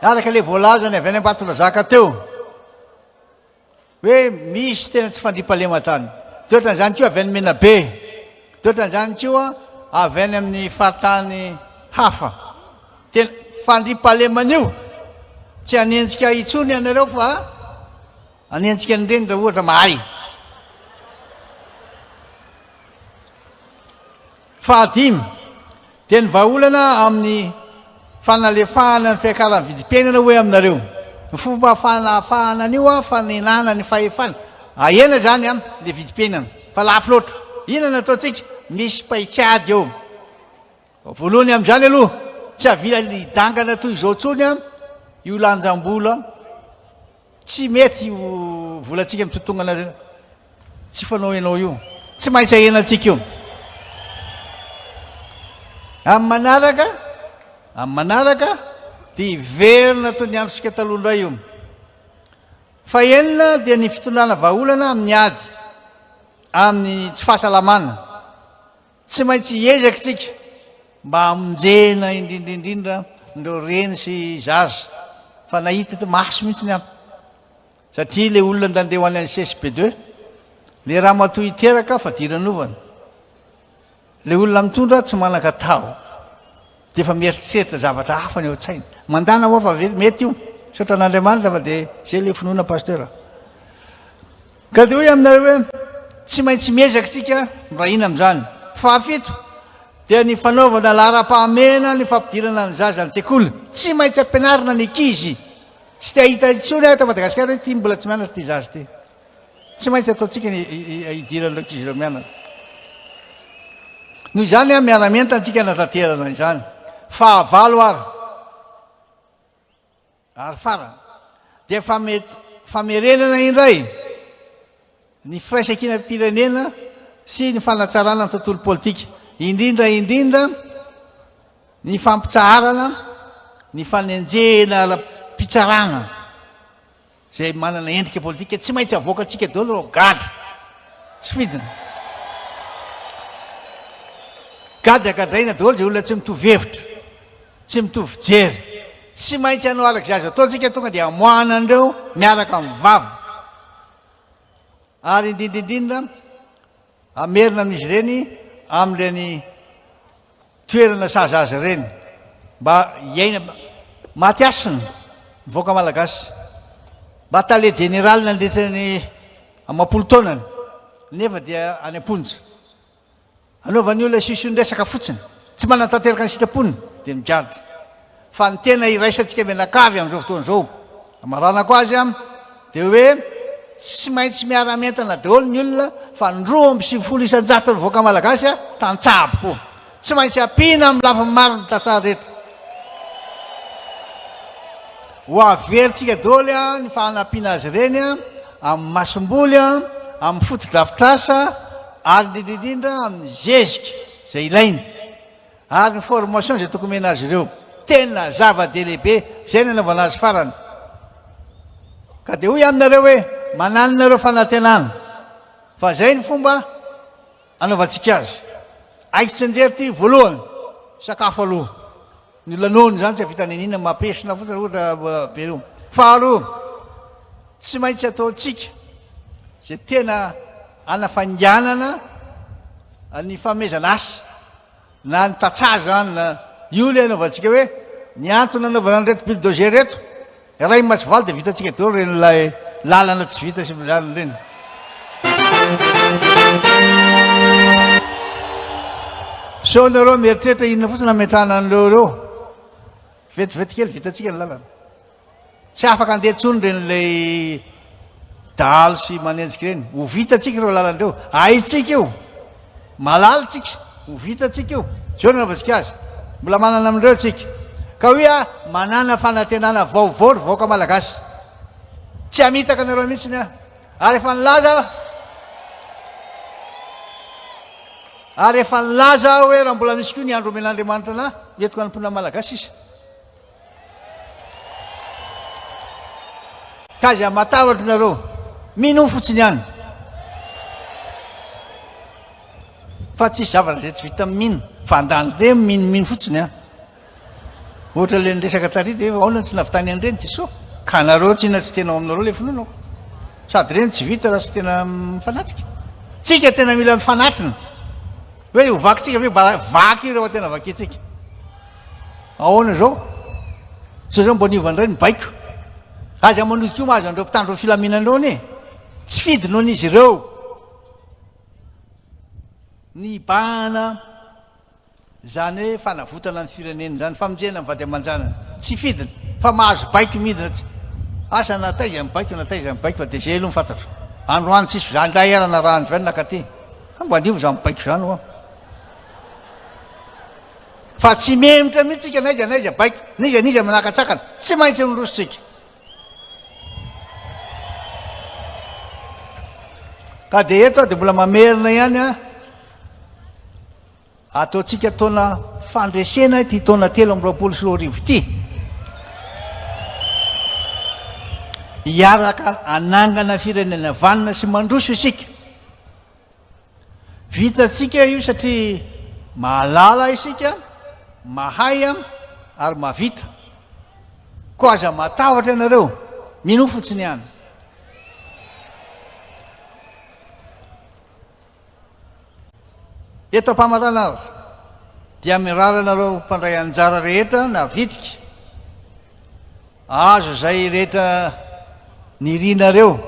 araka le voalazany avy any ambatona zaka teo hoe misy tena tsy fandriam-pahalema tany toetran'izany kio avy any mena be toetran'izany kio avy any amin'ny fahatany hafa tena fandriam-pahalemana tsy hanentsika itsony ianareo fa hanentsika nyreny raha ohatra mahay fahadimy dia ny vahaolana amin'ny fanalefahana ny fiakaran'ny vidim-piainana hoe aminareo ny fomba fanafahana an'io a fanenana ny fahefana ahena zany a le vidim-piainana fa lafo loatra inona ataontsika misy paikady eo voalohany amin'izany aloha tsy avila lidangana toy izao tsony a io lanjam-bola tsy mety io volantsika mitotongana tsy fanao ianao io tsy maintsy ahenantsika io amin'ny manaraka dia iverina toy ny androsika talondray io fa enina dia ny fitondrana vahaolana amin'ny ady amin'ny tsy fahasalamana tsy maintsy hiezaka tsika mba amonjena indrindraindrindra ndreo reny sy zaza fa nahita ty maso mihitsy ny ampy satria le olona ndandeha ho any any CSP2 le raha matoy iteraka fa diranovana le olona mitondra tsy manaka tao dia efa mieritreritra zavatra hafa ny eo tsaina mandana hoa fa mety io satra an'Andriamanitra fa dia zay le finoana pasteur ka dia hoe aminareo hoe tsy maintsy miezaka tsika mrahina amin'izany fahafito dia ny fanaovana lahara-pahamena ny fampidirana ny zaza an-tsekoly tsy maintsy ampianarina ny ankizy tsy te ahita itsony ato Madagasikara hoe ty mbola tsy mianatra ty zaza ty tsy maintsy ataontsika ny hidirana reo ankizy reo mianatra noho izany a miara-menta antsika natanterana izany fahavalo ary farana dia famerenana indray ny firaisan-kina-pirenena sy ny fanatsarana ny tontolo politika indrindraindrindra ny fampitsaharana ny fanenjena ara-pitsarana zay manana endrika politika tsy maintsy avoaka atsika daholo reo gadra tsy fidina gadra gadraina daholo zay olona tsy mitovy hevitra tsy mitovy jery tsy maintsy hanao araky zaza ataontsika tonga dia amoanandreo miaraka amin'ny vava ary indrindraindrindra amerina amin'izy ireny amin'ireny toerana sahazaza ireny mba hiaina maty-asina mivoaka malagasy batale général nandritra ny amapolo taonany nefa dia any amponja anaovany olona sisondresaka fotsiny tsy manantanteraka ny sitraponiny dia migadra fa ny tena iraisantsika menakavy amin'izao fotoana izao amaranako azy a dia hoe tsy maintsy miara-mentana daholo ny olona fa ndroa amby 70 voaka malagasy a tantsabo koa tsy maintsy ampina amin'ny lafa mariny tantsara rehetra ho averitsika daholo a ny fahanampiana azy ireny a amin'ny masom-boly a amin'ny fotodrafitrasa ary indrindraindrindra amin'ny zezika zay ilainy ary ny formation zay tokony mena azy ireo tena zava-dehilehibe zay ny anaovana azy farany ka dia hoy aminareo hoe mananonareo fanantenana fa zay ny fomba anaovantsika azy aiky tsenjery ty voalohany sakafo aloha ny lanony zany tsy avita ninina mampesona fotsiny ohatra be ro faharoa tsy maintsy ataotsika zay tena anafanganana ny famezana asa na ny tatsaha zany na io le anaovantsika hoe ny antony anaovana nreto bulldozer reto ray masovaly dia vitatsika dolo renylay lalana tsy vita sy lalana reny so nareo mieritreritra inona fotsiny ametrahana an'reo reo vetivety kely vitatsika ny lalana tsy afaka andeha tsony renylay dalo sy manenjika reny ho vitatsika reo lalan'reo aitsika io malalitsika ho vitatsika io zao nanaovantsika azy mbola manana amin'ireo tsika ka hoe a manana fanantenana vaovao ry vaoaka malagasy tsy hamitaka nareo mihitsiny a ary efa nilaza ary efa nilaza hoe raha mbola misy koa ny andro omen'andriamanitra ana entiko anompona malagasy isa ka zy matavatry nareo mino fotsiny any fa tsisy zavatra zay tsy vita mino fa andany re minomino fotsiny a ohatra le nyresaka tari de aona tsy navitany an'ireny tsy so ka nareo tsy ina tsy tena ao aminareo le finoanako sady reny tsy vita raha tsy tena mifanatrika tsika tena mila mifanatrina hoe hovakytsika hoe vaky ireo tena vakitsika ahoana zao so zao mbo niovan'ray ny baiko azy amanodiko io mahazo andreo mpitandro filaminandreo any tsy fidinao n'izy ireo ny bana zany hoe fanavotana ny firenena zany famonjena mivady aman-janana tsy fidina fa mahazo baiko midina tsy asa nataiza amin'ny baiko nataiza amin'ny baiko fa de zay aloha mifantatro androany tsisy zany la erana raha andro vany nakaty mbo anivo za amin'ny baiko zany oa fa tsy memitra mihitsika naiza naiza baiko niza manakatsakana tsy maintsy nirositsika ka de eto de mbola mamerina ihany a ataotsika taona fandresena ty taona 3 ty hiaraka anangana firenena vanina sy mandroso isika vitatsika io satria mahalala isika mahay a ary mavita ko aza matavatra ianareo mino fotsiny any eto ampamarana azy dia miraranareo mpandray anjara rehetra na vitika azo zay rehetra nirinareo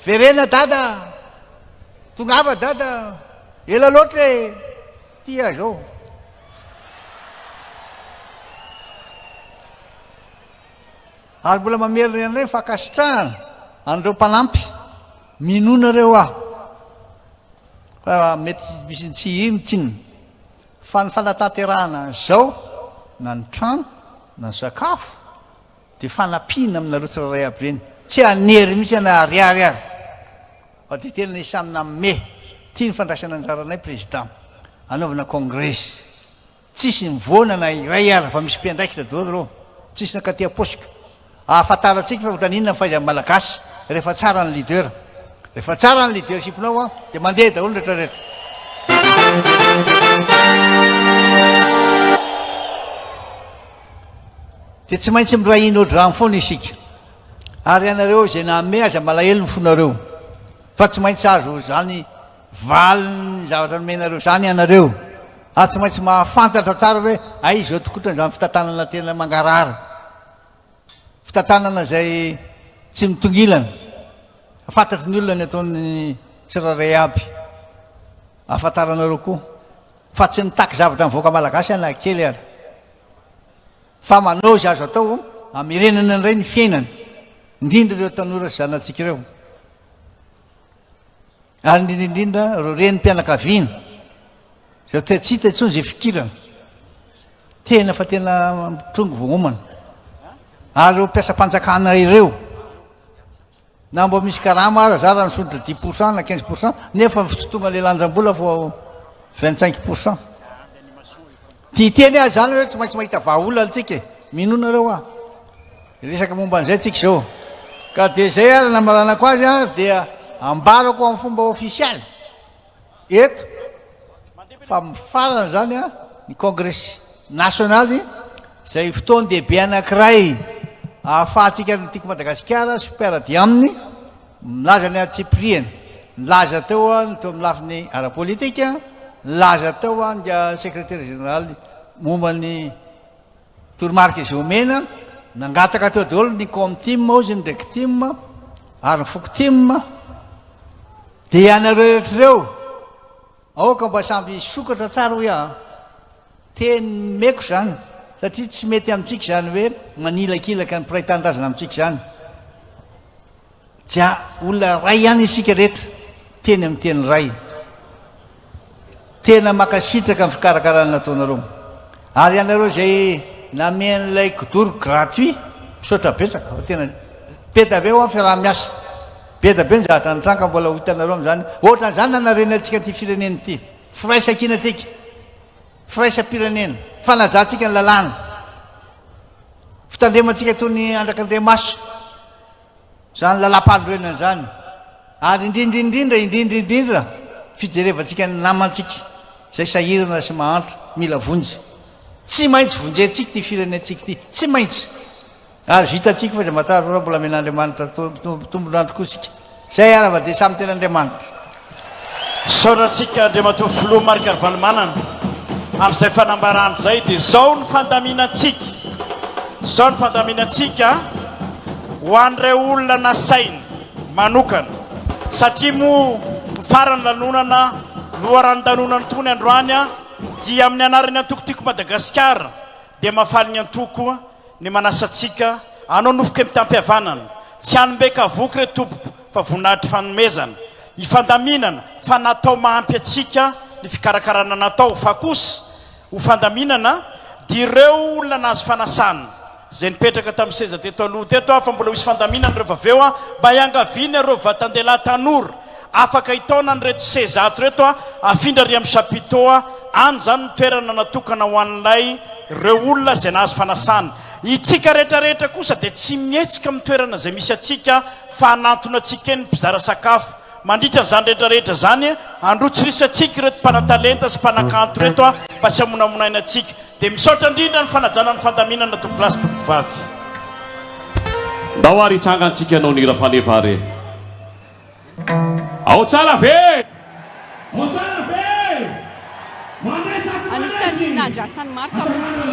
verena dada tongava dada ela loatra e tia zao ary mbola mamerina an'ireny fakasitrahana an'ireo mpanampy minonareo aho fa mety misy tsy ino tsinony fa ny fanatanterahana zao na ny trano na ny sakafo de fanapina aminareo tsiraray aby reny tsy anery mihitsy ana ariary ary fa de tena nisy amina me tia ny fandraisana anjaranay président anaovana congrès tsisy mivonana iray ary fa misy mpiandraikitra dolo reo tsisy nakaty aposika afataratsika fa otraninona faiza malagasy rehefa tsara ny leader rehefa tsara ny leadershipnao a de mandeha daholo rehetrarehetra de tsy maintsy miray inodrano foana isika ary ianareo zay name aza malahelo ny fonareo fa tsy maintsy azo zany valiny zavatra nomenareo zany ianareo ary tsy maintsy mahafantatra tsara hoe ay zao tokotra zany fitantanana tena mangarara fitantanana zay tsy mitongilana afantatry ny olona ny ataony tsiraray aby afantaranareo koa fa tsy mitaky zavatra mivoaka malagasy ana kely ary fa manao zy azo atao amirenana an'iray ny fiainana indrindra ireo tanora sy zanatsika ireo ary indrindraindrindra reo renim-pianakaviana zao te tsy hita intsony zay fikirana tena fa tena trongo voomana ary reo mpiasa-panjakana ireo na mbo misy karama ara za raha nisondra 10% na 15% nefa fitotonga le lanjam-bola vo 25% tia teny azy zany hoe tsy maintsy mahita vahaolona tsika minonareo a resaka momba an'izay tsika zao ka dia zay a namalanako azy a dia ambarako amin'ny fomba ofisialy eto fa mifarana zany a ny congrès nationaly zay fotoany dehibe anankiray ahafahantsika nytiako madagasikara super dia aminy milaza ny atsipriany nilaza teo a teo amin'ny lafiny arapolitika nilaza teo a nga secrétaire général momba ny toromarika izy omena nangataka teo daholo ny comtim ozy ndraiky tim ary ny foko tim dia anareo rehetrareo aoka mba samby sokatra tsara hoe a teny meko zany satria tsy mety amintsika zany hoe manilakilaka ny piraitanindrazana amintsika zany dia olona ray ihany isika rehetra teny amin'ny teny ray tena makasitraka amin'ny fikarakarana nataonareo ary ianareo zay namen'ilay kodoro gratuit misaotra betsaka tena beta be ho amin'ny fiaraha-miasa beta be ny zavatra nitranka mbola ho hitanareo am'zany ohatran'izany nanarena antsika ty firenena ity firaisan-kinatsika firaisam-pirenena fanajantsika ny lalàna fitandremantsika tony andrak'andriamaso zany lalam-panorenana zany ary indrindrindrindra fijerevantsika ny namantsika zay sahirana sy mahantra mila vonjy tsy maintsy vonjentsika ty firenentsika ty tsy maintsy ary vitatsika fa za matara mbola men'andriamanitra tombonandro kosika zay arava dia samy ten'andriamanitra saorantsika andriamatoa filoha marika arvalomanana amin'izay fanambarana zay dia zao ny fandaminatsika zao ny fandaminatsika ho an'ireo olona nasainy manokana satria mo mifarany lanonana loharan'ny-danonany tony androany a dia amin'ny anarany antokotiko madagasikara dia mahafaly ny antoko ny manasatsika anao nofoka mitampihavanana tsy anombeka avoky re tompoko fa voninahitry fanomezana hifandaminana fa natao mahampy atsika ny fikarakarana natao fa kosa ho fandaminana dia ireo olona nazo fanasana zay nipetraka tamin'ny seza teto aloha teto a fa mbola hisy fandaminana reo vaveo a mba hiangavina ireo vatandela tanora afaka hitaona ny reto sezato reto a afindra ry amin'ny chapiteau a any zany ny toerana natokana ho an'ilay ireo olona zay nahazo fanasana itsika rehetrarehetra kosa dia tsy mihetsika amin'ny toerana zay misy atsika fa hanantona atsika eny mpizara sakafo mandritra zany rehetrarehetra zany androtsirisy atsika reto mpanatalenta sy mpanakanto reto a mba tsy hamonamonaina atsika dia misaotra indrindra ny fanajana ny fandaminana tompolasy tompovavy ndao ary hitsangantsika anao nira fanevare ao tsara ve ao tsara ve anisan'ny nandrasany maro tamin'ity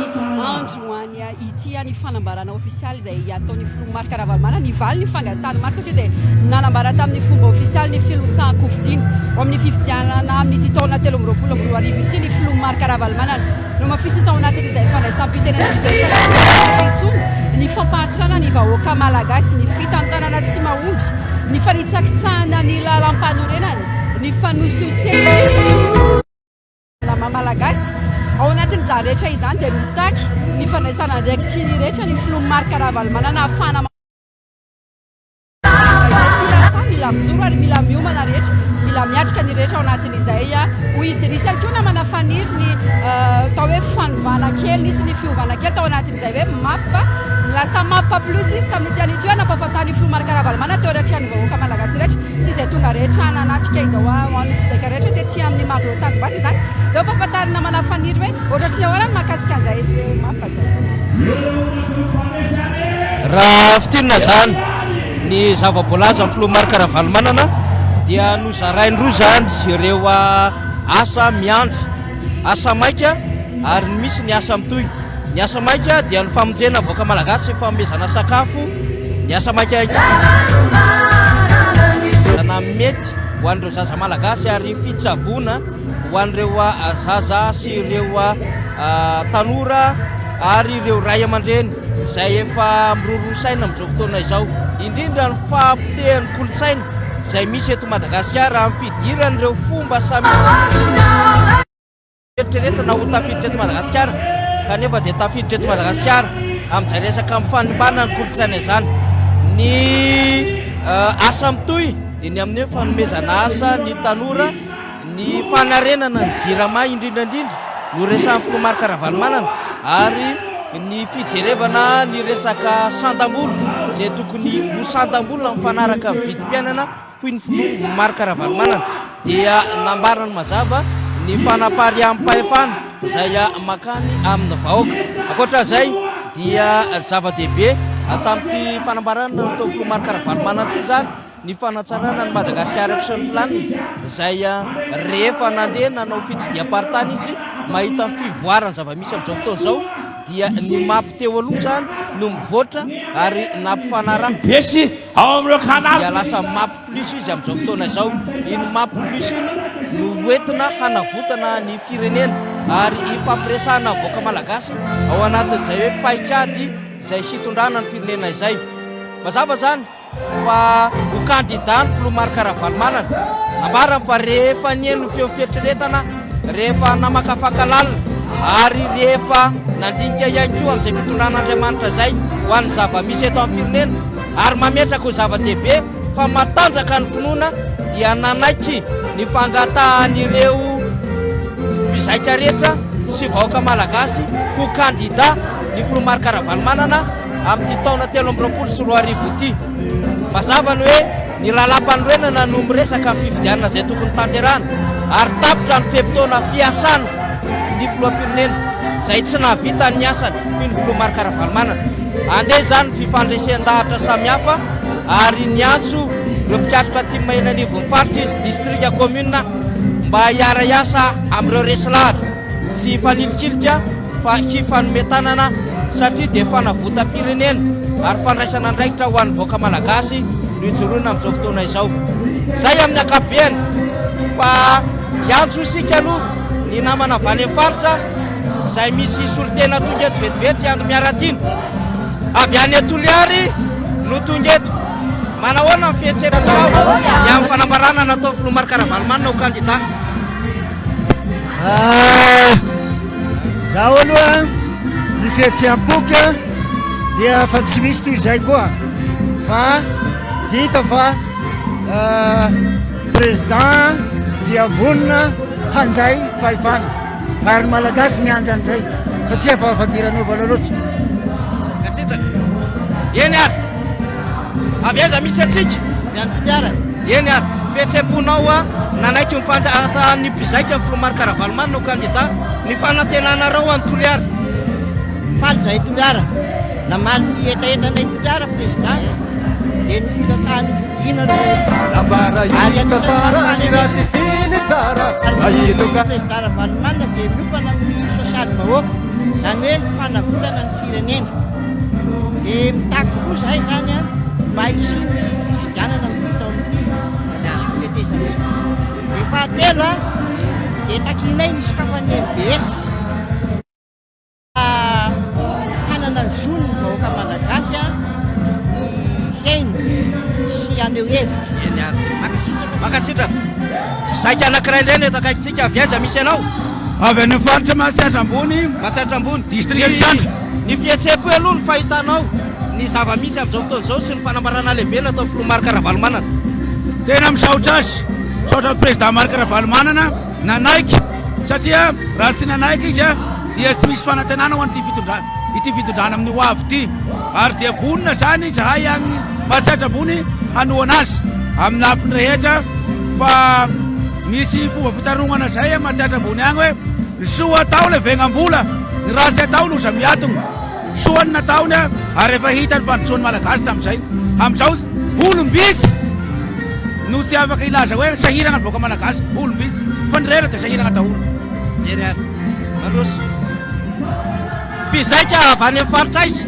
androany ity ny fanambarana ofisialy zay ataon'ny filoha marika ravalomana nivaly ny fangatany maro satria dia nanambara tamin'ny fomba ofisialy ny filotsahan-kofidiana ho amin'ny fifidianana amin'ity taona 2024 ity ny filoha marika ravalomanana no mafisy tao anatin'izay fandraisam-pitenena itsony ny fampahatrana ny vahoaka malagasy ny fitantanana tsy mahomby ny fanitsakitsahana ny lalam-panorenana ny fanososena malagasy ao anatin'izany rehetra izany dia mitaky ny fandraisana ndraikitry rehetra ny filoha marika ravalomanana ahafana mila mijoro ary mila miomana rehetra mila miatrika ny rehetra ao anatin'izay hoy izy nisy alkona manafaniry ny tao hoe fanovana kely nisy ny fiovana kely tao anatin'izay hoe mappa lasa mappa plus izy tamin'ity an'ity hoe nampafatany filoha marika ravalomana teo rehetra ny vahoaka malagasy rehetra sy izay tonga rehetra nanatrika izao hoan'ny mpizaika rehetra dia tsy amin'ny makrotanjobaty izany dia mpafatarina manafaniry hoe ohatratrina hoana ny mahakasika an'izay mappa zay raha fitirina zany ny zava-boalaza amin'ny filoha marika ravalomanana dia nozaraindroa zany ireo asa miandry asa maika ary misy ny asa mitoy ny asa maika dia ny famonjena voaka malagasy famezana sakafo ny asa maika na mety ho an'ireo zaza malagasy ary fitsabona ho an'ireo zaza sy ireo tanora ary ireo ray aman-dreny zay efa mirorosaina amin'izao fotoana izao indrindra ny fampitehan'ny kolotsaina zay misy eto madagasikara amin'ny fidiran'ireo fomba samy eritreretana ho tafiditra eto madagasikara kanefa dia tafiditra eto madagasikara amin'izay resaka mifanimbana ny kolotsaina izany ny asa mitoy dia ny amin'ny hoe fanomezana asa ny tanora ny fanarenana ny jirama indrindraindrindra no resan'ny filomarika ravalomanana ary ny fijerevana ny resaka sandam-bolo zay tokony ho sandam-bolona mifanaraka amin'ny vidim-piainana hoy ny filomarika ravalomanana dia nambarany mazava ny fanapariam-pahefana izay makany amin'ny vahoaka. Ankoatran'izay dia zava-dehibe tamin'ity fanambarana natao filomarika ravalomanana ity zany ny fanatsarana ny Madagasikara Action Plan izay rehefa nandeha nanao fitsidiam-paritany izy mahita ny fivoarany zava-misy amin'izao fotoana izao dia ny mampiteo aloha zany no mivoatra ary nampifanarana besy ao amin'ireo canal dia lasa mampy plus izy amin'izao fotoana izao. Iny mampy plus iny no entina hanavotana ny firenena ary ifampiresahana voaka malagasy ao anatin'izay hoe paikady izay hitondrana ny firenena izay. Mazava zany fa ho kandida ny filomarika ravalomanana nambarany fa rehefa nieno feo fieritrretana rehefa namakafakalalina ary rehefa nandinika ihany koa amin'izay fitondran'Andriamanitra zay ho an'ny zava-misy eto amin'ny firenena ary mametraka ho zava-dehibe fa matanjaka ny finoana dia nanaiky ny fangatahan'ireo mizaika rehetra sy vahoaka malagasy ho kandida ny filomarika ravalomanana amin'ity taona 2024 ity. Mazava ny hoe ny lalam-panorenana no miresaka amin'ny fifidianana izay tokony tanterahana ary tapitra ny fehim-potoana fiasana ny filoham-pirenena izay tsy nahavita ny asany toy ny filomarika ravalomanana. Andeha zany fifandraisan-dahatra samihafa ary niantso ireo mpikatroka aty mahina anivon'ny faritra izy distrika commune mba hiara-iasa amin'ireo resy lahatra tsy hifanikilika fa hifanometanana satria dia fanavotam-pirenena ary fandraisana andraikitra ho an'ny voaka malagasy no ijoroana amin'izao fotoana izao. Zay amin'ny akabeany fa hiantso isika aloha ny namana avy any amin'ny faritra izay misy solotena tonga eto vetivety ando miaratiny avy any Toliary no tonga eto manahoana ny fihetseham-pao ny amin'ny fanambarana natao filomarika ravalomanana ho kandida. Zaho aloha ny fihetseham-poka dia fa tsy misy toy izay koa fa hita fa président dia vonona hanjay fahefana ary malagasy mianja an'izay fa tsy efa fadiran'ovana loatra. Eny ary avy aiza misy atsika miantoliara eny ary fihetseham-ponao nanaiky mifantahany mpizaika filomarika ravalomanana ho kandida ny fanantenanareo any Toliara faly zay Toliara namaly ny etaetana Toliara président dia ny filatahany fidina ary anisan'ny tsara président ravalomanana dia miofana amin'ny sosialy vahoaka zany hoe fanavotana ny firenena dia mitaky koa zahay zany mba hisiny fifidianana mitao amin'ity tsy miteteza mety. Dia fahatelo dia takinay ny sokafany MBS hanana ny zony ny vahoaka malagasy ny heno sy aneo hevitra. Eny ary makasitraka zaika anankiray indray ny eto akaikitsika avy aiza misy ianao avy any faritra Mahatsiatra Ambony Mahatsiatra Ambony distrika Lisandra. Ny fihetseham-po aloha ny fahitanao ny zava-misy amin'izao fotoana izao sy ny fanambarana lehibe natao filomarika ravalomanana. Tena misaotra azy misaotra président marika ravalomanana nanaiky satria raha tsy nanaiky izy dia tsy misy fanantenana ho an'ity fitondrana amin'ny ho avy ity ary dia vonona zany zahay agny Mahatsiatra Ambony hanohana azy amin'ny lafiny rehetra fa misy fomba fitaromana zay Mahatsiatra Ambony agny hoe soa atao le vegnam-bola ny raha zay atao no zamiatony soa ny nataony ary efa hita ny fandrosoan'ny malagasy tamin'izay amin'izao olombisy no tsy afaka ilaza hoe sahirana ny voaka malagasy olombisy fa ny rera dia sahirana daholo. Ery ary malosy mpizaika avy any amin'ny faritra izy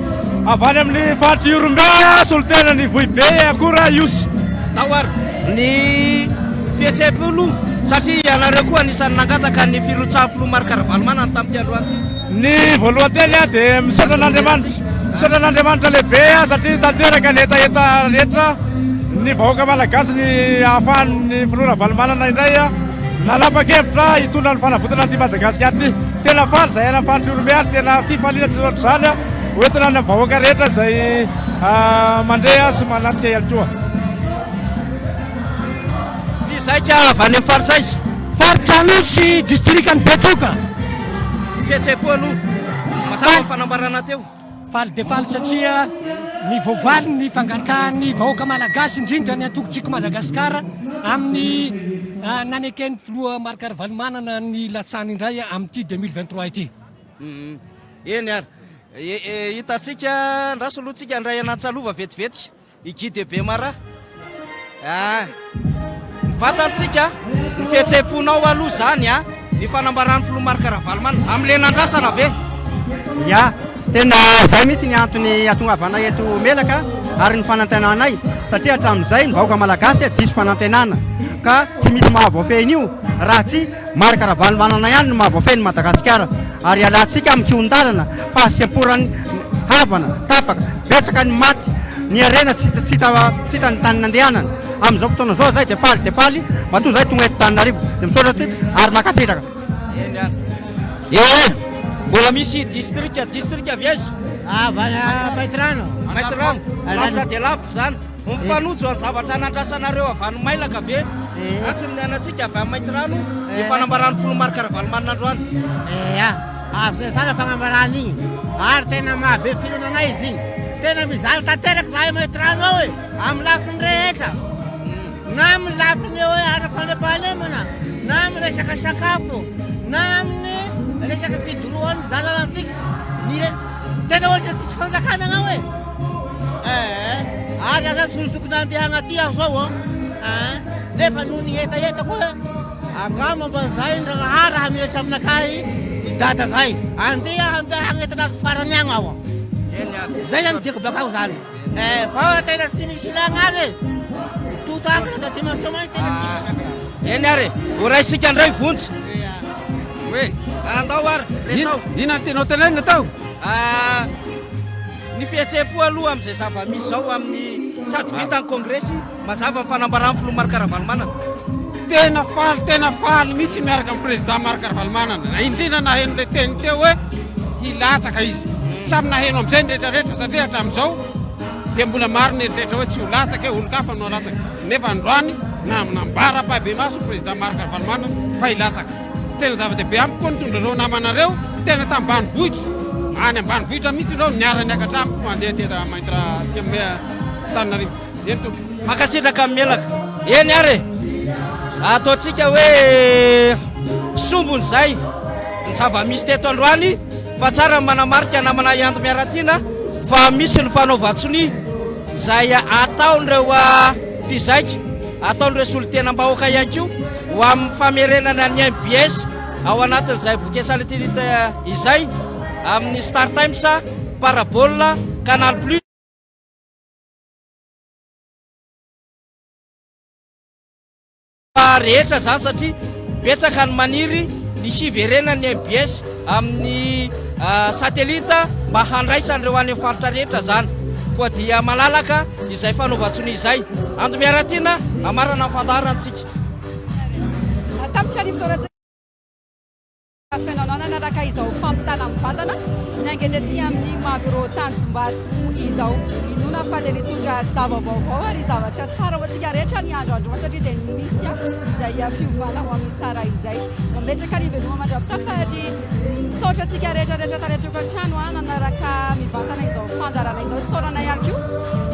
avy any amin'ny faritra Iorombe solotena ny Vohibe akora iosy tao ary ny fihetseham-polo satria anareo koa anisan'ny nangataka ny firotsahan'ny filomarika ravalomanana tamin'ity androany ny voalohany teny dia misaotra an'Andriamanitra lehibe satria tanteraka ny etaeta rehetra ny vahoaka malagasy ny ahafahan'ny filoha ravalomanana indray nanapa-kevitra hitondra ny fanavotana an'ity Madagasikara ity. Tena faly zay any faritra Iorombe ary tena fifaliana tsy loatra zany hoentina ny vahoaka rehetra izay mandreha sy manatrika ialitoa. Fizaika avy any amin'ny faritra izy faritra Anosy distrikany Betroka fihetseha-po aloha mazava fanambarana teo faly de faly satria ny voavaly ny fangatahany vahoaka malagasy indrindra ny antokontsika madagasikara amin'ny nanekeny filoha Marc Ravalomanana ny latsany indray amin'ity 2023 ity eny ary hitatsika ndraso aloha tsika andray anatsalova vetivety igidy be mara vatantsika ny fihetseha-ponao aloha zany ny fanambarany filoha Marc Ravalomanana am'le nandrasana ve ya tena zay mihitsy ny antony atongavana eto melaka ary ny fanantenanay satria hatramin'izay ny vahoaka malagasy diso fanantenana ka tsy misy mahavoafeny io raha tsy Marc Ravalomanana ihany no mahavoafeny Madagasikara ary alantsika amin'ny kiondalana fa asiaporany havana tapaka betsaka ny maty ny arena tsy hita ny tany nandehanana amin'izao fotoana zao zay de faly matoa zay tonga eto Tananarivo de misaotra ty ary makasitraka mbola misy district viez Maitrano lafitra de lavitra zany mifanojo any zavatra nandrasanareo avy any mailaka ve atsy minaanatsika avy amin'ny Maitrano ny fanambarany filoha Marc Ravalomanana androany azo sana fanambarana igny ary tena mahabe filonanay izy igny tena mizaly tanteraka zahay Maitrano ao e amin'ny lafiny rehetra na amin'ny lafiny hoe ara-panepanemana na amin'ny resaka sakafo na amin'ny resaka fidoroany zanalantsika tena ohatry tsisy fanjakana agna hoe ary aza solo tokony andehana aty aho zao nefa noho ny etaeta koa angamba mba zay ndraha raha mihetra aminakahy idata zay andeha hagnetanazy farany agny aho zay zany diako bakao zany fa tena tsy misy ilagna azy totaka da dimension mazy tena misy eny ary oraisika andray vontsy hoe andao ary resao ina tenao tenenina tao ny fihetseha-po aloha amin'izay zava-misy zao amin'ny sady vita ny kongresy mazava ny fanambarany filoha Marc Ravalomanana tena faly mihitsy miaraka amin'ny président Marc Ravalomanana na indrindra naheno le teny teo hoe hilatsaka izy samy naheno amin'izay ny rehetrarehetra satria hatramin'izao dia mbola maro ny eritrrehetra hoe tsy ho latsaka olo-kafa no latsaka nefa androany nambara pahabe maso président Marc Ravalomanana fa hilatsaka tena zava-dehibe amiko koa nitondrareo namanareo tena tambanivohitra any ambanivohitra mihitsy ireo niarany akatramboko mandeha teta Maitra Tananarivo eny to makasitraka amin'ny melaka eny ary ataontsika hoe sombony zay ny zava-misy teto androany fa tsara manamarika namana ianto miaratiana fa misy ny fanaovatsony zay ataon'ireo mpizaika ataon'ireo solo-tenam-bahoaka ihany ko ho amin'ny famerenana ny MBS ao anatin'izay boke saletilita izay amin'ny Star Times Parabole Canal Plus rehetra zany satria betsaka ny maniry ny hiverenany MBS amin'ny satelita mba handraisan'ireo any amin'ny faritra rehetra zany koa dia malalaka izay fanaovatsony izay ando miaratiana amarana ny fandarantsika fenanana raka izao famitana mivantana nangety aty amin'ny magro Tanjombato izao inona fa dia nitondra zava-baovao ary zavatra tsara ho antsika rehetra ny andro androma satria dia misy izay fiovana ho amin'ny tsara izay mametraka ny veloma mandrapita fary misaotra atsika rehetrarehetra taretroko an-trano nanaraka mivantana izao fandarana izao isaorana ihany ko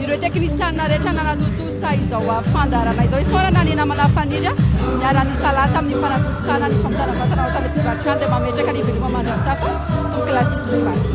ireo teknisiana rehetra nanatotosa izao fandarana izao isaorana ny namana fanindra niara-ny salata amin'ny fanatotosana ny famitana mivantana ao taretroko an-trano dia mametraka ny veloma mandrapita fa to klasy to vavy